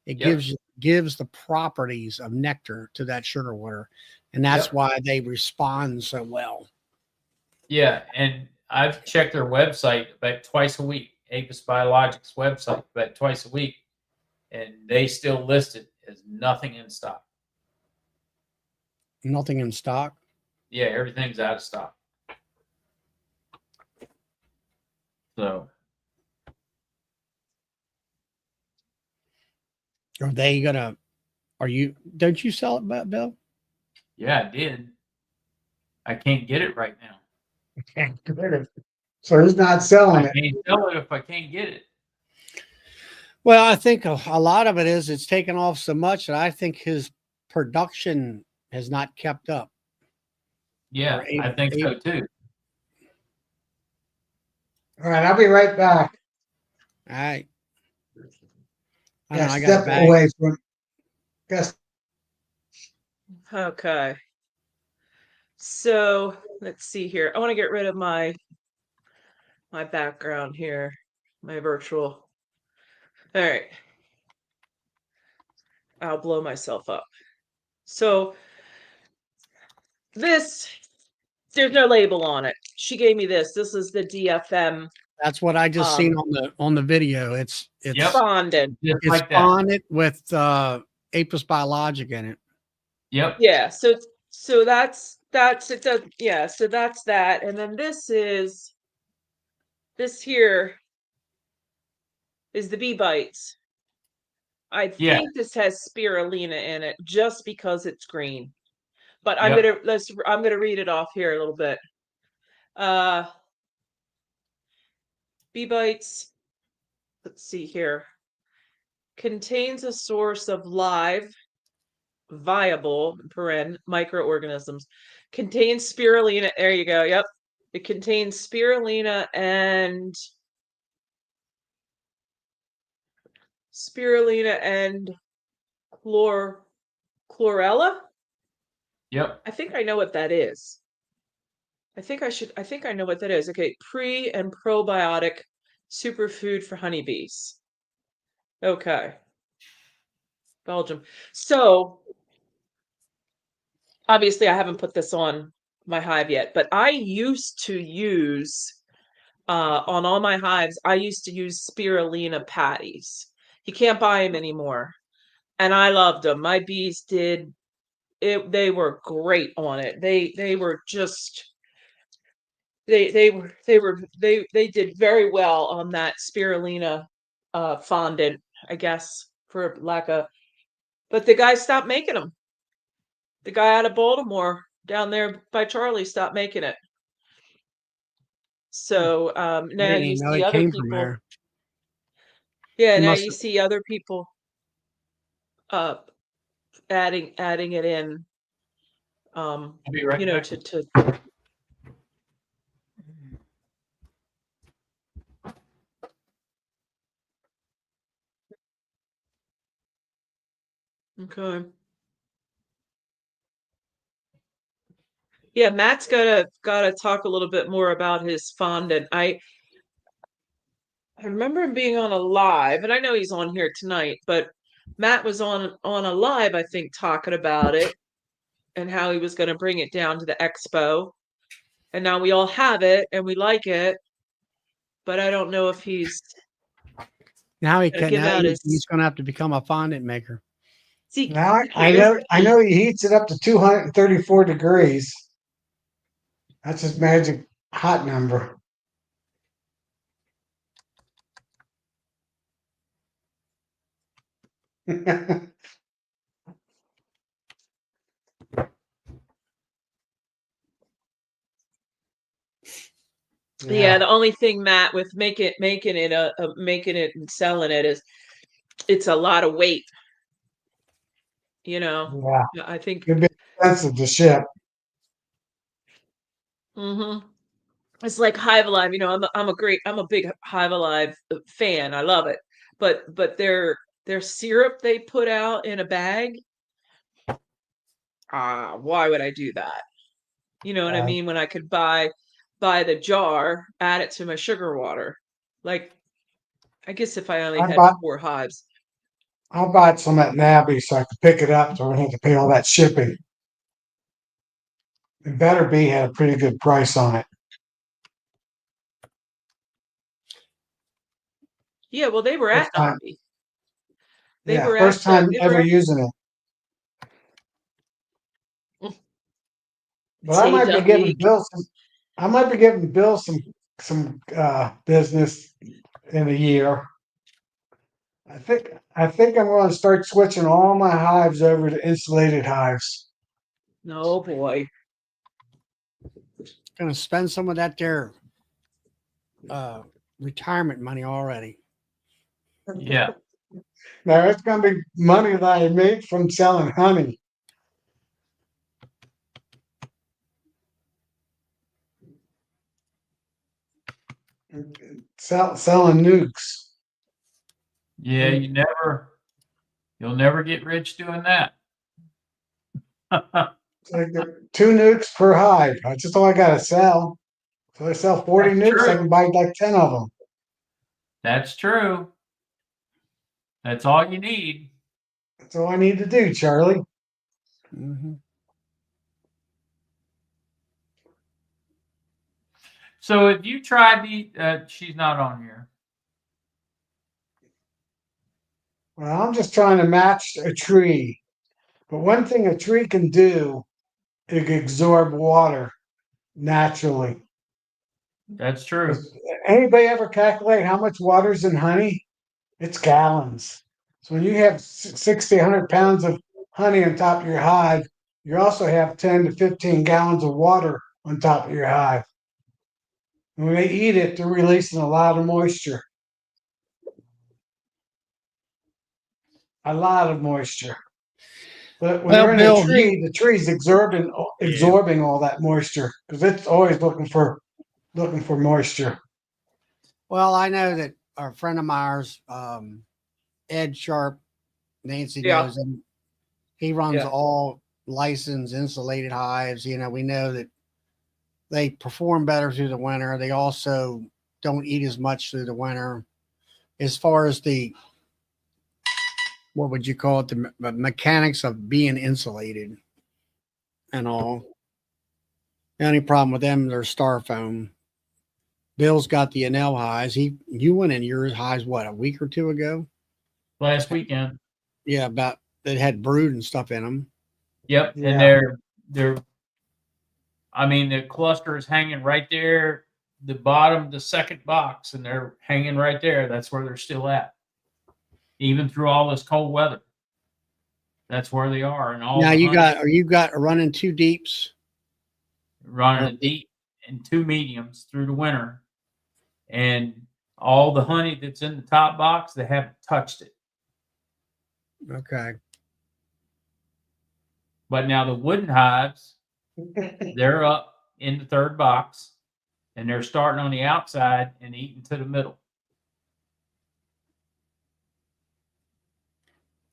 It Yep. gives the properties of nectar to that sugar water, and that's Yep. why they respond so well. Yeah, and I've checked their website about twice a week, Apis Biologics website about twice a week, and they still list it as nothing in stock. Nothing in stock. Yeah, everything's out of stock. So Are they gonna? Are you? Don't you sell it, Bill? yeah, I did. I can't get it right now. So he's not selling I it. can't sell it if I can't get it. Well, I think a lot of it is it's taken off so much that I think his production has not kept up. Yeah, Or I think so too. All right, I'll be right back. All right. I Yeah, know I got a step bag. away from. Guess Okay. So let's see here. I want to get rid of my background here, my virtual. All right. I'll blow myself up. So this, there's no label on it. She gave me this. This is the DFM That's what I just seen on the video. It's Yep. fondant. Just it's like that. on it with Apis biologic in it. Yep. Yeah, so that's it does, yeah, so that's that. And then this here is the bee bites. I Yeah. think this has spirulina in it just because it's green. But Yep. I'm gonna read it off here a little bit. Bee bites, let's see here, contains a source of live, viable microorganisms. Contains spirulina. There you go. Yep. It contains spirulina and chlorella. Yep. I think I know what that is. I think I know what that is. Okay, pre and probiotic superfood for honeybees. Okay. Belgium. So obviously I haven't put this on my hive yet, but I used to use on all my hives, I used to use spirulina patties. You can't buy them anymore. And I loved them. My bees did it, they were great on it. They were just they did very well on that spirulina fondant, I guess, for lack of, but the guy stopped making them. The guy out of Baltimore down there by Charlie stopped making it. So I now didn't you even know see it other came from people. there. Yeah, He now must you have, see other people uh adding it in, I'll be right back. to okay. Yeah, Matt's gotta talk a little bit more about his fondant. I remember him being on a live, and I know he's on here tonight, but Matt was on a live, I think, talking about it and how he was going to bring it down to the expo. And now we all have it and we like it, but I don't know if he's now going to give out he's his going to have to become a fondant maker. see. now I Here's know. I know he heats it up to 234 degrees. That's his magic hot number. Yeah, the only thing, Matt, with making it and selling it is it's a lot of weight. Yeah, I think. it'd be expensive to ship. Hmm. It's like Hive Alive. I'm a big Hive Alive fan. I love it. But their syrup they put out in a bag, why would I do that? You know what I Right. mean? When I could buy the jar, add it to my sugar water. Like, I guess if I only I had bought 4 hives. I bought some at Nabby so I could pick it up so I wouldn't have to pay all that shipping. And Better Bee had a pretty good price on it. Yeah, well, they were First at the time, hobby. They yeah, were first at the time they were ever at using it. But I might be giving Take-A-Peek. Bill some. I might be giving Bill some business in a year. I think I'm going to start switching all my hives over to insulated hives. No boy. Gonna spend some of that there retirement money already. Yeah. Now it's going to be money that I made from selling honey. Selling nukes. Yeah, you'll never get rich doing that. It's like 2 nukes per hive. That's just all I got to sell. So I sell 40 That's nukes, I true. can buy like 10 of them. That's true. That's all you need. That's all I need to do, Charlie. Mm-hmm. So if you tried she's not on here. Well, I'm just trying to match a tree. But one thing a tree can do is absorb water naturally. That's true. Does anybody ever calculate how much water's in honey? It's gallons. So when you have 60, 100 pounds of honey on top of your hive, you also have 10 to 15 gallons of water on top of your hive. And when they eat it, they're releasing a lot of moisture. A lot of moisture. But when Well, they're in a Bill, you tree, the tree's yeah. absorbing all that moisture because it's always looking for moisture. Well, I know that our friend of ours, Ed Sharp, Nancy Yeah, knows him. He runs yeah. all licensed insulated hives. You know, we know that they perform better through the winter. They also don't eat as much through the winter. As far as the what would you call it, the mechanics of being insulated and all. The only problem with them, they're styrofoam. Bill's got the Enel highs. You went in your highs what, a week or two ago? Last weekend. Yeah, about that had brood and stuff in them. Yep. And Yeah. they're I mean the cluster is hanging right there, the bottom, the second box, and they're hanging right there. That's where they're still at. Even through all this cold weather. That's where they are. And all Now the honey you got running 2 deeps. running a deep and 2 mediums through the winter. And all the honey that's in the top box, they haven't touched it. Okay. But now the wooden hives, they're up in the third box and they're starting on the outside and eating to the middle.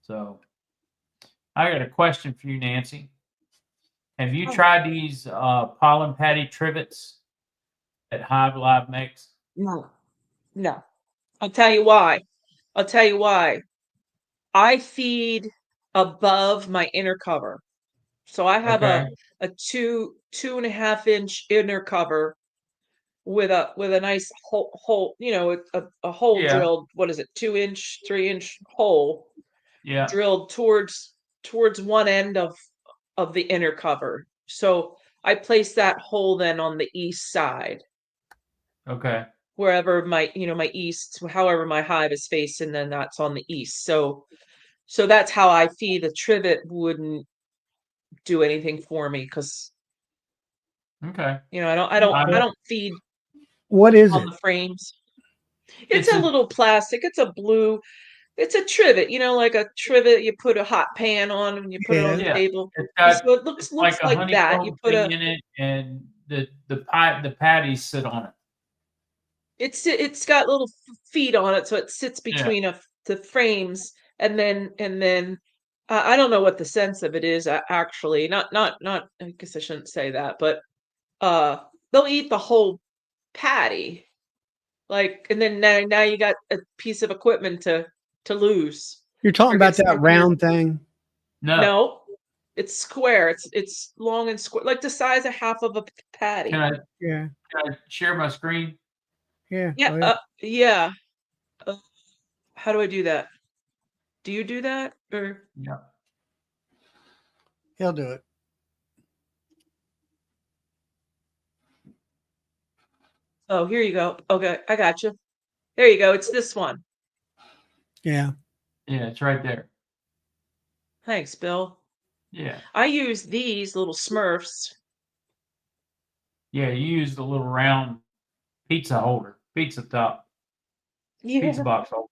So I got a question for you, Nancy. Have you tried these pollen patty trivets that Hive Live makes? No, no. I'll tell you why. I'll tell you why. I feed above my inner cover. So I have Okay. a 2.5 inch inner cover with a nice hole, a hole Yeah. drilled, what is it, 2 inch, 3 inch hole Yeah. drilled towards one end of the inner cover. So I place that hole then on the east side, Okay. wherever my east, however my hive is facing, then that's on the east. So that's how I feed. The trivet wouldn't do anything for me because Okay. I don't feed What is on it? the frames. It's It's a a little plastic. It's a blue. It's a trivet, like a trivet you put a hot pan on and you put it on Yeah. the yeah. table. It's And got so it it's looks like a like that. You honeycomb put thing a in it, and the patties sit on it. it's got little feet on it, so it sits Yeah. between the frames, and then I don't know what the sense of it is actually. Not. I guess I shouldn't say that, but they'll eat the whole patty, like, and then now you got a piece of equipment to lose You're talking or get about that stuck in your. round thing. No. No, it's square. It's long and square, like the size of half of a patty. Yeah. Can I share my screen? Yeah. Yeah, go ahead. yeah. How do I do that? Do you do that or? Yeah. He'll do it. Oh, here you go. Okay, I got you. There you go. It's this one. Yeah. Yeah, it's right there. Thanks, Bill. Yeah. I use these little Smurfs. Yeah, you use the little round pizza holder, pizza top, pizza Yeah, box holder.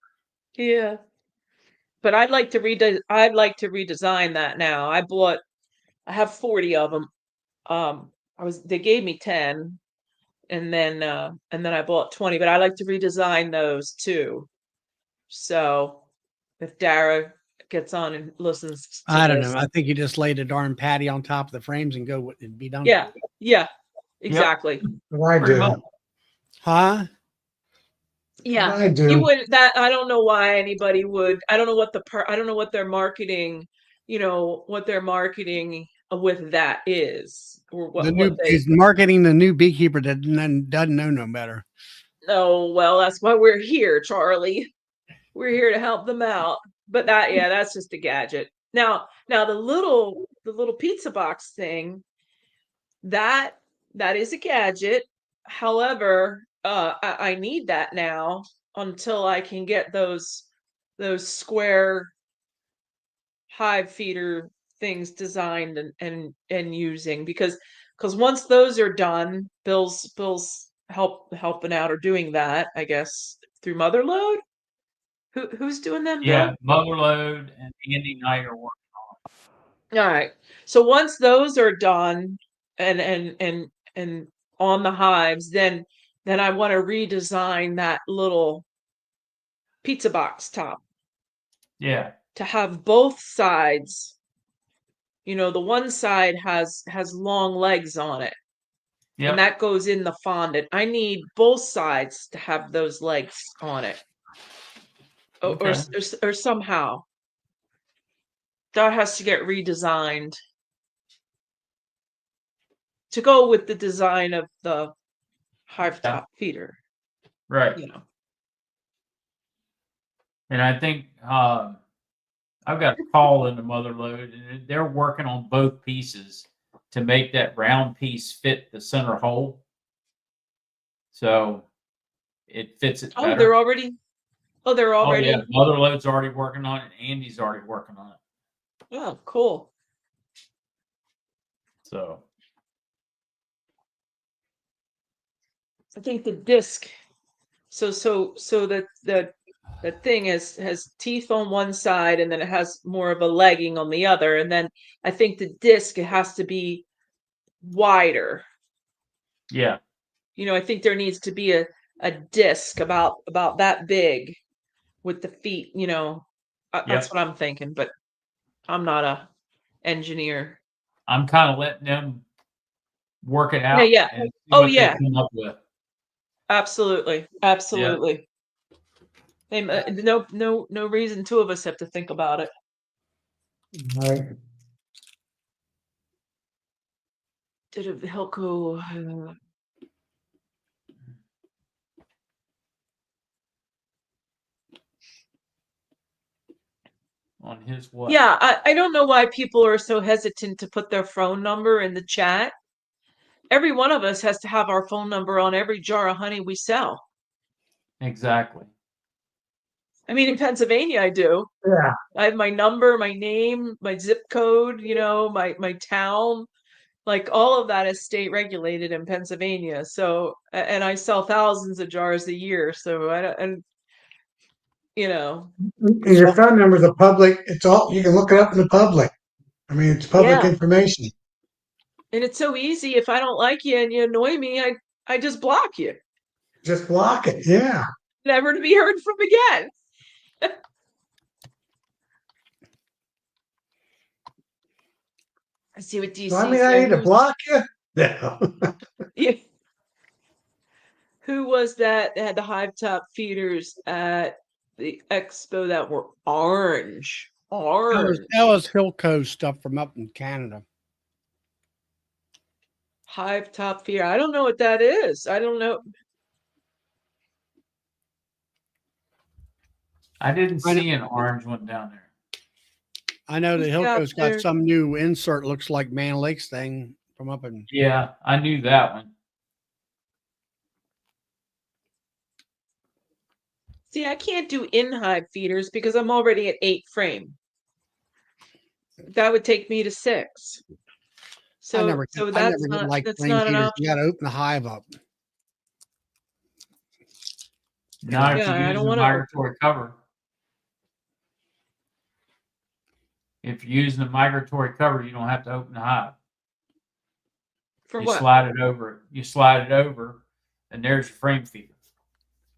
yeah. But I'd like to redesign that now. I have 40 of them. They gave me 10 and then I bought 20, but I like to redesign those too. So if Dara gets on and listens to I don't this. know. I think you just laid a darn patty on top of the frames and go and be done. Yeah, yeah, exactly. What I Pretty do. much. Huh? Yeah. I do. You would that I don't know why anybody would. I don't know what I don't know what their marketing, what their marketing with that is or what they. He's marketing the new beekeeper that doesn't know no better. Oh, well, that's why we're here, Charlie. We're here to help them out. But that's just a gadget. Now the little pizza box thing, that is a gadget. However, I need that now until I can get those square hive feeder things designed and using because once those are done, Bill's helping out or doing that, I guess, through Motherload. Who's doing them, Bill? Yeah, Motherload and Andy Knight are working. All right. So once those are done and on the hives, then I want to redesign that little pizza box top Yeah. to have both sides. The one side has long legs on it, and Yep. that goes in the fondant. I need both sides to have those legs on it, Okay. or somehow that has to get redesigned to go with the design of the hive Yeah. top feeder. Right. And I think I've got a call in the Motherload, and they're working on both pieces to make that round piece fit the center hole, so it fits it Oh, better. they're already. Oh, they're Oh yeah, already. Motherload's already working on it. Andy's already working on it. Oh, cool. So I think the disc. So the thing has teeth on one side and then it has more of a legging on the other, and then I think the disc, it has to be wider. yeah, I think there needs to be a disc about that big with the feet. That's what I'm thinking, but I'm not a engineer. I'm kind of letting them work it out. Yeah. And see Oh, what they yeah. come up with. Absolutely. No reason two of us have to think about it. Right. Did a Hilco On his what? Yeah, I don't know why people are so hesitant to put their phone number in the chat. Every one of us has to have our phone number on every jar of honey we sell. Exactly. I mean, in Pennsylvania, I do. Yeah. I have my number, my name, my zip code, my town. Like all of that is state regulated in Pennsylvania. So, and I sell thousands of jars a year. So and And your phone number is a public. It's all you can look it up in the public. I mean, it's public Yeah. information. And it's so easy. If I don't like you and you annoy me, I just block you, Just block it. Yeah. never to be heard from again. see what DC So I mean, I need to said. block you? No. Yeah. Who was that had the hive top feeders at the expo that were orange? Orange. That was Hilco stuff from up in Canada. Hive top feeder. I don't know what that is. I don't know. I didn't I know- see an orange one down there. I know that Who's out Hilco's there? got some new insert, looks like Man Lake's thing from up in. Yeah, I knew that one. See, I can't do in hive feeders because I'm already at 8 frame. That would take me to 6. So I never that's get like that's flame not an feeders. option. You got to open the hive up. Not if Yeah, you I use don't a want to. migratory cover. If you're using a migratory cover, you don't have to open the hive. For You what? slide it over. You slide it over, and there's your frame feeder.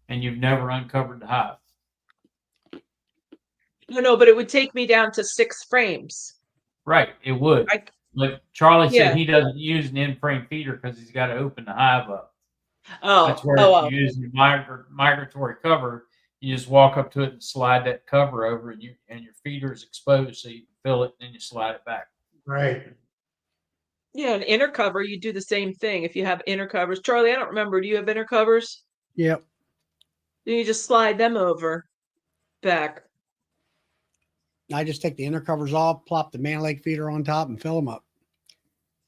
And you've never uncovered the hive. No, but it would take me down to 6 frames. Right, it would. I But Charlie Yeah. said he doesn't use an in-frame feeder because he's got to open the hive up. Oh, That's where oh, if you use the migratory cover, you just walk up to it and slide that cover over, and your feeder is exposed, so you can fill it, and then you slide it back. Right. yeah, an inner cover, you do the same thing. If you have inner covers, Charlie, I don't remember. Do you have inner covers? Yep. Then you just slide them over back. I just take the inner covers off, plop the Man Lake feeder on top, and fill them up.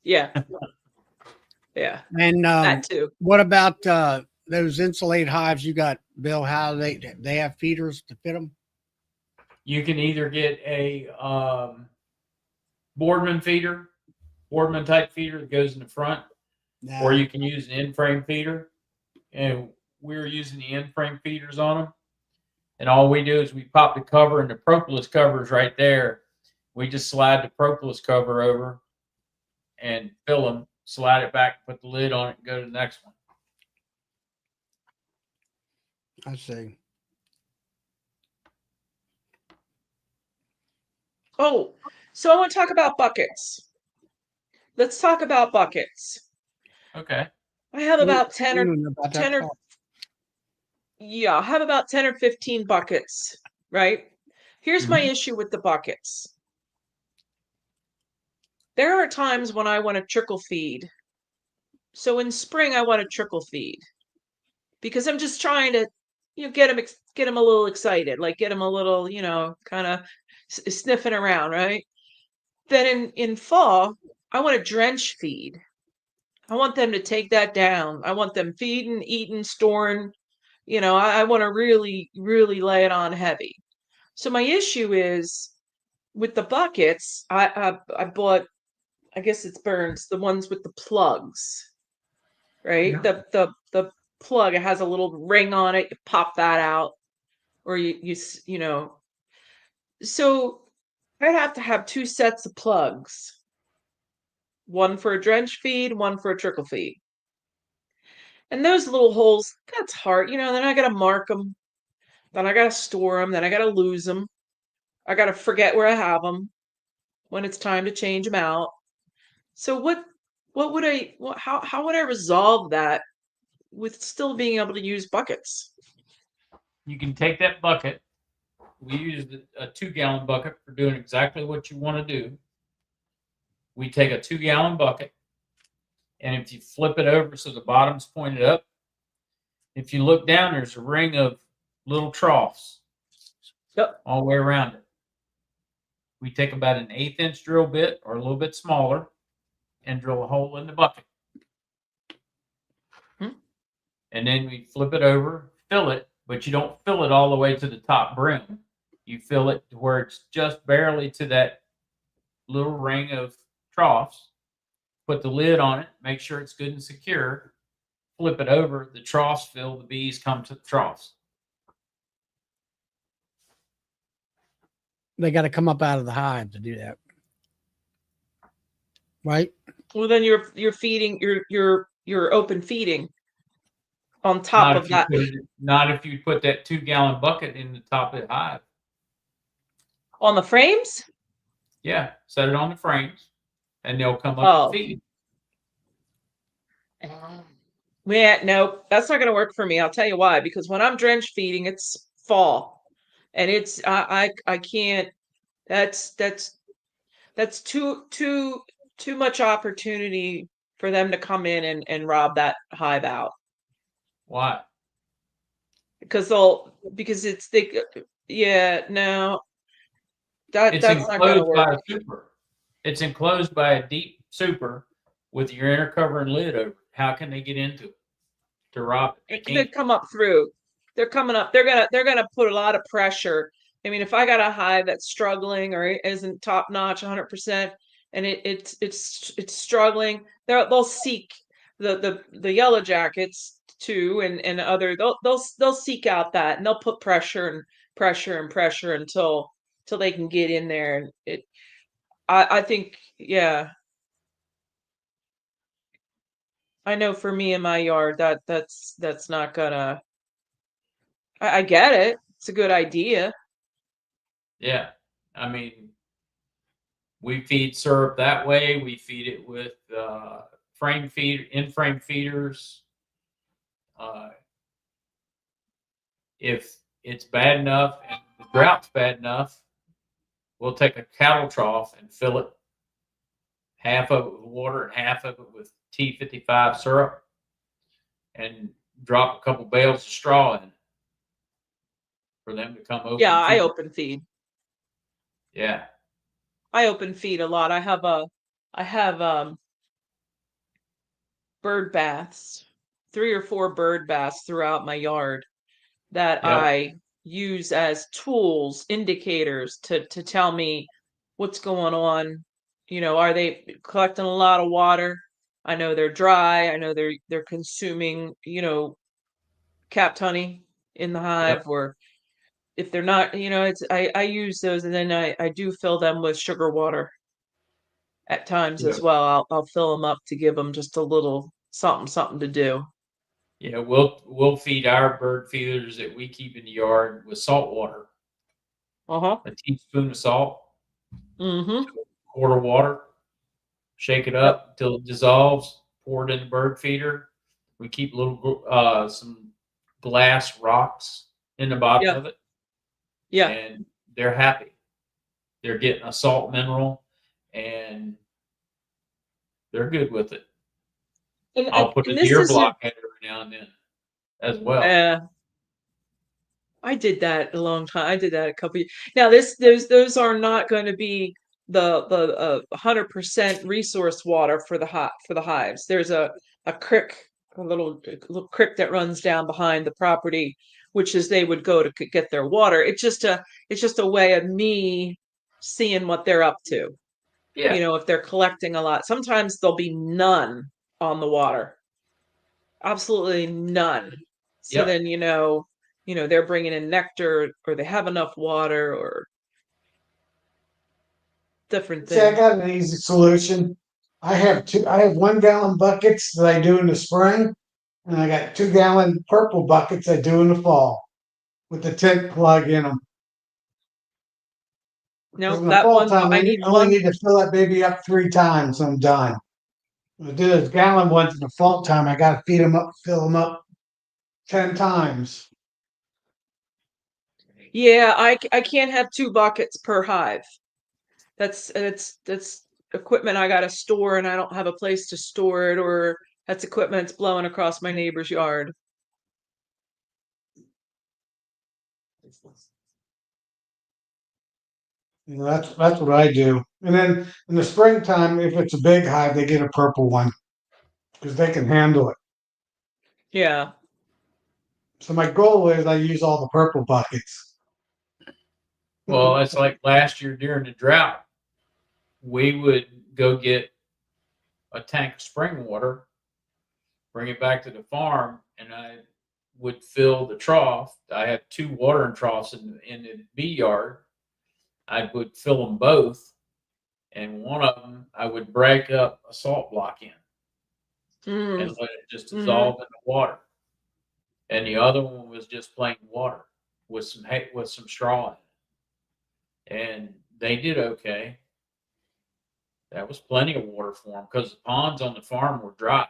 Yeah, yeah, And that too. what about those insulated hives you got, Bill? How they have feeders to fit them? You can either get a Boardman feeder, Boardman type feeder that goes in the front, or you can use an in-frame feeder. And we're using the in-frame feeders on them. And all we do is we pop the cover, and the propolis cover is right there. We just slide the propolis cover over and fill them, slide it back, put the lid on it, and go to the next one. I see. Oh, so I want to talk about buckets. Let's talk about buckets. Okay. I have about 10 or About that 10 or talk. yeah, I have about 10 or 15 buckets, right? Here's my Mhm. issue with the buckets. There are times when I want to trickle feed. So in spring, I want to trickle feed because I'm just trying to, get them a little excited, like get them a little, kind of sniffing around, right? Then in fall, I want to drench feed. I want them to take that down. I want them feeding, eating, storing. I want to really, really lay it on heavy. So my issue is with the buckets. I bought, I guess it's Burns, the ones with the plugs, right? Yeah. The plug, it has a little ring on it. You pop that out, or you know. So I'd have to have 2 sets of plugs, one for a drench feed, one for a trickle feed. And those little holes, that's hard. Then I got to mark them. Then I got to store them. Then I got to lose them. I got to forget where I have them when it's time to change them out. So what would how would I resolve that with still being able to use buckets? You can take that bucket. We use a 2-gallon bucket for doing exactly what you want to do. We take a 2-gallon bucket, and if you flip it over so the bottom's pointed up, if you look down, there's a ring of little troughs Yep. all the way around it. We take about an 1/8 inch drill bit or a little bit smaller and drill a hole in the bucket. And then we flip it over, fill it, but you don't fill it all the way to the top brim. You fill it to where it's just barely to that little ring of troughs. Put the lid on it, make sure it's good and secure. Flip it over, the troughs fill, the bees come to the troughs. They got to come up out of the hive to do that, right? Well, then you're feeding you're open feeding on top of that. Not if you put that 2-gallon bucket in the top of the hive. On the frames? Yeah, set it on the frames. and they'll come up Oh. and feed. Yeah, no, that's not going to work for me. I'll tell you why. Because when I'm drench feeding, it's fall, and it's I can't. That's too much opportunity for them to come in and rob that hive out. Why? Because it's they yeah, no, It's that's not going to enclosed work. by a super. It's enclosed by a deep super with your inner cover and lid over it. How can they get into it to rob it? They They can't. come up through. They're coming up. They're gonna put a lot of pressure. I mean, if I got a hive that's struggling or isn't top notch 100%, and it's struggling, they'll seek the yellow jackets too, and other they'll seek out that, and they'll put pressure and pressure and pressure until they can get in there. And I think, yeah, I know for me in my yard that's not gonna. I get it. It's a good idea. Yeah. I mean, we feed syrup that way. We feed it with in-frame feeders. Uh, if it's bad enough and the drought's bad enough, we'll take a cattle trough and fill it half of it with water and half of it with T55 syrup and drop a couple bales of straw in for them to come Yeah, open I feed. open feed. Yeah. I open feed a lot. I have bird baths, 3 or 4 bird baths throughout my yard that Yep. I use as tools, indicators to tell me what's going on. Are they collecting a lot of water? I know they're dry. I know they're consuming, capped honey in the hive, Yep. or if they're not, it's I use those, and then I do fill them with sugar water at times as Yep. well. I'll fill them up to give them just a little something to do. Yeah. We'll feed our bird feeders that we keep in the yard with salt water, Uh-huh. a teaspoon of salt, Mm-hmm. quart of water, shake it Yep. up until it dissolves, pour it in the bird feeder. We keep some glass rocks in the bottom Yeah. of it, Yeah. and they're happy. They're getting a salt mineral, and they're good with it. And, and, I'll put a and this deer isn't block in every now and then as well. I did that a long time. I did that a couple years. Now those are not going to be the 100% resource water for the hives. There's a creek, a little creek that runs down behind the property, which is they would go to get their water. It's just a way of me seeing what they're up to. Yeah. If they're collecting a lot. Sometimes there'll be none on the water. Absolutely none. So Yep. then, they're bringing in nectar, or they have enough water, or different See, I things. got an easy solution. I have 1 gallon buckets that I do in the spring, and I got 2 gallon purple buckets I do in the fall with the tent plug in them. Because No, in the that fall one, time, I I need only one. need to fill that baby up 3 times. I'm done. I do those gallon ones in the fall time. I got to feed them up, fill them up 10 times. Yeah, I can't have 2 buckets per hive. That's equipment I got to store, and I don't have a place to store it, or that's equipment that's blowing across my neighbor's yard. That's what I do. And then in the springtime, if it's a big hive, they get a purple one because they can handle it. Yeah. So my goal is I use all the purple buckets. Well, it's like last year during the drought, we would go get a tank of spring water, bring it back to the farm, and I would fill the trough. I have 2 watering troughs in the bee yard. I would fill them both, and one of them I would break up a salt block in and Mm, let it just hmm. dissolve in the water. And the other one was just plain water with some straw in it, and they did okay. That was plenty of water for them because the ponds on the farm were dry.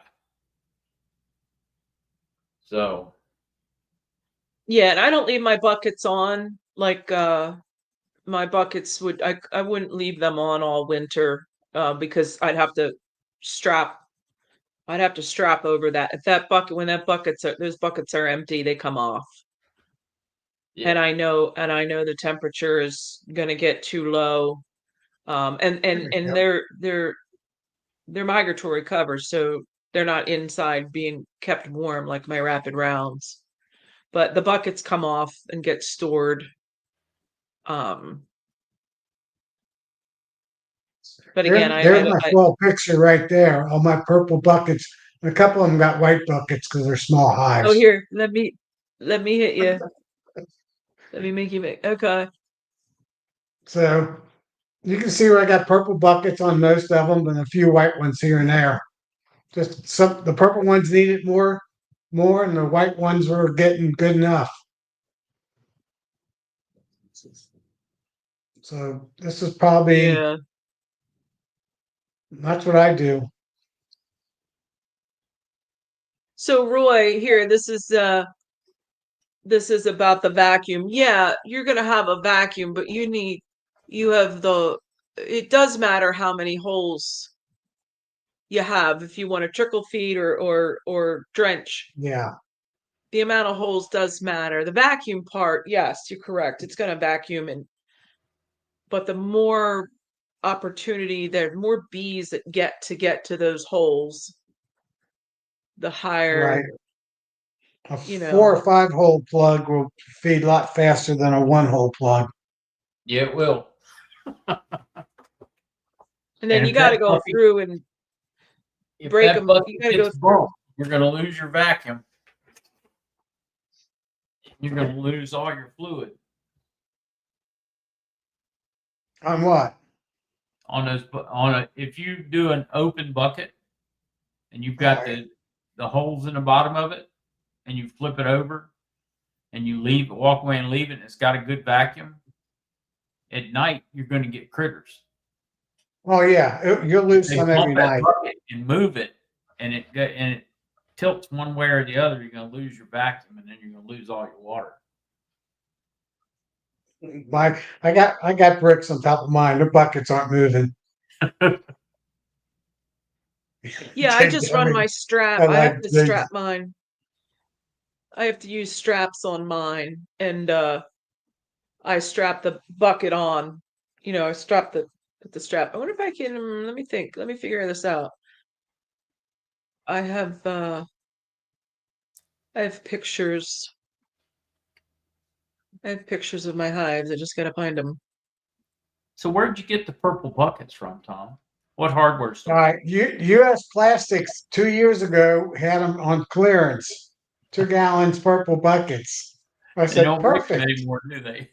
So Yeah, and I don't leave my buckets on like my buckets would I wouldn't leave them on all winter because strap I'd have to strap over that. If that bucket when that buckets are those buckets are empty, they come off. yeah, And I know the temperature is going to get too low. And Yep. they're migratory covers, so they're not inside being kept warm like my rapid rounds. But the buckets come off and get stored. Um, but again, There's my full picture right there. All my purple buckets. And a couple of them got white buckets because they're small oh hives. here, let me hit you. Let me make you make okay. So you can see where I got purple buckets on most of them and a few white ones here and there. Just some the purple ones needed more, and the white ones were getting good enough. So this is probably Yeah. that's what I do. So Roy, here, this is about the vacuum. Yeah, you're gonna have a vacuum, but you have it does matter how many holes you have if you want to trickle feed or drench. Yeah, The amount of holes does matter. The vacuum part, yes, you're correct. It's gonna vacuum but the more opportunity, there are more bees that get to those holes, the higher, right. A you 4 or 5 hole plug will feed a lot faster than a 1 hole plug. yeah, it will. and then And you got to go through and if break that them. bucket You got to go gets through. full, you're going to lose your vacuum. You're going to lose all your fluid On what? on those. If you do an open bucket and you've All got right. the holes in the bottom of it, and you flip it over and you walk away and leave it, and it's got a good vacuum. At night, you're going to get critters. Oh yeah, you'll If lose they some pump every that night. bucket and move it, and it tilts one way or the other, you're going to lose your vacuum, and then you're going to lose all your water. I got bricks on top of mine. The buckets aren't moving. Yeah, I just run my strap. I I like have to they, strap mine. I have to use straps on mine, and I strap the bucket on. I put the strap. I wonder if I can. Let me think. Let me figure this out. I have uh, I have pictures. I have pictures of my hives. I just gotta find them. So where'd you get the purple buckets from, Tom? What hardware store? U.S. Plastics 2 years ago had them on clearance, 2 gallons purple buckets. I They said, don't make them perfect. anymore, do they?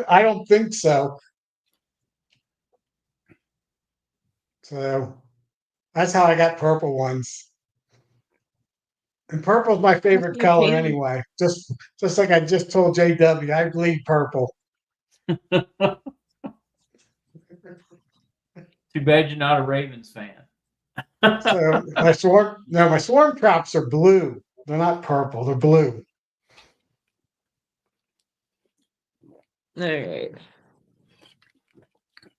I don't think so. So that's how I got purple ones. And purple's my favorite Actually color painted. anyway. Just like I just told JW, I bleed purple. Too bad you're not a Ravens fan. So my swarm crops are blue. They're not purple, they're blue. All right.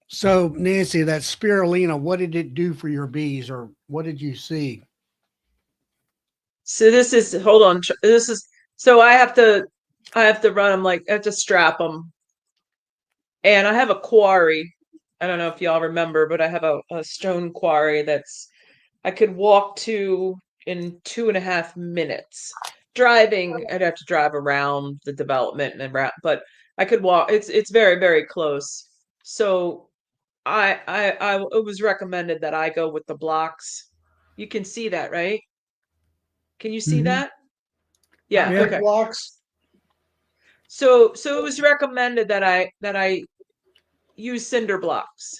So, Nancy, that spirulina, what did it do for your bees, or what did you see? So this is hold on. This is so I have to run them like I have to strap them, and I have a quarry. I don't know if y'all remember, but I have a stone quarry I could walk to in 2.5 minutes. Driving, I'd have to drive around the development and around, but I could walk. It's very very close. So it was recommended that I go with the blocks. You can see that, right? Can you see Mhm. that? Yeah, Yeah. Concrete okay. blocks. So it was recommended that I use cinder blocks,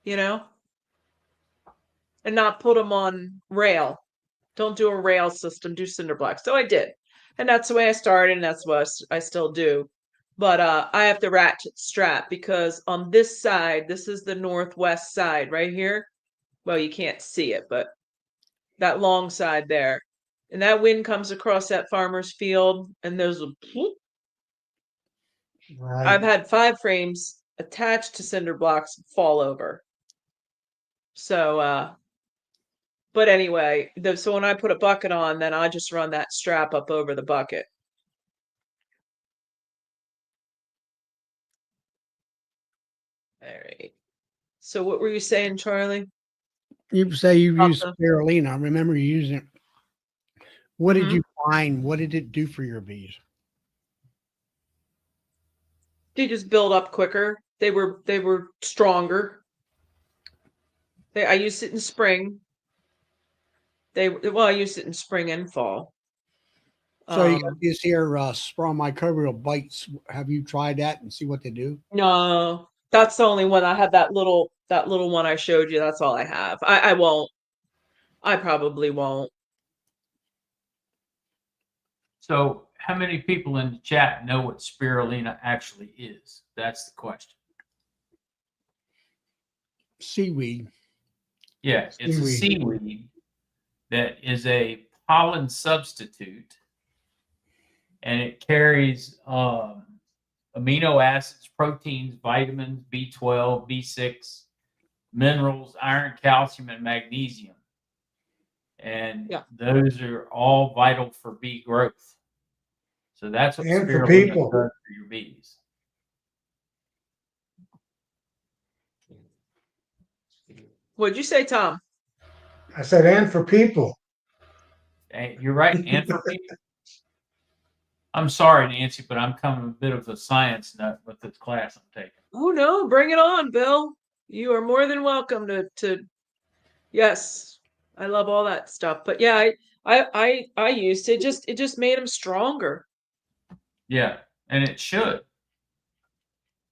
you know, and not put them on rail. Don't do a rail system, do cinder blocks. So I did. And that's the way I started, and that's what I still do. But I have to ratchet strap because on this side, this is the northwest side right here. Well, you can't see it, but that long side there. And that wind comes across that farmer's field, and there's a Right. I've had 5 frames attached to cinder blocks fall over. So but anyway, so when I put a bucket on, then I just run that strap up over the bucket. All right. So what were you saying, Charlie? You say you use Awesome. spirulina. I remember you using it. What did Mhm. you find? What did it do for your bees? They just build up quicker. They were stronger. I used it in spring. I used it in spring and fall. So you got these here sprawl microbial bites. Have you tried that and see what they do? No, that's the only one. I have that little one I showed you. That's all I have. I won't. I probably won't. So, how many people in the chat know what spirulina actually is? That's the question. Seaweed. Yeah, it's a Seaweed. seaweed that is a pollen substitute, and it carries amino acids, proteins, vitamins, B12, B6, minerals, iron, calcium, and magnesium. And Yeah. those are all vital for bee growth. So that's what And for spirulina people. does for your bees. What'd you say, Tom? I said, and for people. And you're right. And for people. I'm sorry, Nancy, but I'm coming a bit of a science nut with this class I'm taking. Oh no, bring it on, Bill. You are more than welcome to yes. I love all that stuff. But yeah, I used it. It just made them stronger. Yeah, and it should,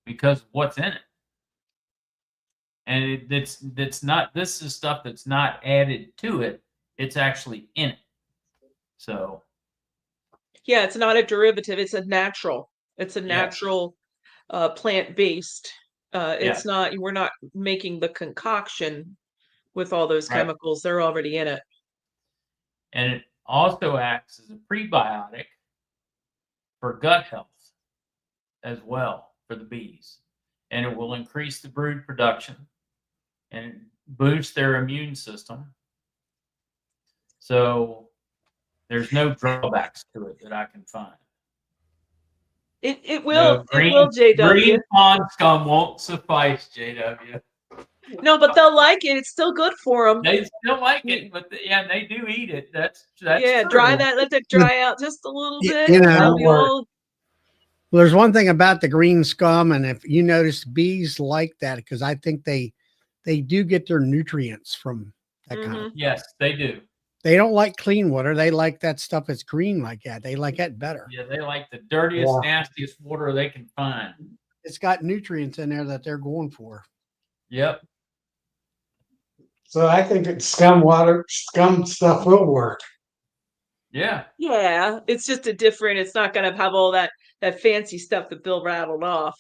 because what's in it. And it's not, this is stuff that's not added to it. It's actually in it. So Yeah, it's not a derivative, it's a natural. It's a yeah, natural plant-based. yeah, It's not, we're not making the concoction with all those right. chemicals. They're already in it. And it also acts as a prebiotic for gut health as well for the bees. And it will increase the brood production and boost their immune system. So there's no drawbacks to it that I can find. It No, will, JW. green pond scum won't suffice, JW. No, but they'll like it. It's still good for them. They still like it, but yeah, they do eat it. That's Yeah, true. let it dry out just a little bit. You And know, they'll be all well, there's one thing about the green scum, and if you notice, bees like that because I think they do get their nutrients from that kind of. Yes, they do. They don't like clean water. They like that stuff that's green like that. They like that better. Yeah, they like the dirtiest, Yeah. nastiest water they can find. It's got nutrients in there that they're going for. Yep. So I think that scum stuff will work. Yeah. Yeah, it's just a different, it's not gonna have all that fancy stuff that Bill rattled off.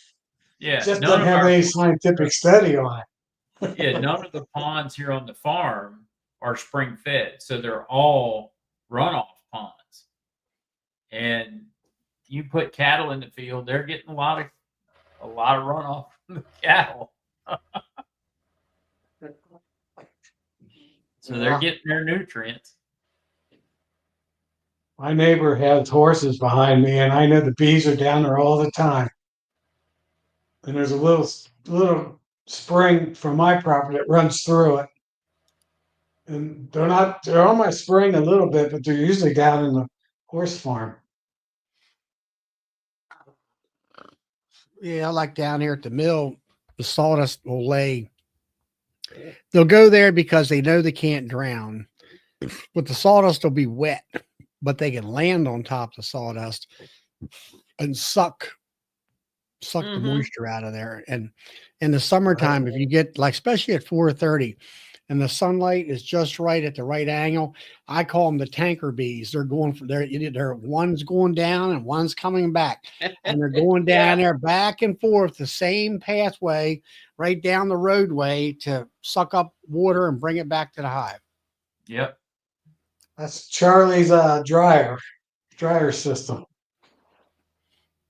Yeah. Just None doesn't of have our any scientific study on it. yeah, none of the ponds here on the farm are spring fed, so they're all runoff ponds. And you put cattle in the field, they're getting a lot of runoff from the cattle. So they're Yeah. getting their nutrients. My neighbor has horses behind me, and I know the bees are down there all the time. And there's a little spring from my property that runs through it. And they're on my spring a little bit, but they're usually down in the horse farm. Yeah, like down here at the mill, the sawdust will lay. They'll go there because they know they can't drown. But the sawdust will be wet, but they can land on top of the sawdust and suck the moisture out of there. And in the summertime, if you get like, especially at 4:30, and the sunlight is just right at the right angle. I call them the tanker bees. They're going for they're one's going down and one's coming back, and they're going Yeah. down there back and forth the same pathway right down the roadway to suck up water and bring it back to the hive. Yep. That's Charlie's dryer system.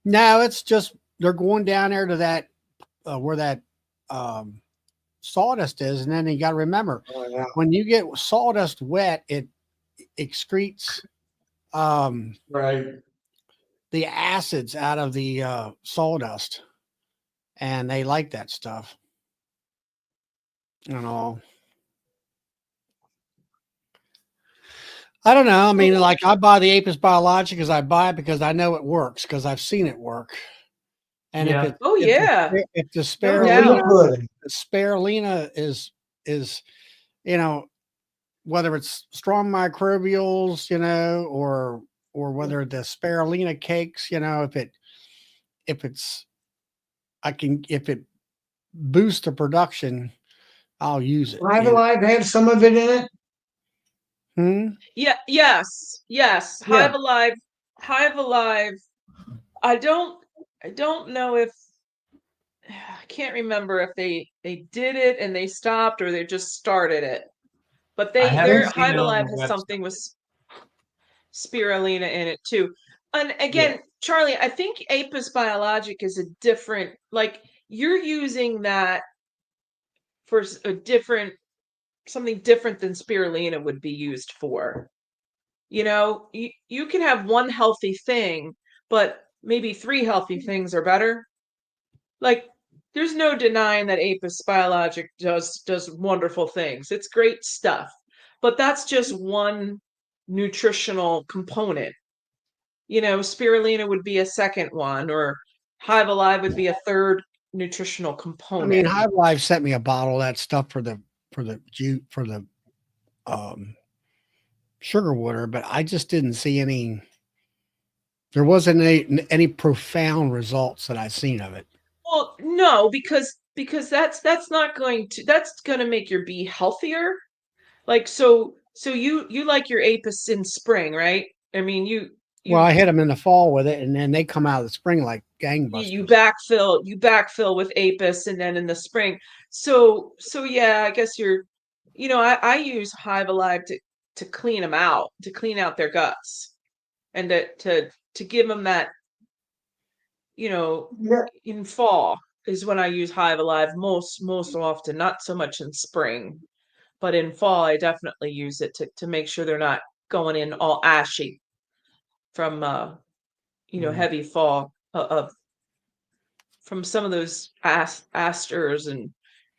No, it's just they're going down there to that where that sawdust is, and then you got to remember Oh, yeah. when you get sawdust wet, it excretes Right. the acids out of the sawdust, and they like that stuff. You know, I don't know. I mean, like I buy the Apis Biologic because I buy it because I know it works because I've seen it work. And Yeah. if Oh, yeah. if the No spirulina, doubt. the spirulina is you know, whether it's strong microbials, you know, or whether the spirulina cakes, you know, if it's if it boosts the production, I'll use it. Live You know? Alive had some of it in it. Hmm? Yeah, yes, yes. Yeah. Hive Alive. I don't know if I can't remember if they did it and they stopped or they just started it. But I haven't their seen Hive it on Alive the has website. something with spirulina in it too. And again, Yeah. Charlie, I think Apis Biologic is a different, like you're using that for a different, something different than spirulina would be used for. You know, you can have one healthy thing, but maybe three healthy things are better. Like there's no denying that Apis Biologic does wonderful things. It's great stuff. But that's just one nutritional component. You know, spirulina would be a second one, or Hive Alive would be a third nutritional I mean, component. Hive Life sent me a bottle of that stuff for the um, sugar water, but I just didn't see any. There wasn't any profound results that I seen of it. Well, no, because that's not going to that's going to make your bee healthier. Like so you like your apis in spring, right? I mean, Well, I you hit them in the fall with it, and then they come out of the spring like you gangbusters. backfill with apis and then in the spring. So yeah, I guess I use Hive Alive to clean them out, to clean out their guts and to give them that, you know, Yeah. in fall is when I use Hive Alive most often, not so much in spring, but in fall I definitely use it to make sure they're not going in all ashy from Mm. heavy fall of from some of those asters and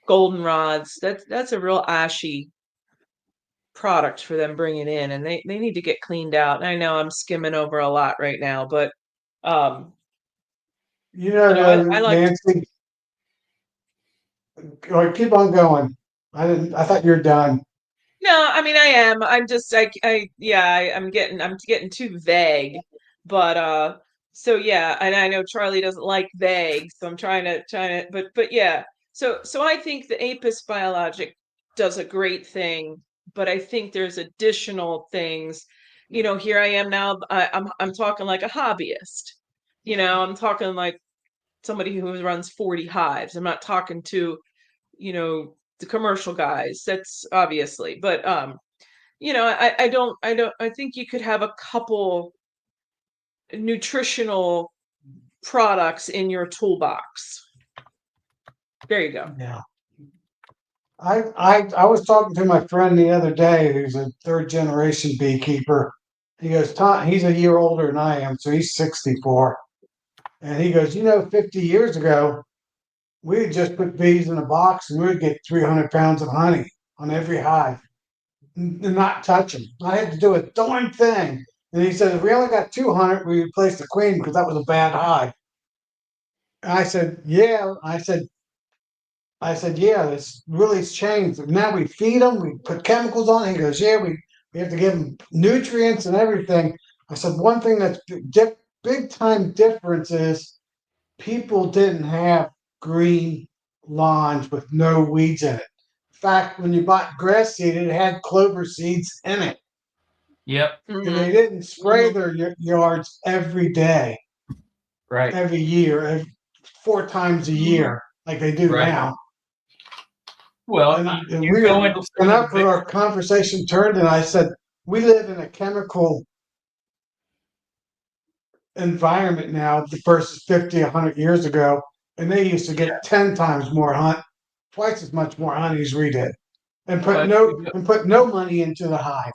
goldenrods. That's a real ashy product for them bringing in, and they need to get cleaned out. And I know I'm skimming over a lot right now, but um, You know, I like to. Nancy, keep on going. I thought you were done. No, I mean I am. I'm just yeah, I'm getting too vague. But so yeah, and I know Charlie doesn't like vague, so I'm trying to but yeah. So I think the Apis Biologic does a great thing, but I think there's additional things. You know, here I am now, I'm talking like a hobbyist. You know, I'm talking like somebody who runs 40 hives. I'm not talking to, the commercial guys. That's obviously, but I think you could have a couple nutritional products in your toolbox. There you go. Yeah. I was talking to my friend the other day who's a third generation beekeeper. He goes, Tom, he's a year older than I am, so he's 64. And he goes, 50 years ago, we'd just put bees in a box and we'd get 300 pounds of honey on every hive and not touch them. I had to do a darn thing. And he said, if we only got 200, we replaced the queen because that was a bad hive. And I said, yeah. I said, yeah, this really has changed. Now we feed them, we put chemicals on it. He goes, yeah, we have to give them nutrients and everything. I said, one thing that's big time difference is people didn't have green lawns with no weeds in it. fact, when you bought grass seed, it had clover seeds in it. Yep. And Mhm. they didn't spray their yards every day, Right. every year, 4 times a year, like they do Right. now. Well, And, you go into some of the after our conversation turned, and I said, we live in a chemical environment now versus 50, 100 years ago. And they used to get 10 times more twice as much more honey as we did, and Well, put no money into the hive.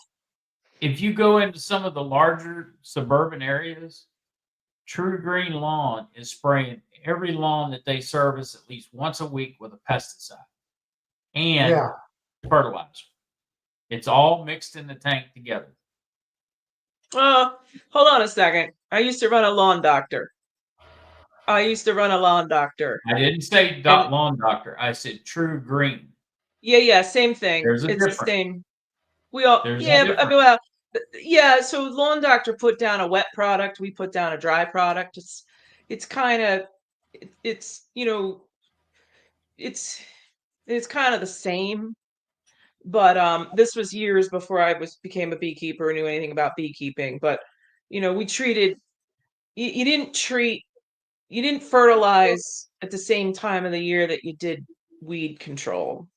if you go into some of the larger suburban areas, True Green Lawn is spraying every lawn that they service at least once a week with a pesticide and Yeah. fertilizer. It's all mixed in the tank together. Hold on a second. I used to run a lawn doctor. I didn't say And lawn doctor. I said True Green. yeah, same thing. There's a It's the difference. same. We all, There's a yeah, but I mean, difference. well, yeah. So lawn doctor put down a wet product. We put down a dry product. It's kind of, it's it's kind of the same. But this was years before I became a beekeeper or knew anything about beekeeping. But we treated. You didn't fertilize at the same time of the year that you did weed control.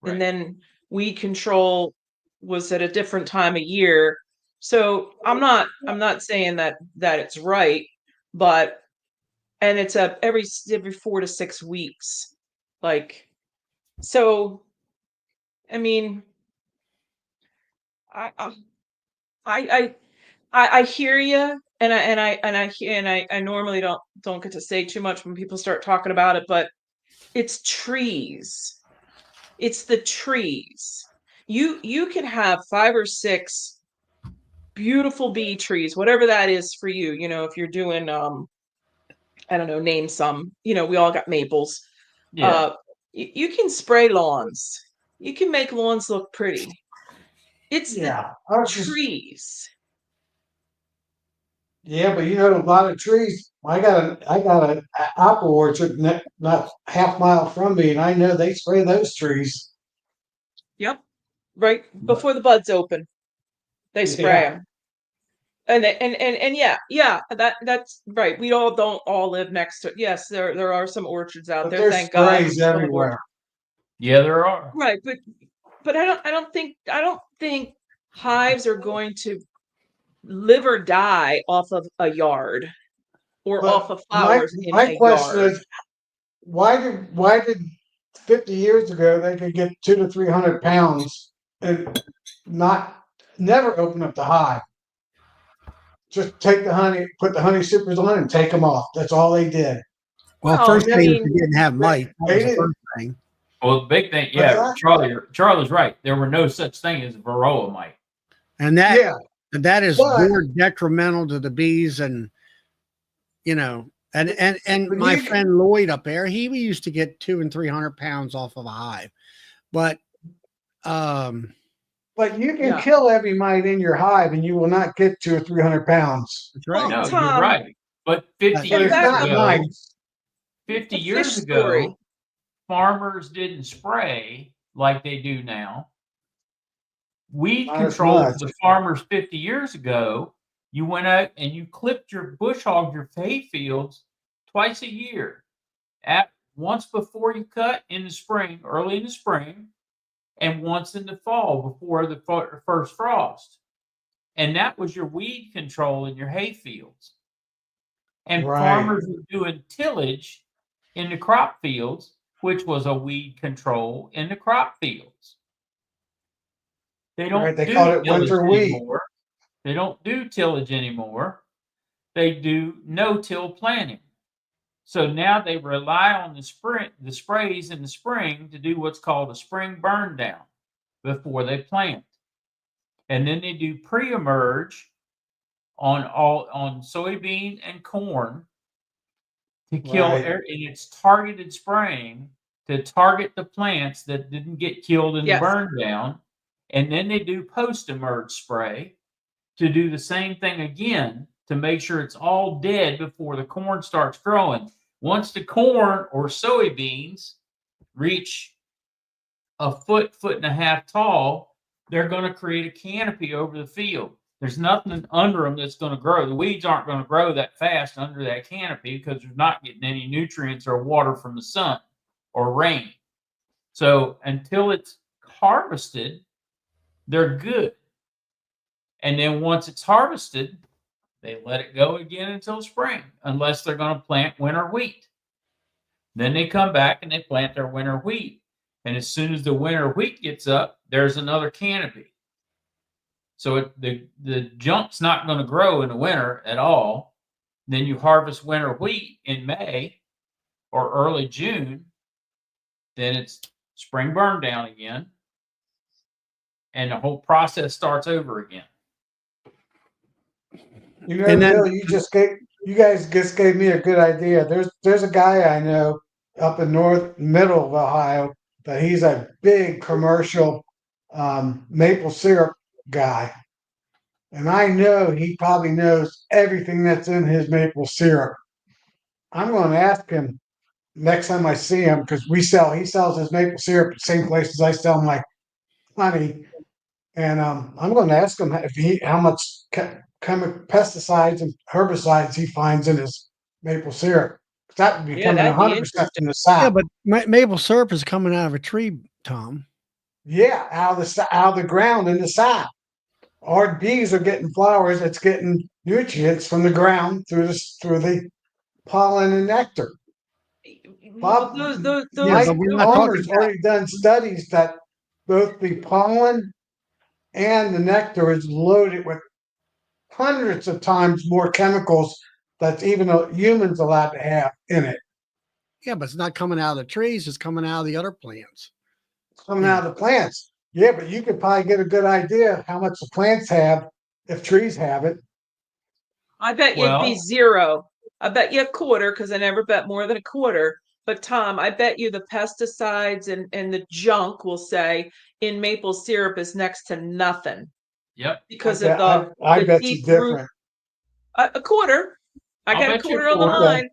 Right. And then weed control was at a different time of year. So I'm not saying that it's right, but and it's every 4 to 6 weeks. Like, so I mean, I I I I hear you, and I normally don't get to say too much when people start talking about it, but it's trees. It's the trees. You can have 5 or 6 beautiful bee trees, whatever that is for you. If you're doing I don't know, name some. We all got maples. Yeah. You can spray lawns. You can make lawns look pretty. It's the Yeah. I was just, trees. yeah, but a lot of trees. I got an apple orchard not half mile from me, and I know they spray those trees. Yep. Right before the buds open, they spray Yeah. them. And yeah, that's right. We all don't all live next to. Yes, there are some orchards out But there. there's Thank God. We sprays still have everywhere. Yeah, there are. right, but I don't think hives are going to live or die off of a yard or off But of my flowers in my a question yard. is, why did 50 years ago they could get 200 to 300 pounds and not never open up the hive? Just take the honey, put the honey supers on, and take them off. That's all they did. Well, Well, first I thing mean, is you didn't have mice. That They was the didn't. first thing. Well, the big thing, What's yeah, that? Charlie's right. There were no such thing as varroa mite. And Yeah, that is but more detrimental to the bees and and but my you friend Lloyd up there, he used to get 200 and 300 pounds off of a hive. But but you can yeah. kill every mite in your hive, and you will not get 200 or 300 pounds. that's right. Well, No, you're Tom, right. But 50 But the it's years fact not ago, mites. 50 the fish years story. ago, farmers didn't spray like they do now. Weed Not as control much. for the farmers 50 years ago, you went out and you clipped your bush hog, your hay fields twice a year. Once before you cut in the spring, early in the spring, and once in the fall before the first frost. And that was your weed control in your hay fields. And Right. farmers were doing tillage in the crop fields, which was a weed control in the crop fields. They Right. don't They do called it tillage winter wheat. anymore. They don't do tillage anymore. They do no-till planting. So now they rely on the sprays in the spring to do what's called a spring burn down before they plant. And then they do pre-emerge on soybean and corn to kill, Right. and it's targeted spraying to target the plants that didn't get killed in the Yes. burn down. And then they do post-emerge spray to do the same thing again to make sure it's all dead before the corn starts growing. Once the corn or soybeans reach a foot, foot and a half tall, they're going to create a canopy over the field. There's nothing under them that's going to grow. The weeds aren't going to grow that fast under that canopy because they're not getting any nutrients or water from the sun or rain. So until it's harvested, they're good. And then once it's harvested, they let it go again until spring, unless they're going to plant winter wheat. Then they come back and they plant their winter wheat. And as soon as the winter wheat gets up, there's another canopy. So the junk's not going to grow in the winter at all. Then you harvest winter wheat in May or early June. Then it's spring burn down again. And the whole process starts over again. You know, And then- Bill, you guys just gave me a good idea. There's a guy I know up in middle of Ohio that he's a big commercial maple syrup guy. And I know he probably knows everything that's in his maple syrup. I'm going to ask him next time I see him because he sells his maple syrup at the same place as I sell my honey. And I'm going to ask him how much pesticides and herbicides he finds in his maple syrup. That would be Yeah, coming that'd be 100% from the Yeah, south. but maple syrup is coming out of a tree, Tom. Yeah, out of the ground in the south. Our bees are getting flowers. It's getting nutrients from the ground through the pollen and nectar. Well, Bob, Yeah, Mike but we're not Palmer's talking about. already done studies that both the pollen and the nectar is loaded with hundreds of times more chemicals that's even humans allowed to have in it. Yeah, but it's not coming out of the trees. It's coming out of the other plants. It's coming out of the plants. Yeah, but you could probably get a good idea how much the plants have if trees have it. I bet you'd be Well- zero. I bet you a quarter because I never bet more than a quarter. But Tom, I bet you the pesticides and the junk, we'll say, in maple syrup is next to nothing Yep. because I of bet, I the bet you deep root. different. A quarter. I I'll got a bet you quarter on the quarter. line.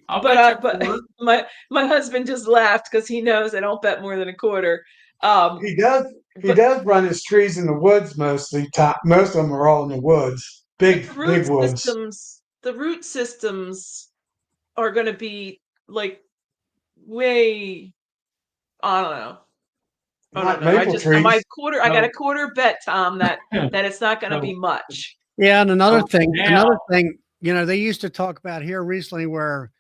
I'll But bet you a but my husband just laughed because he knows I don't bet more than a quarter. He does. He But- does run his trees in the woods mostly. Most of them are all in the woods, big woods. The root systems are going to be like way. I don't know. I Not don't know. maple trees. My quarter. I got a No. quarter bet, Tom, that it's not going to No. be much. Yeah, and another So thing, now- they used to talk about here recently where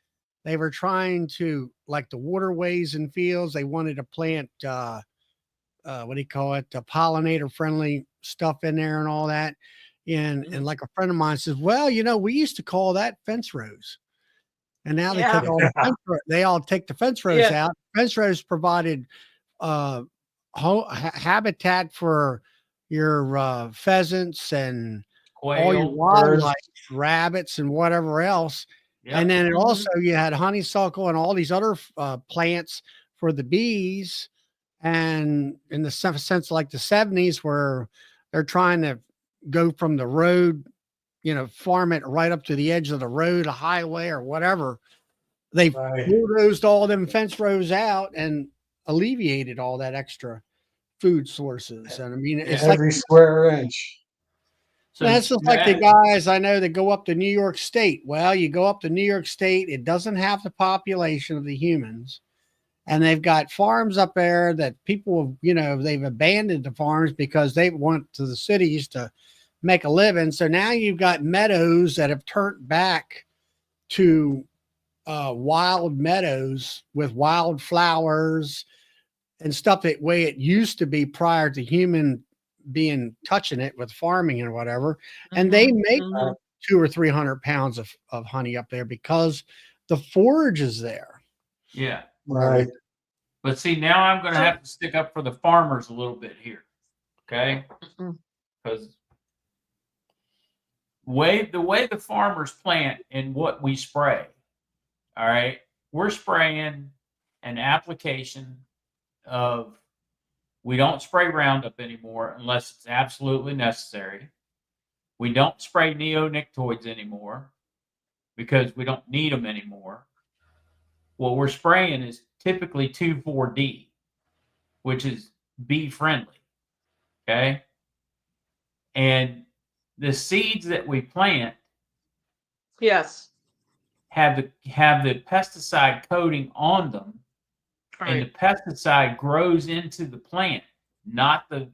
they were trying to, like the waterways and fields, they wanted to plant what do you call it, pollinator friendly stuff in there and all that. And like a friend of mine says, well, we used to call that fence rows. And now they Yeah. take all they all take the fence rows out. Fence rows provided habitat for your pheasants and all your quail. wildlife, rabbits and whatever else. Yep. And then it Mhm. also, you had honeysuckle and all these other plants for the bees. And in the sense like the 70s, where they're trying to go from the road, farm it right up to the edge of the road, a highway or whatever. They Right. bulldozed all them fence rows out and alleviated all that extra food sources. And I mean, it's like Every square inch. So that's just like the guys I know that go up to New York State. Well, you go up to New York State, it doesn't have the population of the humans. And they've got farms up there that people, they've abandoned the farms because they went to the cities to make a living. So now you've got meadows that have turned back to wild meadows with wild flowers and stuff that way it used to be prior to human being touching it with farming and whatever. And they make Mhm. 200 or 300 pounds of honey up there because the forage is there. Yeah. Right. But see, now I'm going to have to stick up for the farmers a little bit here. Okay. Mhm. Because the way the farmers plant and what we spray, all right, we're spraying an application of, we don't spray Roundup anymore unless it's absolutely necessary. We don't spray neonicotinoids anymore because we don't need them anymore. What we're spraying is typically 2,4-D. which is bee friendly. Okay. And the seeds that we plant Yes. have the pesticide coating on them, and the Right. pesticide grows into the plant, not the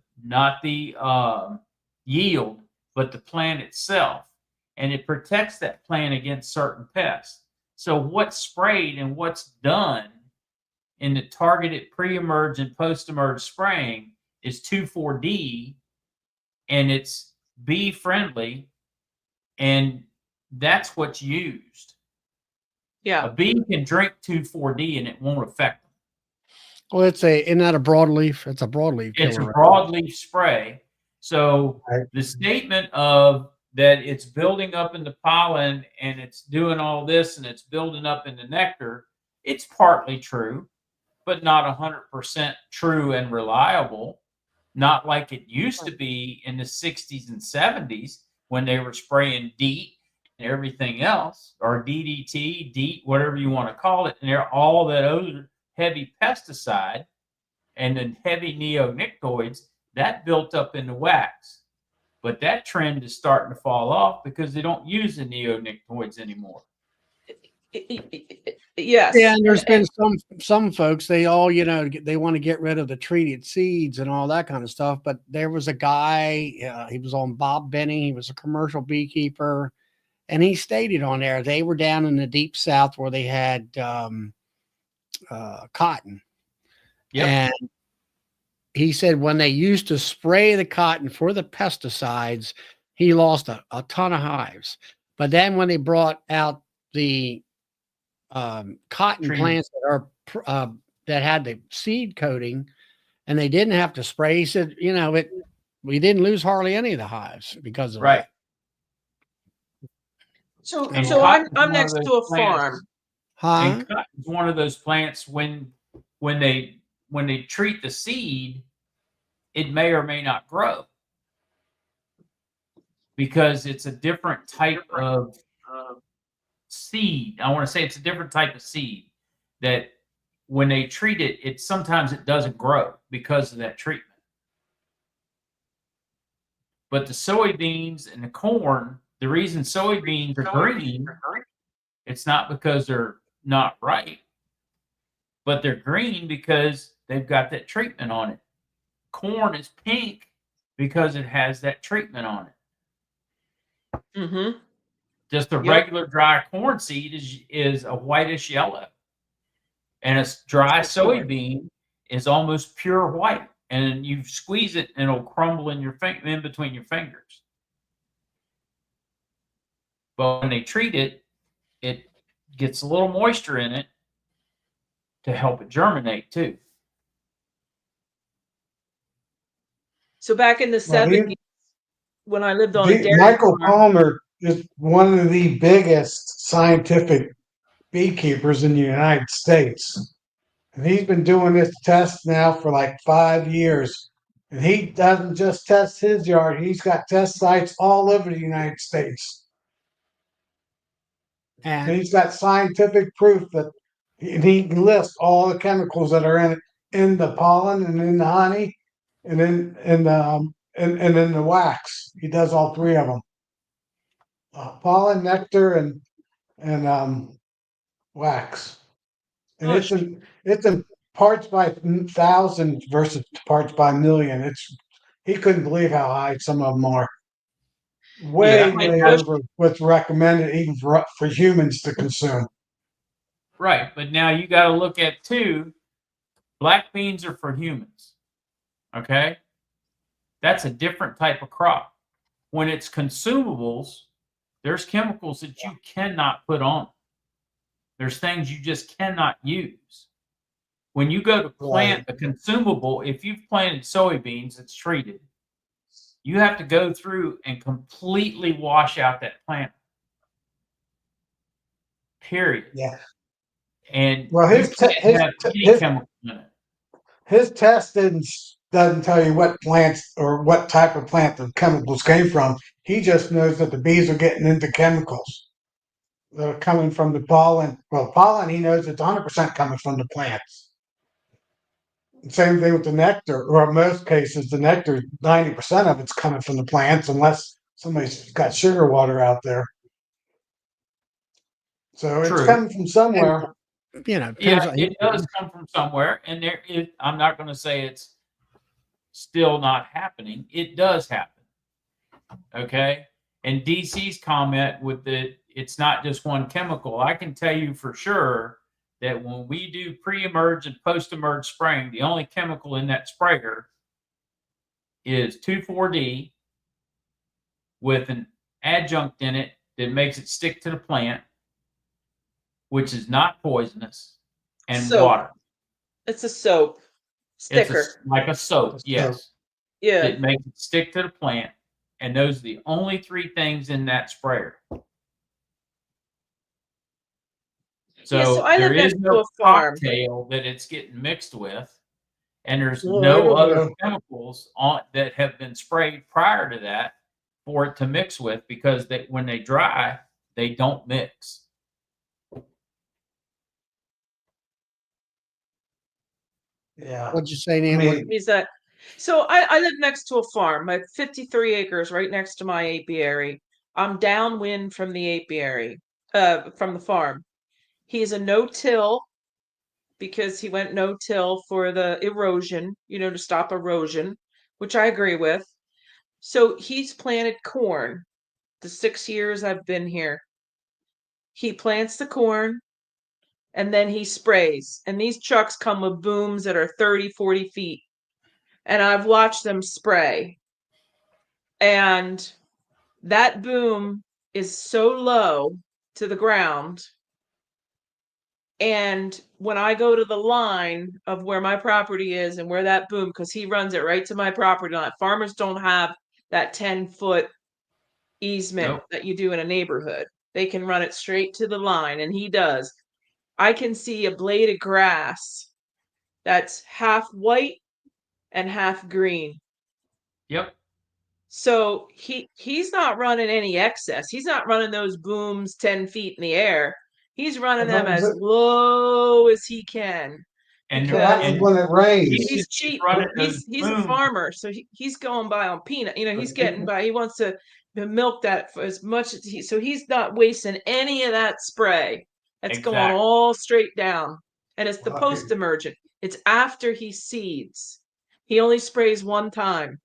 yield, but the plant itself, and it protects that plant against certain pests. So what's sprayed and what's done in the targeted pre-emerge and post-emerge spraying is 2,4-D, and it's bee friendly, and that's what's used. Yeah. A bee can drink 2,4-D and it won't affect them. Well, isn't that a broadleaf? It's a broadleaf It's a killer. broadleaf spray. So Right. the statement of that it's building up in the pollen and it's doing all this and it's building up in the nectar, it's partly true, but not 100% true and reliable. Not like it used to be in the 60s and 70s when they were spraying DEET and everything else, or DDT, DEET, whatever you want to call it, and they're all that other heavy pesticide and the heavy neonicotinoids that built up in the wax. But that trend is starting to fall off because they don't use the neonicotinoids anymore. Yes. Yeah, and there's been some folks, they all, they want to get rid of the treated seeds and all that kind of stuff. But there was a guy, he was on Bob Benny, he was a commercial beekeeper, and he stated on there they were down in the deep south where they had cotton. Yep. And he said when they used to spray the cotton for the pesticides, he lost a ton of hives. But then when they brought out the cotton Tree. plants that had the seed coating and they didn't have to spray, he said, we didn't lose hardly any of the hives because of Right. that. So And so I'm cotton's one of next those to a plants- farm. And cotton's one of those plants when they treat the seed, it may or may not grow because it's a different type of seed. I want to say it's a different type of seed that when they treat it, sometimes it doesn't grow because of that treatment. But the soybeans and the corn, the reason soybeans are green, it's not because they're not right, but they're green because they've got that treatment on it. Corn is pink because it has that treatment on it. Mm-hmm. Just a Yep. regular dry corn seed is a whitish yellow, and a dry soybean is almost pure white. And you squeeze it, and it'll crumble in in between your fingers. But when they treat it, it gets a little moisture in it to help it germinate too. So back in the Well, 70s, when I lived on a dairy Michael farm, Palmer is one of the biggest scientific beekeepers in the United States. And he's been doing this test now for like 5 years. And he doesn't just test his yard, he's got test sites all over the United States. And And he's got scientific proof that he lists all the chemicals that are in the pollen and in the honey and and in the wax. He does all three of them. Pollen, nectar, and wax. And Oh, it's in parts by thousand versus parts by million. He couldn't believe how high some of them are. Way, Yeah, way that's- over what's recommended even for humans to consume. Right, but now you got to look at too. Black beans are for humans. Okay, that's a different type of crop. When it's consumables, there's chemicals that you cannot put on. There's things you just cannot use. When you go to plant a consumable, if you've planted soybeans that's treated, you have to go through and completely wash out that plant. Period. Yeah. And Well, you can't have any chemicals in it. his test doesn't tell you what plants or what type of plant the chemicals came from. He just knows that the bees are getting into chemicals that are coming from the pollen. Well, pollen, he knows it's 100% coming from the plants. Same thing with the nectar, or in most cases, the nectar, 90% of it's coming from the plants, unless somebody's got sugar water out there. So it's True. coming from somewhere. You know, Yeah, depends on it does come from somewhere, and I'm not going to say it's still not happening. It does happen. Okay. And DC's comment with it's not just one chemical. I can tell you for sure that when we do pre-emerge and post-emerge spraying, the only chemical in that sprayer is 2,4-D with an adjunct in it that makes it stick to the plant, which is not poisonous, and Soap. water. It's a soap. Sticker. Like a soap, yes. Yeah. That makes it stick to the plant. And those are the only 3 things in that sprayer. So I there live is next to no a farm. cocktail that it's getting mixed with, and there's Well, I no don't other know. chemicals on that have been sprayed prior to that for it to mix with, because when they dry, they don't mix. Yeah. what'd you say, I Nan? mean, Is that so? I live next to a farm. I have 53 acres right next to my apiary. I'm downwind from the apiary, from the farm. He's a no-till because he went no-till for the erosion, to stop erosion, which I agree with. So he's planted corn the 6 years I've been here. He plants the corn and then he sprays. And these trucks come with booms that are 30, 40 feet. And I've watched them spray. And that boom is so low to the ground. And when I go to the line of where my property is and where that boom, because he runs it right to my property line, farmers don't have that 10-foot easement Nope. that you do in a neighborhood. They can run it straight to the line, and he does. I can see a blade of grass that's half white and half green. Yep. So he's not running any excess. He's not running those booms 10 feet in the air. He's running them as low as he can. And what happens when it rains? He's cheap. running those He's a booms. farmer, so he's going by on peanut. He's getting by. He wants to milk that for as much as so he's not wasting any of that spray. That's going Exactly. all straight down. And it's the Okay. post-emergent. It's after he seeds. He only sprays one time.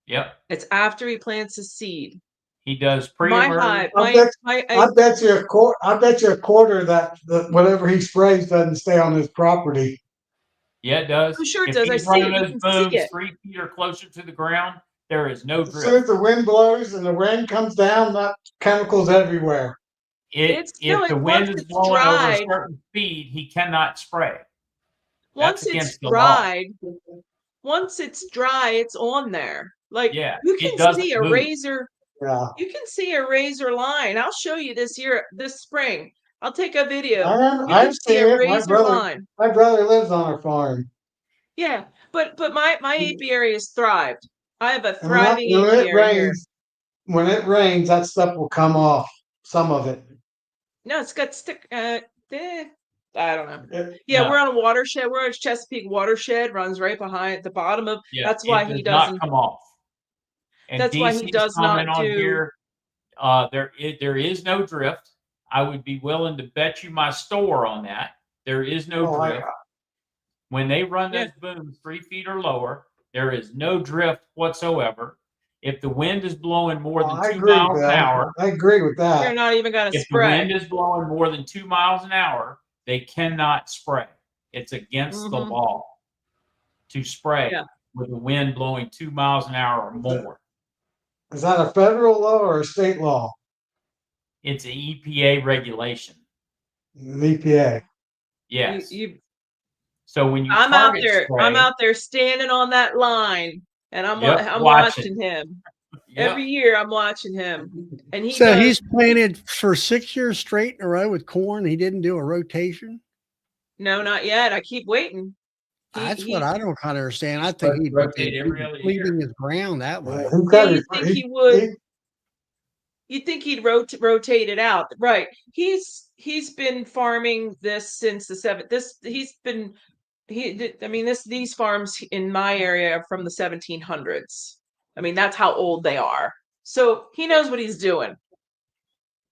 Yep. It's after he plants his seed. He does My pre-emerge. hive, I bet you a quarter that whatever he sprays doesn't stay on his property. Yeah, it does. Oh, sure it If does. I he's see running it. You those can see booms it. 3 feet or closer to the ground, there is no As soon drift. as the wind blows and the rain comes down, that chemicals everywhere. If the once wind is it's blowing over a dried, certain speed, he cannot spray. once That's it's against the law. dried, once it's dry, it's on there. Like Yeah, you it can doesn't see a move. razor. Yeah. You can see a razor line. I'll show you this spring. I'll take a video. You I've can see seen a it. razor line. My brother lives on a farm. Yeah, but my apiary has thrived. I have a And when thriving it apiary here. rains, that stuff will come off. Some of it. No, it's got I don't know. Yeah, No. we're on a watershed. We're on a Chesapeake watershed. Runs right behind at the bottom of. Yeah, That's why it he does not doesn't. come off. And That's why he DC's does comment not on do. here, there is no drift. I would be willing to bet you my store on that. There is no drift. When they run those booms 3 feet or lower, there is no drift whatsoever. If the wind is blowing more than 2 miles an hour, I agree with They're that. not even going to if the wind spray. is blowing more than 2 miles an hour, they cannot spray. It's against the law to spray with the wind blowing 2 miles an hour or more. Is that a federal law or a state law? It's an EPA regulation. The EPA. Yes. You So when you I'm out target there. spray, I'm out there standing on that line, and I'm Yep, watching him. Yep. Every year, I'm watching him, and he So does. he's planted for 6 years straight in a row with corn. He didn't do a rotation. No, not yet. I keep waiting. That's what I don't kind of understand. I think he'd rotate be every other leaving year. his ground that way. Yeah, you think he would? You think he'd rotate it out, right? He's been farming this since the 7th. He's been I mean, these farms in my area are from the 1700s. I mean, that's how old they are. So he knows what he's doing.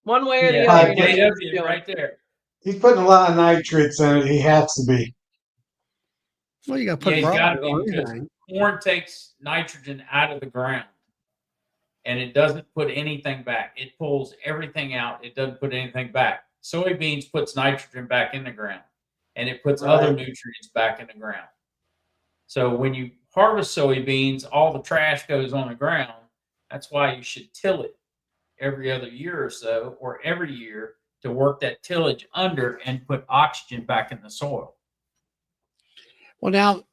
One way or the Yeah, other, Right, he knows but what JW he's is doing. right there. he's putting a lot of nitrates in it. He has to be. Well, you got to Yeah, put he's got to fertilizer be on because anything. corn takes nitrogen out of the ground, and it doesn't put anything back. It pulls everything out. It doesn't put anything back. Soybeans puts nitrogen back in the ground, and it puts other Right. nutrients back in the ground. So when you harvest soybeans, all the trash goes on the ground. That's why you should till it every other year or so, or every year, to work that tillage under and put oxygen back in the soil. Well, now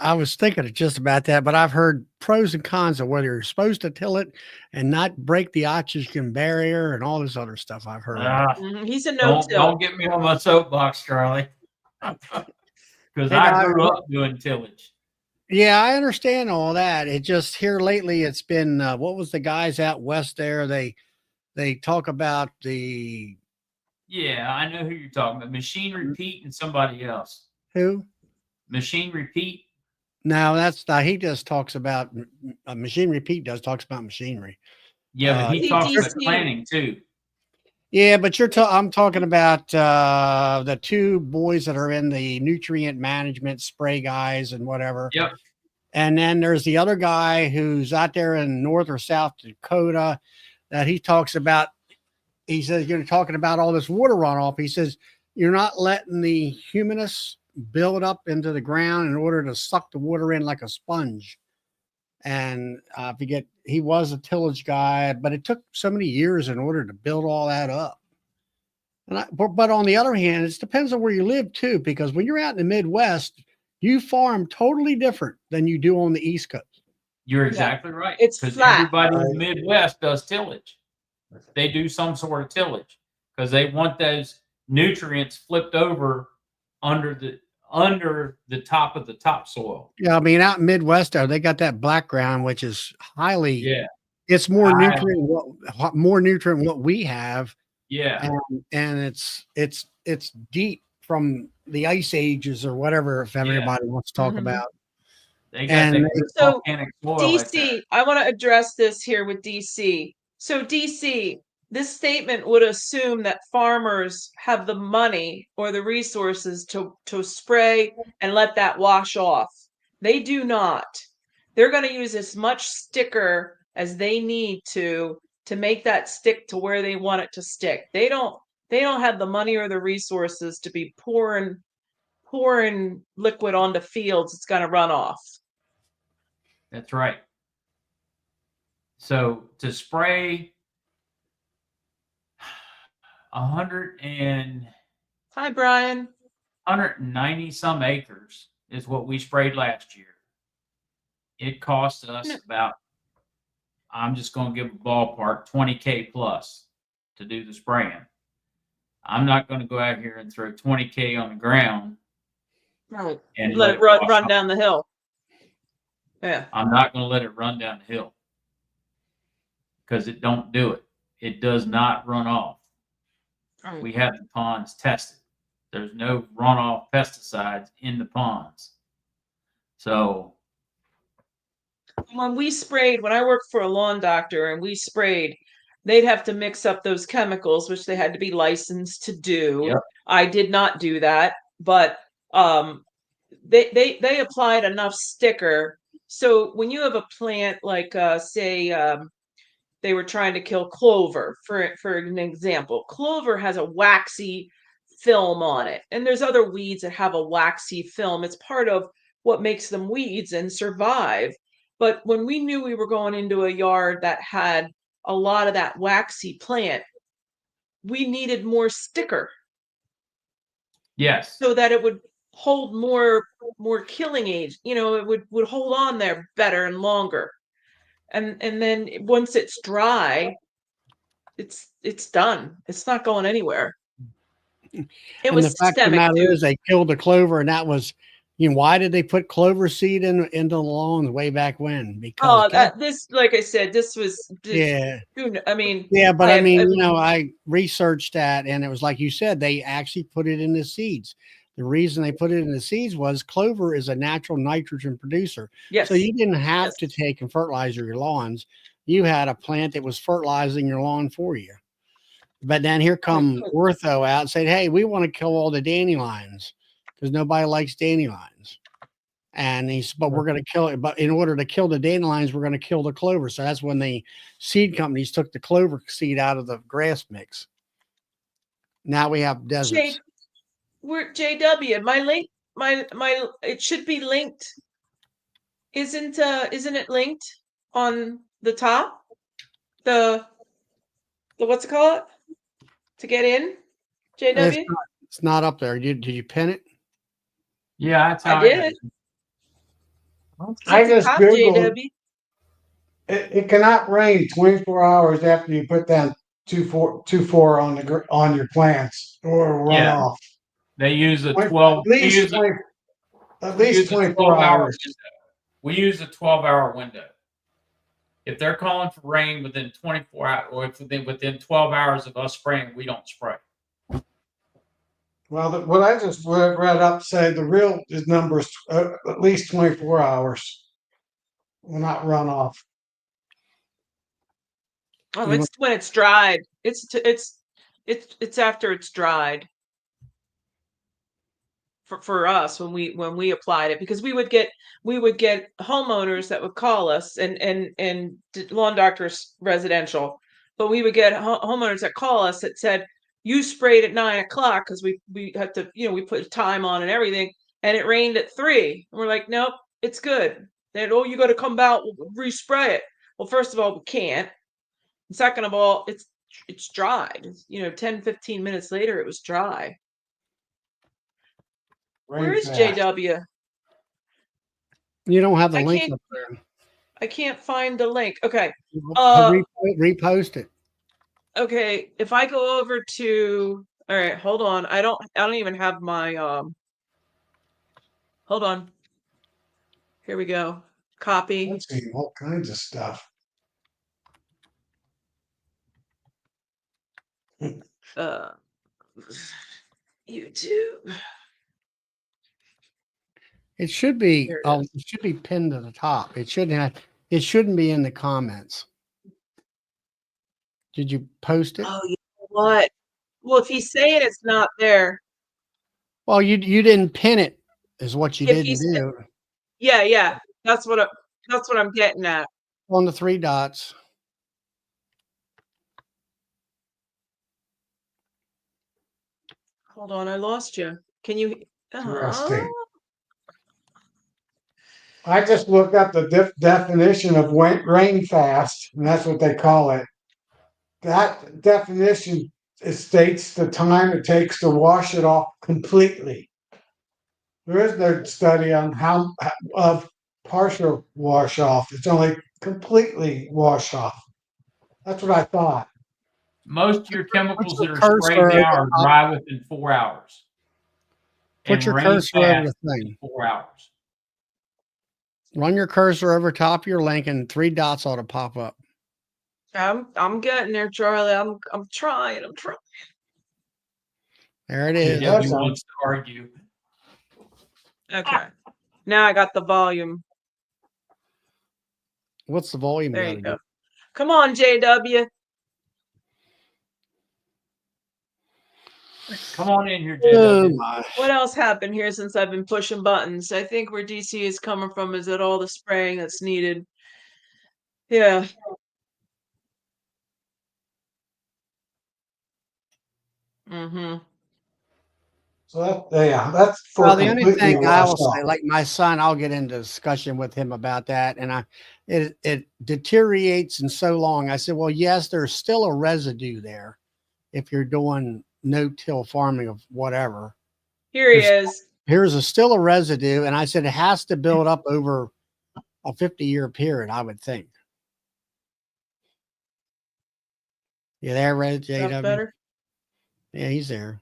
I was thinking just about that, but I've heard pros and cons of whether you're supposed to till it and not break the oxygen barrier and all this other stuff I've heard. He's a Don't no-till. get me on my soapbox, Charlie, because Hey, I Doc, grew up doing tillage. yeah, I understand all that. It just here lately, it's been what was the guys out west there? They talk about the Yeah, I know who you're talking about. Machine Repeat and somebody else. who? Machine Repeat. No, that's not. He just talks about machine repeat. Does talks about machinery. Yeah, but he talks about CDC. planning too. Yeah, but I'm talking about the two boys that are in the nutrient management spray guys and whatever. Yep. And then there's the other guy who's out there in North or South Dakota that he talks about. He says, you're talking about all this water runoff. He says, you're not letting the humus build up into the ground in order to suck the water in like a sponge. And I forget, he was a tillage guy, but it took so many years in order to build all that up. But on the other hand, it depends on where you live too, because when you're out in the Midwest, you farm totally different than you do on the East Coast. You're exactly right. It's because flat. everybody in the Midwest does tillage. They do some sort of tillage because they want those nutrients flipped over under the top of the topsoil. Yeah, I mean, out in Midwest, they got that black ground, which is highly. Yeah. It's more nutrient. More nutrient what we have. Yeah. And it's deep from the ice ages or whatever. If everybody wants to talk about. They got So volcanic soil. DC, I want to address this here with DC. So DC, this statement would assume that farmers have the money or the resources to spray and let that wash off. They do not. They're going to use as much sticker as they need to make that stick to where they want it to stick. They don't have the money or the resources to be pouring liquid onto fields. It's going to run off. That's right. So to spray 190 some acres is what we sprayed last year. It cost us about, I'm just going to give a ballpark, $20K plus to do the spraying. I'm not going to go out here and throw $20K on the ground. Right. And let it run down the hill. Yeah. I'm not going to let it run down the hill because it don't do it. It does not run off. Right. We have the ponds tested. There's no runoff pesticides in the ponds. So when I worked for a lawn doctor and we sprayed, they'd have to mix up those chemicals, which they had to be licensed to do. Yep. I did not do that, but they applied enough sticker. So when you have a plant like say they were trying to kill clover, for an example, clover has a waxy film on it, and there's other weeds that have a waxy film. It's part of what makes them weeds and survive. But when we knew we were going into a yard that had a lot of that waxy plant, we needed more sticker. Yes. So that it would hold more killing age. It would hold on there better and longer. And then once it's dry, it's done. It's not going anywhere. It was the fact of the matter is they killed the clover, and that was, why did they put clover seed into the lawns way back when? Because like I said, this was yeah. I mean, yeah, but I researched that, and it was like you said, they actually put it in the seeds. The reason they put it in the seeds was clover is a natural nitrogen producer. Yes. So you didn't have Yes. to take and fertilizer your lawns. You had a plant that was fertilizing your lawn for you. But then here come Ortho out and said, hey, we want to kill all the dandelions because nobody likes dandelions. And he's, but we're going to kill it. But in order to kill the dandelions, we're going to kill the clover. So that's when the seed companies took the clover seed out of the grass mix. Now we have deserts. We're JW. My link, my it should be linked. Isn't it linked on the top? The what's it called? To get in? JW? It's not up there. Did you pin it? Yeah, that's how I did. I just Googled JW. it cannot rain 24 hours after you put down 2,4 on your plants or it'll run Yeah. off. They use a At 12. least at least 24 hours. We use a 12-hour window. If they're calling for rain within 24 hours, or if within 12 hours of us spraying, we don't spray. Well, what I just read up said the real number is at least 24 hours will not run off. Oh, it's when it's dried. It's after it's dried. For us when we applied it, because we would get homeowners that would call us and lawn doctors residential, but we would get homeowners that call us that said you sprayed at 9 o'clock because we had to, we put time on and everything, and it rained at 3, and we're like, nope, it's good. Then, oh, you got to come out, we'll respray it. Well, first of all, we can't. And second of all, it's dried. 10-15 minutes later it was dry. Where is JW? You don't have the link up there. I can't find the link. Okay. Repost it. Okay. If I go over to, all right, hold on. I don't even have my, hold on. Here we go. Copy. Let's see all kinds of stuff. YouTube. It should be it should be pinned to the top. It shouldn't be in the comments. Did you post it? Oh, you know what? Well, if he's saying it's not there. Well, you didn't pin it, is what you didn't do. Yeah. That's what I'm getting at. On the 3 dots. Hold on, I lost you. Can you? Interesting. I just looked up the definition of rain fast, and that's what they call it. That definition states the time it takes to wash it off completely. There is no study on how of partial wash off. It's only completely wash off. That's what I thought. Most of your chemicals that are sprayed now are dry within 4 hours. Put your cursor over the thing. 4 hours. Run your cursor over top of your link, and 3 dots ought to pop up. I'm getting there, Charlie. I'm trying. There it is. Yeah, he wants to argue. Okay. Now I got the volume. What's the volume? There you go. Come on, JW. Come on in here, JW. What else happened here since I've been pushing buttons? I think where DC is coming from is that all the spraying that's needed. Yeah. Mm-hmm. So that's for the only thing I will say, like my son, I'll get into discussion with him about that, and it deteriorates in so long. I said, well, yes, there's still a residue there if you're doing no-till farming of whatever. Here he is. Here's still a residue, and I said it has to build up over a 50-year period, I would think. You there, Red JW? Better? Yeah, he's there.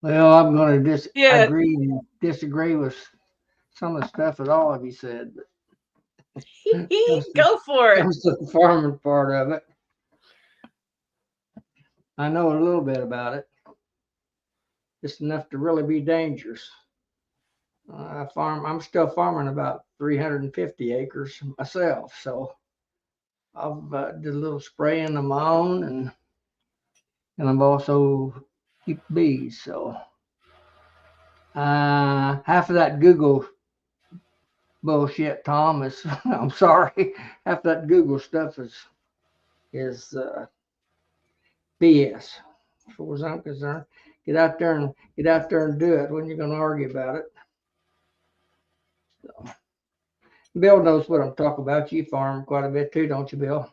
Well, I'm going to agree and disagree with some of the stuff that all of you said. Go for it. Comes to the farming part of it. I know a little bit about it. Just enough to really be dangerous. I'm still farming about 350 acres myself, so I've did a little spraying of my own, and I've also keep bees. So half of that Google bullshit, Tom, is I'm sorry, half of that Google stuff is BS. As far as I'm concerned, get out there and do it. When you're going to argue about it. So, Bill knows what I'm talking about. You farm quite a bit too, don't you, Bill?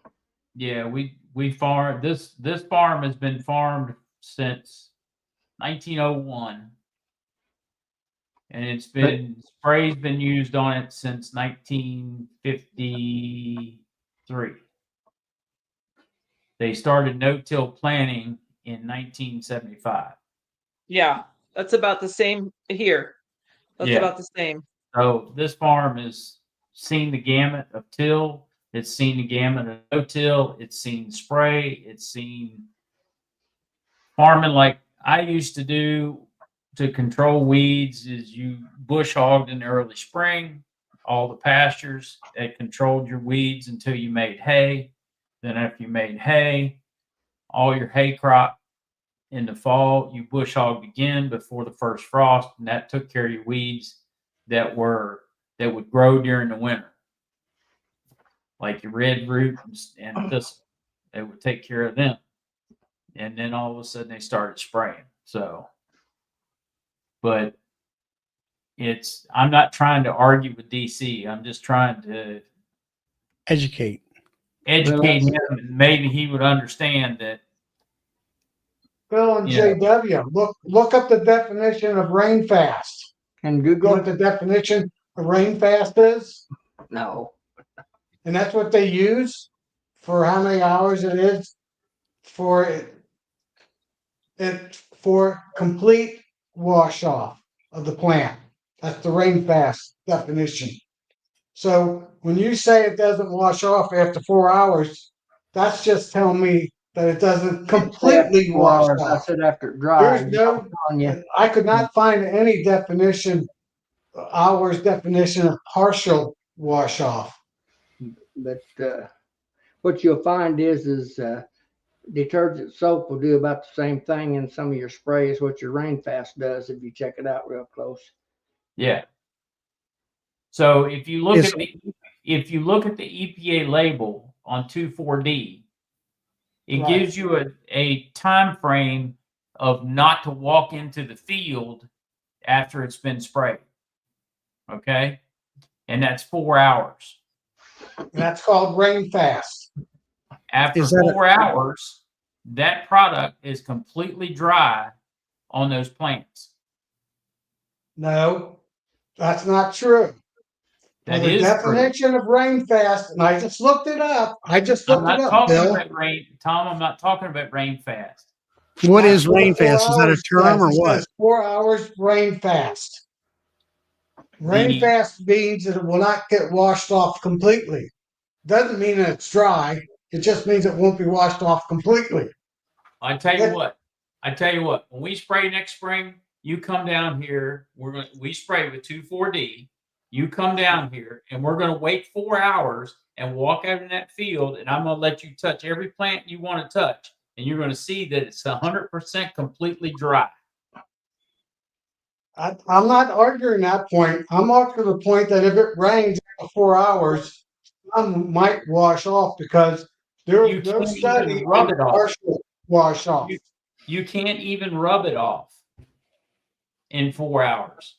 Yeah, we farm this farm has been farmed since 1901, and it's been spray's been used on it since 1953. They started no-till planting in 1975. Yeah, that's about the same here. That's Yeah. about the same. So this farm has seen the gamut of till. It's seen the gamut of no-till. It's seen spray. It's seen farming like I used to do to control weeds. Is you bush hogged in the early spring, all the pastures that controlled your weeds until you made hay. Then after you made hay, all your hay crop in the fall, you bush hogged again before the first frost, and that took care of your weeds that would grow during the winter, like your red root and thistle. It would take care of them. And then all of a sudden they started spraying. So, but I'm not trying to argue with DC. I'm just trying to Educate. educate him, and maybe he would understand that. Bill and JW, look up the definition of rain fast. And You know Google? what the definition of rain fast is? No. And that's what they use for how many hours it is for it for complete wash off of the plant. That's the rain fast definition. So when you say it doesn't wash off after 4 hours, that's just telling me that it doesn't completely wash I off. said after it dries. There's no, I could not find any definition, hours definition of partial wash off. But what you'll find is detergent soap will do about the same thing in some of your sprays what your rain fast does if you check it out real close. Yeah. So if you look at the EPA label on 2,4-D, it gives you a time frame of not to walk into the field after it's been sprayed. Okay? And that's 4 hours. And that's called rain fast. After 4 hours, that product is completely dry on those plants. No, that's not true. That The is definition of rain fast, and I just looked it up. I'm not talking about rain, Tom. I'm not talking about rain fast. What is rain fast? Is that a term or what? 4 hours rain fast. Rain fast means that it will not get washed off completely. Doesn't mean that it's dry. It just means it won't be washed off completely. I tell you what. When we spray next spring, you come down here. We spray with 2,4-D. You come down here, and we're going to wait 4 hours and walk out in that field, and I'm going to let you touch every plant you want to touch, and you're going to see that it's 100% completely dry. I'm not arguing that point. I'm arguing the point that if it rains for 4 hours, some might wash off because there's no study on partial wash off. You can't even rub it off in 4 hours.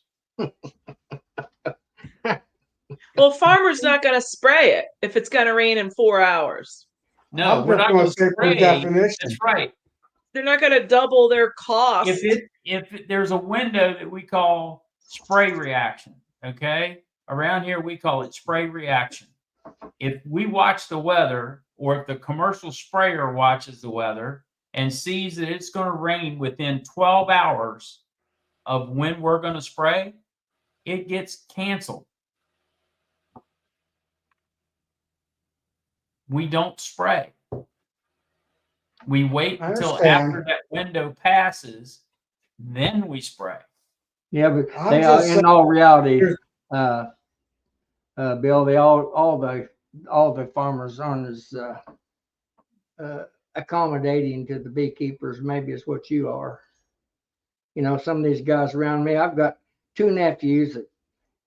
Well, farmer's not going to spray it if it's going to rain in 4 hours. No, we're not going to spray. That's right. They're not going to double their cost. If there's a window that we call spray reaction, okay? Around here we call it spray reaction. If we watch the weather, or if the commercial sprayer watches the weather and sees that it's going to rain within 12 hours of when we're going to spray, it gets canceled. We don't spray. We wait I until understand. after that window passes, then we spray. Yeah, but I'm they are, just in saying, all reality, here's- Bill, they all the farmers aren't as accommodating to the beekeepers, maybe is what you are. You know, some of these guys around me, I've got two nephews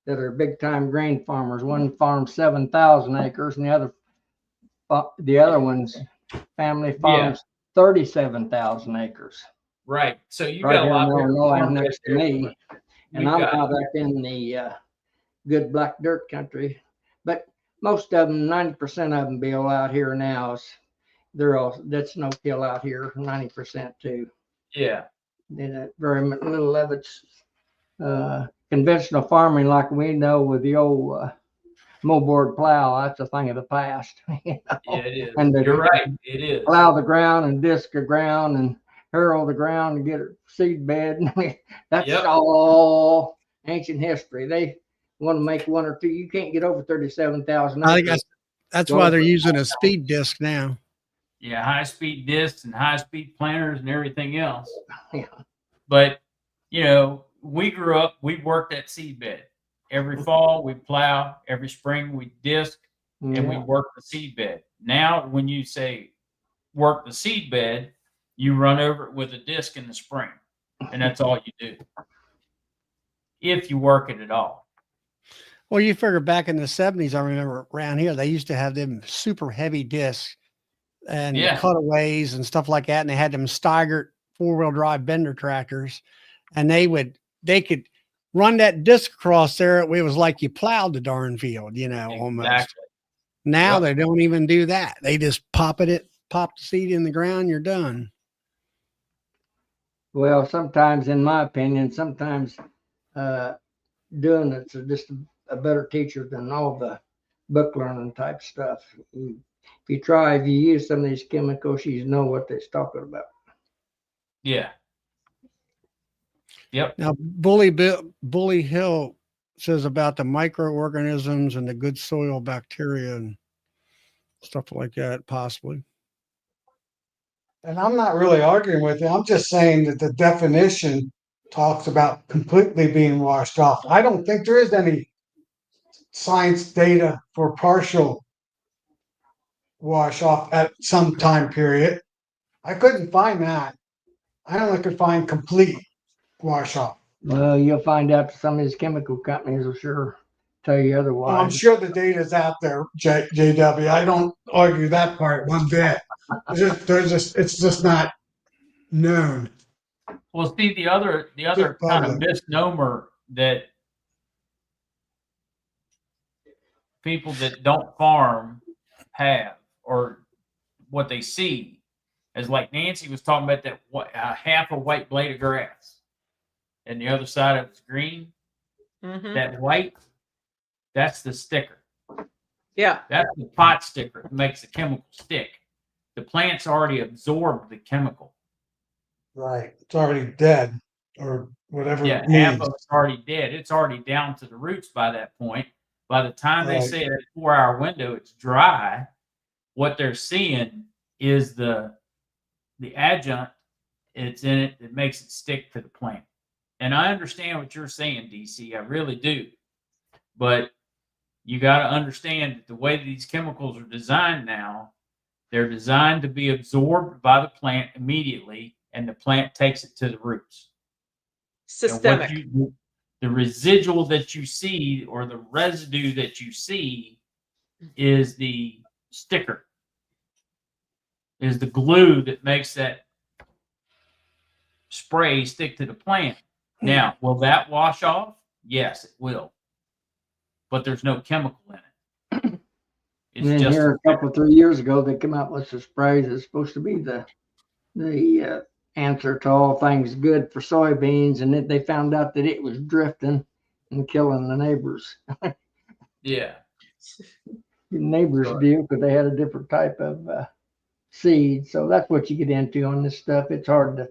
that are big time grain farmers. One farms 7,000 acres, and the other one's family Yeah. farms 37,000 acres Right. So you right got a here in lot there to Illinois farm right next to there. me. And We've I'm got out up in the good black dirt country. But most of them, 90% of them, Bill, out here now that's no kill out here, 90% too. yeah. And very little of it's conventional farming like we know with the old moldboard plow. That's a thing of the past. You know? Yeah, it is. And You're right. It is. plow the ground and disc the ground and harrow the ground and get a seed bed. That's Yep. all ancient history. They want to make one or two. You can't get over 37,000 I think acres. that's why they're using a speed disc now. Yeah, high speed discs and high speed planters and everything else. Yeah. But you know, we grew up, we worked that seed bed. Every fall we plow, every spring we disc, and we Yeah. work the seed bed. Now when you say work the seed bed, you run over it with a disc in the spring. And that's all you do. If you work it at all. Well, you figure back in the 70s, I remember around here, they used to have them super heavy discs and Yeah. cutaways and stuff like that. And they had them Steigert 4-wheel drive bender tractors. And they could run that disc across there. It was like you plowed the darn field, you know, almost. Exactly. Now Yep. they don't even do that. They just pop the seed in the ground, you're done. Well, sometimes, in my opinion, doing it's just a better teacher than all the book learning type stuff. If you use some of these chemicals, you know what they're talking about. Yeah. Yep. Now, Bully Hill says about the microorganisms and the good soil bacteria and stuff like that, possibly. and I'm not really arguing with it. I'm just saying that the definition talks about completely being washed off. I don't think there is any science data for partial wash off at some time period. I couldn't find that. I only could find complete wash off. Well, you'll find out that some of these chemical companies will sure tell you Well, I'm otherwise. sure the data's out there, JW. I don't argue that part one bit. It's just not known. Well, see, the other kind of public. misnomer that people that don't farm have, or what they see, is like Nancy was talking about that half a white blade of grass, and the other side of it's green. Mhm. That white, that's the sticker. Yeah. That's the pot sticker that makes the chemical stick. The plant's already absorbed the chemical. Right. It's already dead or whatever Yeah, it half means. of it's already dead. It's already down to the roots by that point. By the time they Right. say that 4-hour window, it's dry. What they're seeing is the adjunct it's in it that makes it stick to the plant. And I understand what you're saying, DC. I really do. But you got to understand that the way that these chemicals are designed now, they're designed to be absorbed by the plant immediately, and the plant takes it to the roots. Systemic. The residual that you see, or the residue that you see, is the sticker, is the glue that makes that spray stick to the plant. Now, will that wash off? Yes, it will. But there's no chemical in it. It's And then just here a couple, 3 years ago, they come out with some sprays that's supposed to be the answer to all things good for soybeans, and then they found out that it was drifting and killing the neighbors. yeah. The neighbors Sure. deal because they had a different type of seed. So that's what you get into on this stuff. It's hard to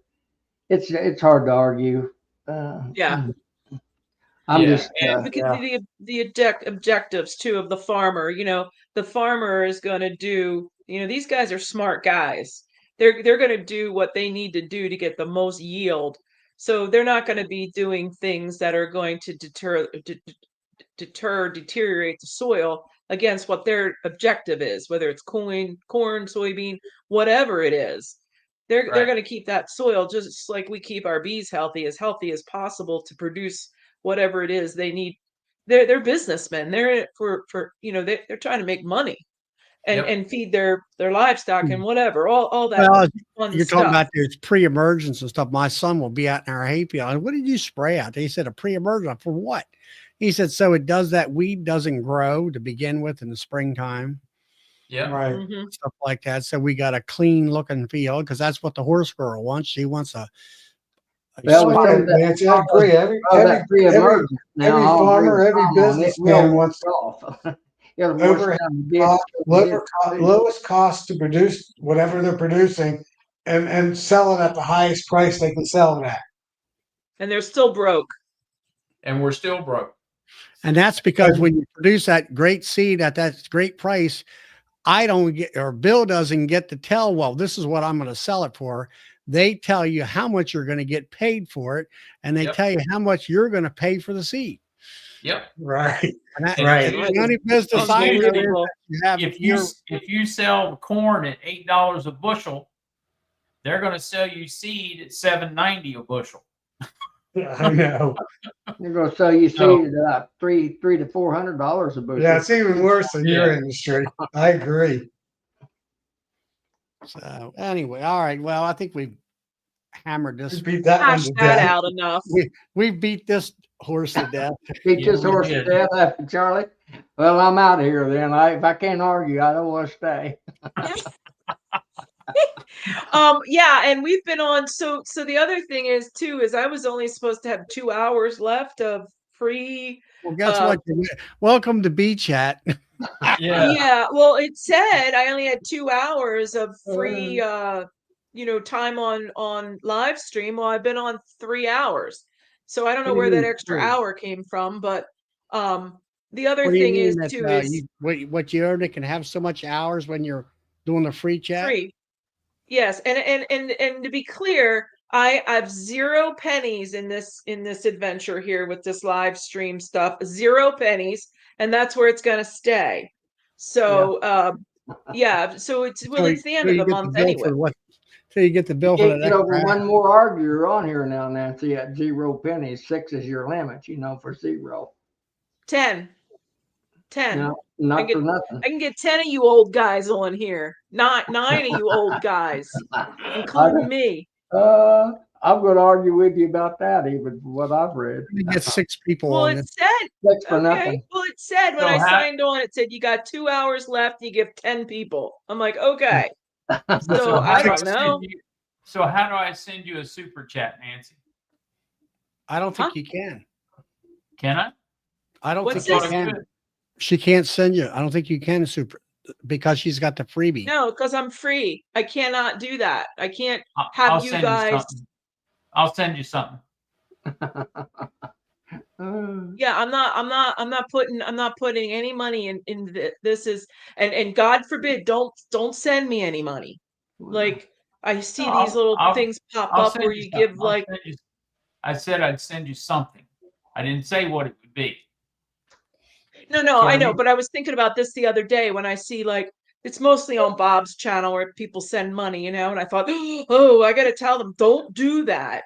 argue. Yeah. I'm Yeah. just And because the objectives too of the farmer, the farmer is going to do, these guys are smart guys. they're going to do what they need to do to get the most yield. So they're not going to be doing things that are going to deteriorate the soil against what their objective is, whether it's corn, soybean, whatever it is. They're Right. going to keep that soil just like we keep our bees healthy as possible to produce whatever it is they need. They're businessmen. They're in it for they're trying to make money and Yep. and feed their livestock and whatever, all that Well, fun you're talking stuff. about there's pre-emergence and stuff. My son will be out in our hay field. What did you spray out? He said a pre-emergent for what? He said, so it does that weed doesn't grow to begin with in the springtime, Yeah. Right. Mhm. stuff like that. So we got a clean looking field because that's what the horse girl wants. She wants a Well, sweet- we Right, know that- Nancy, I agree. that pre-emergent now, every I'll agree farmer, with every Tom on it. businessman Will wants wash off. It'll wash overhead down the cost, ditch. lowest cost to produce whatever they're producing and sell it at the highest price they can sell it at. And they're still broke. And we're still broke. And that's because when you produce that great seed at that great price, I don't get, or Bill doesn't get to tell, well, this is what I'm going to sell it for. They tell you how much you're going to get paid for it, and they Yep. tell you how much you're going to pay for the seed. Yep. Right. And that, Right. and the only business I know is Unbelievable. you have If your you sell corn at $8 a bushel, they're going to sell you seed at $7.90 a bushel. I know. They're going to sell you seed No. at about $300 to $400 a bushel. Yeah, it's even worse than your Yeah. industry. I agree. so anyway. All right. Well, I think we've hammered this. Just beat that one Hash to that death. out enough. We beat this horse to death. Beat Yeah, this we horse to did. death after Charlie. Well, I'm out of here then. If I can't argue, I don't want to stay. Yeah, and we've been on, so the other thing is too, is I was only supposed to have 2 hours left of free. Well, guess what? Welcome to Bee Chat. Yeah, well, it said I only had 2 hours of free time on live stream. Well, I've been on 3 hours. So I don't know What do where you that mean extra free? hour came from, but the other What do you thing is mean that too is what you only can have so much hours when you're doing the free chat? free. Yes, and to be clear, I have 0 pennies in this adventure here with this live stream stuff. 0 pennies, and that's where it's gonna stay. So yeah, so it's it's the end of you the get month bill anyway. for what? So you get the bill for Can't that get over extra hour. one more arguer on here now, Nancy, at 0 pennies. 6 is your limit, for 0. 10. No, not get- for nothing. I can get 10 of you old guys on here. 9 of you old guys, including me. I'm going to argue with you about that, even from what I've read. You get 6 people Well, on it it. said 6 for okay. nothing. Well, it said when So I how- signed on, it said you got 2 hours left. You give 10 people. I'm like, okay. So how I do don't know. So how do I send you a super chat, Nancy? I don't think Huh? you can. Can I? I don't What's think this? you can. She can't send you. I don't think you can super because she's got the freebie. No, because I'm free. I cannot do that. I can't I'll have you send guys. you something. I'll send you something. Yeah, I'm not putting any money in this is and God forbid, don't send me any money. Like I see No, these little I'll- things pop I'll up send where you you something. give I'll like send you- I said I'd send you something. I didn't say what it would be. no, I know, Jeremy? but I was thinking about this the other day when I see like it's mostly on Bob's channel where people send money, and I thought, oh, I got to tell them don't do that.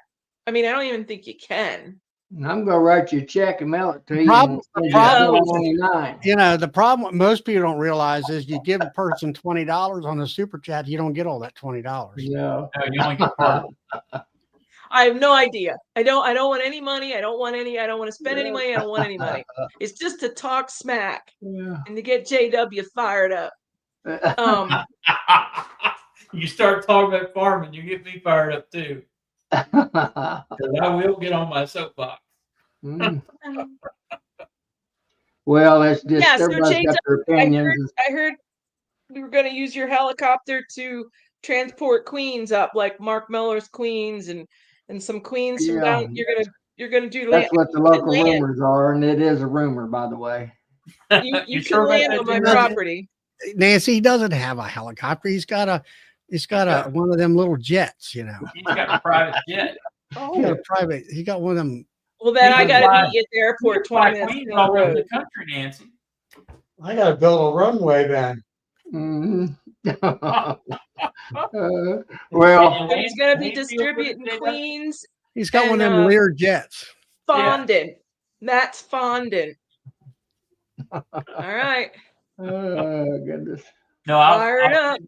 I mean, I don't even think you can. I'm going to write you a check and mail it to you. Problem- and the send you problem is- $4.99. The problem what most people don't realize is you give a person $20 on a super chat, you don't get all that $20. Yeah. No, you only get part of it. I have no idea. I don't want any money. I don't want to spend any money. I don't want any money. It's just to talk smack Yeah. and to get JW fired up. You start talking about farming, you get me fired up too. 'Cause I will get on my soapbox. Mm. Well, it's just Yeah, so everybody's got their opinions. I heard we were going to use your helicopter to transport queens up, like Mark Miller's queens and some queens from Yeah. down. You're gonna do That's what the local land. rumors are, and it is a rumor, by the way. You can sure about land that, on my Jim? property. Nancy, he doesn't have a helicopter. He's got a He's got a one of them little jets, you know. He's got a private jet. He got a private. He got one of them. Well, then He I can got to fly- meet you at the airport, You can fly 20 minutes planes down the all over road. the country, Nancy. I gotta build a runway then. Mhm. Well, Well, So he's going to be distributing Queens He's got one of And, them Lear jets. fondant. That's fondant. All right. oh goodness. No, Fired up.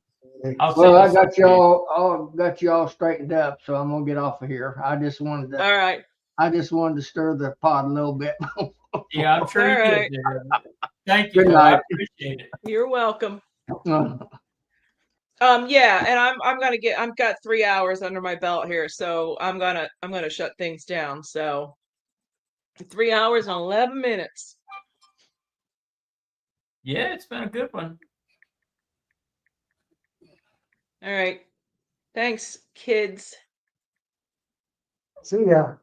I'll Well, I send got you all straightened up, so I'm gonna get off of here. All right. I just wanted to stir the pot a little bit. Yeah, I'm sure you All did. right. There. Thank you. Good Bill. I night. appreciate it. You're welcome. Yeah, and I've got 3 hours under my belt here, so I'm gonna shut things down. So 3 hours and 11 minutes. Yeah, it's been a good one. All right. Thanks, kids. See ya.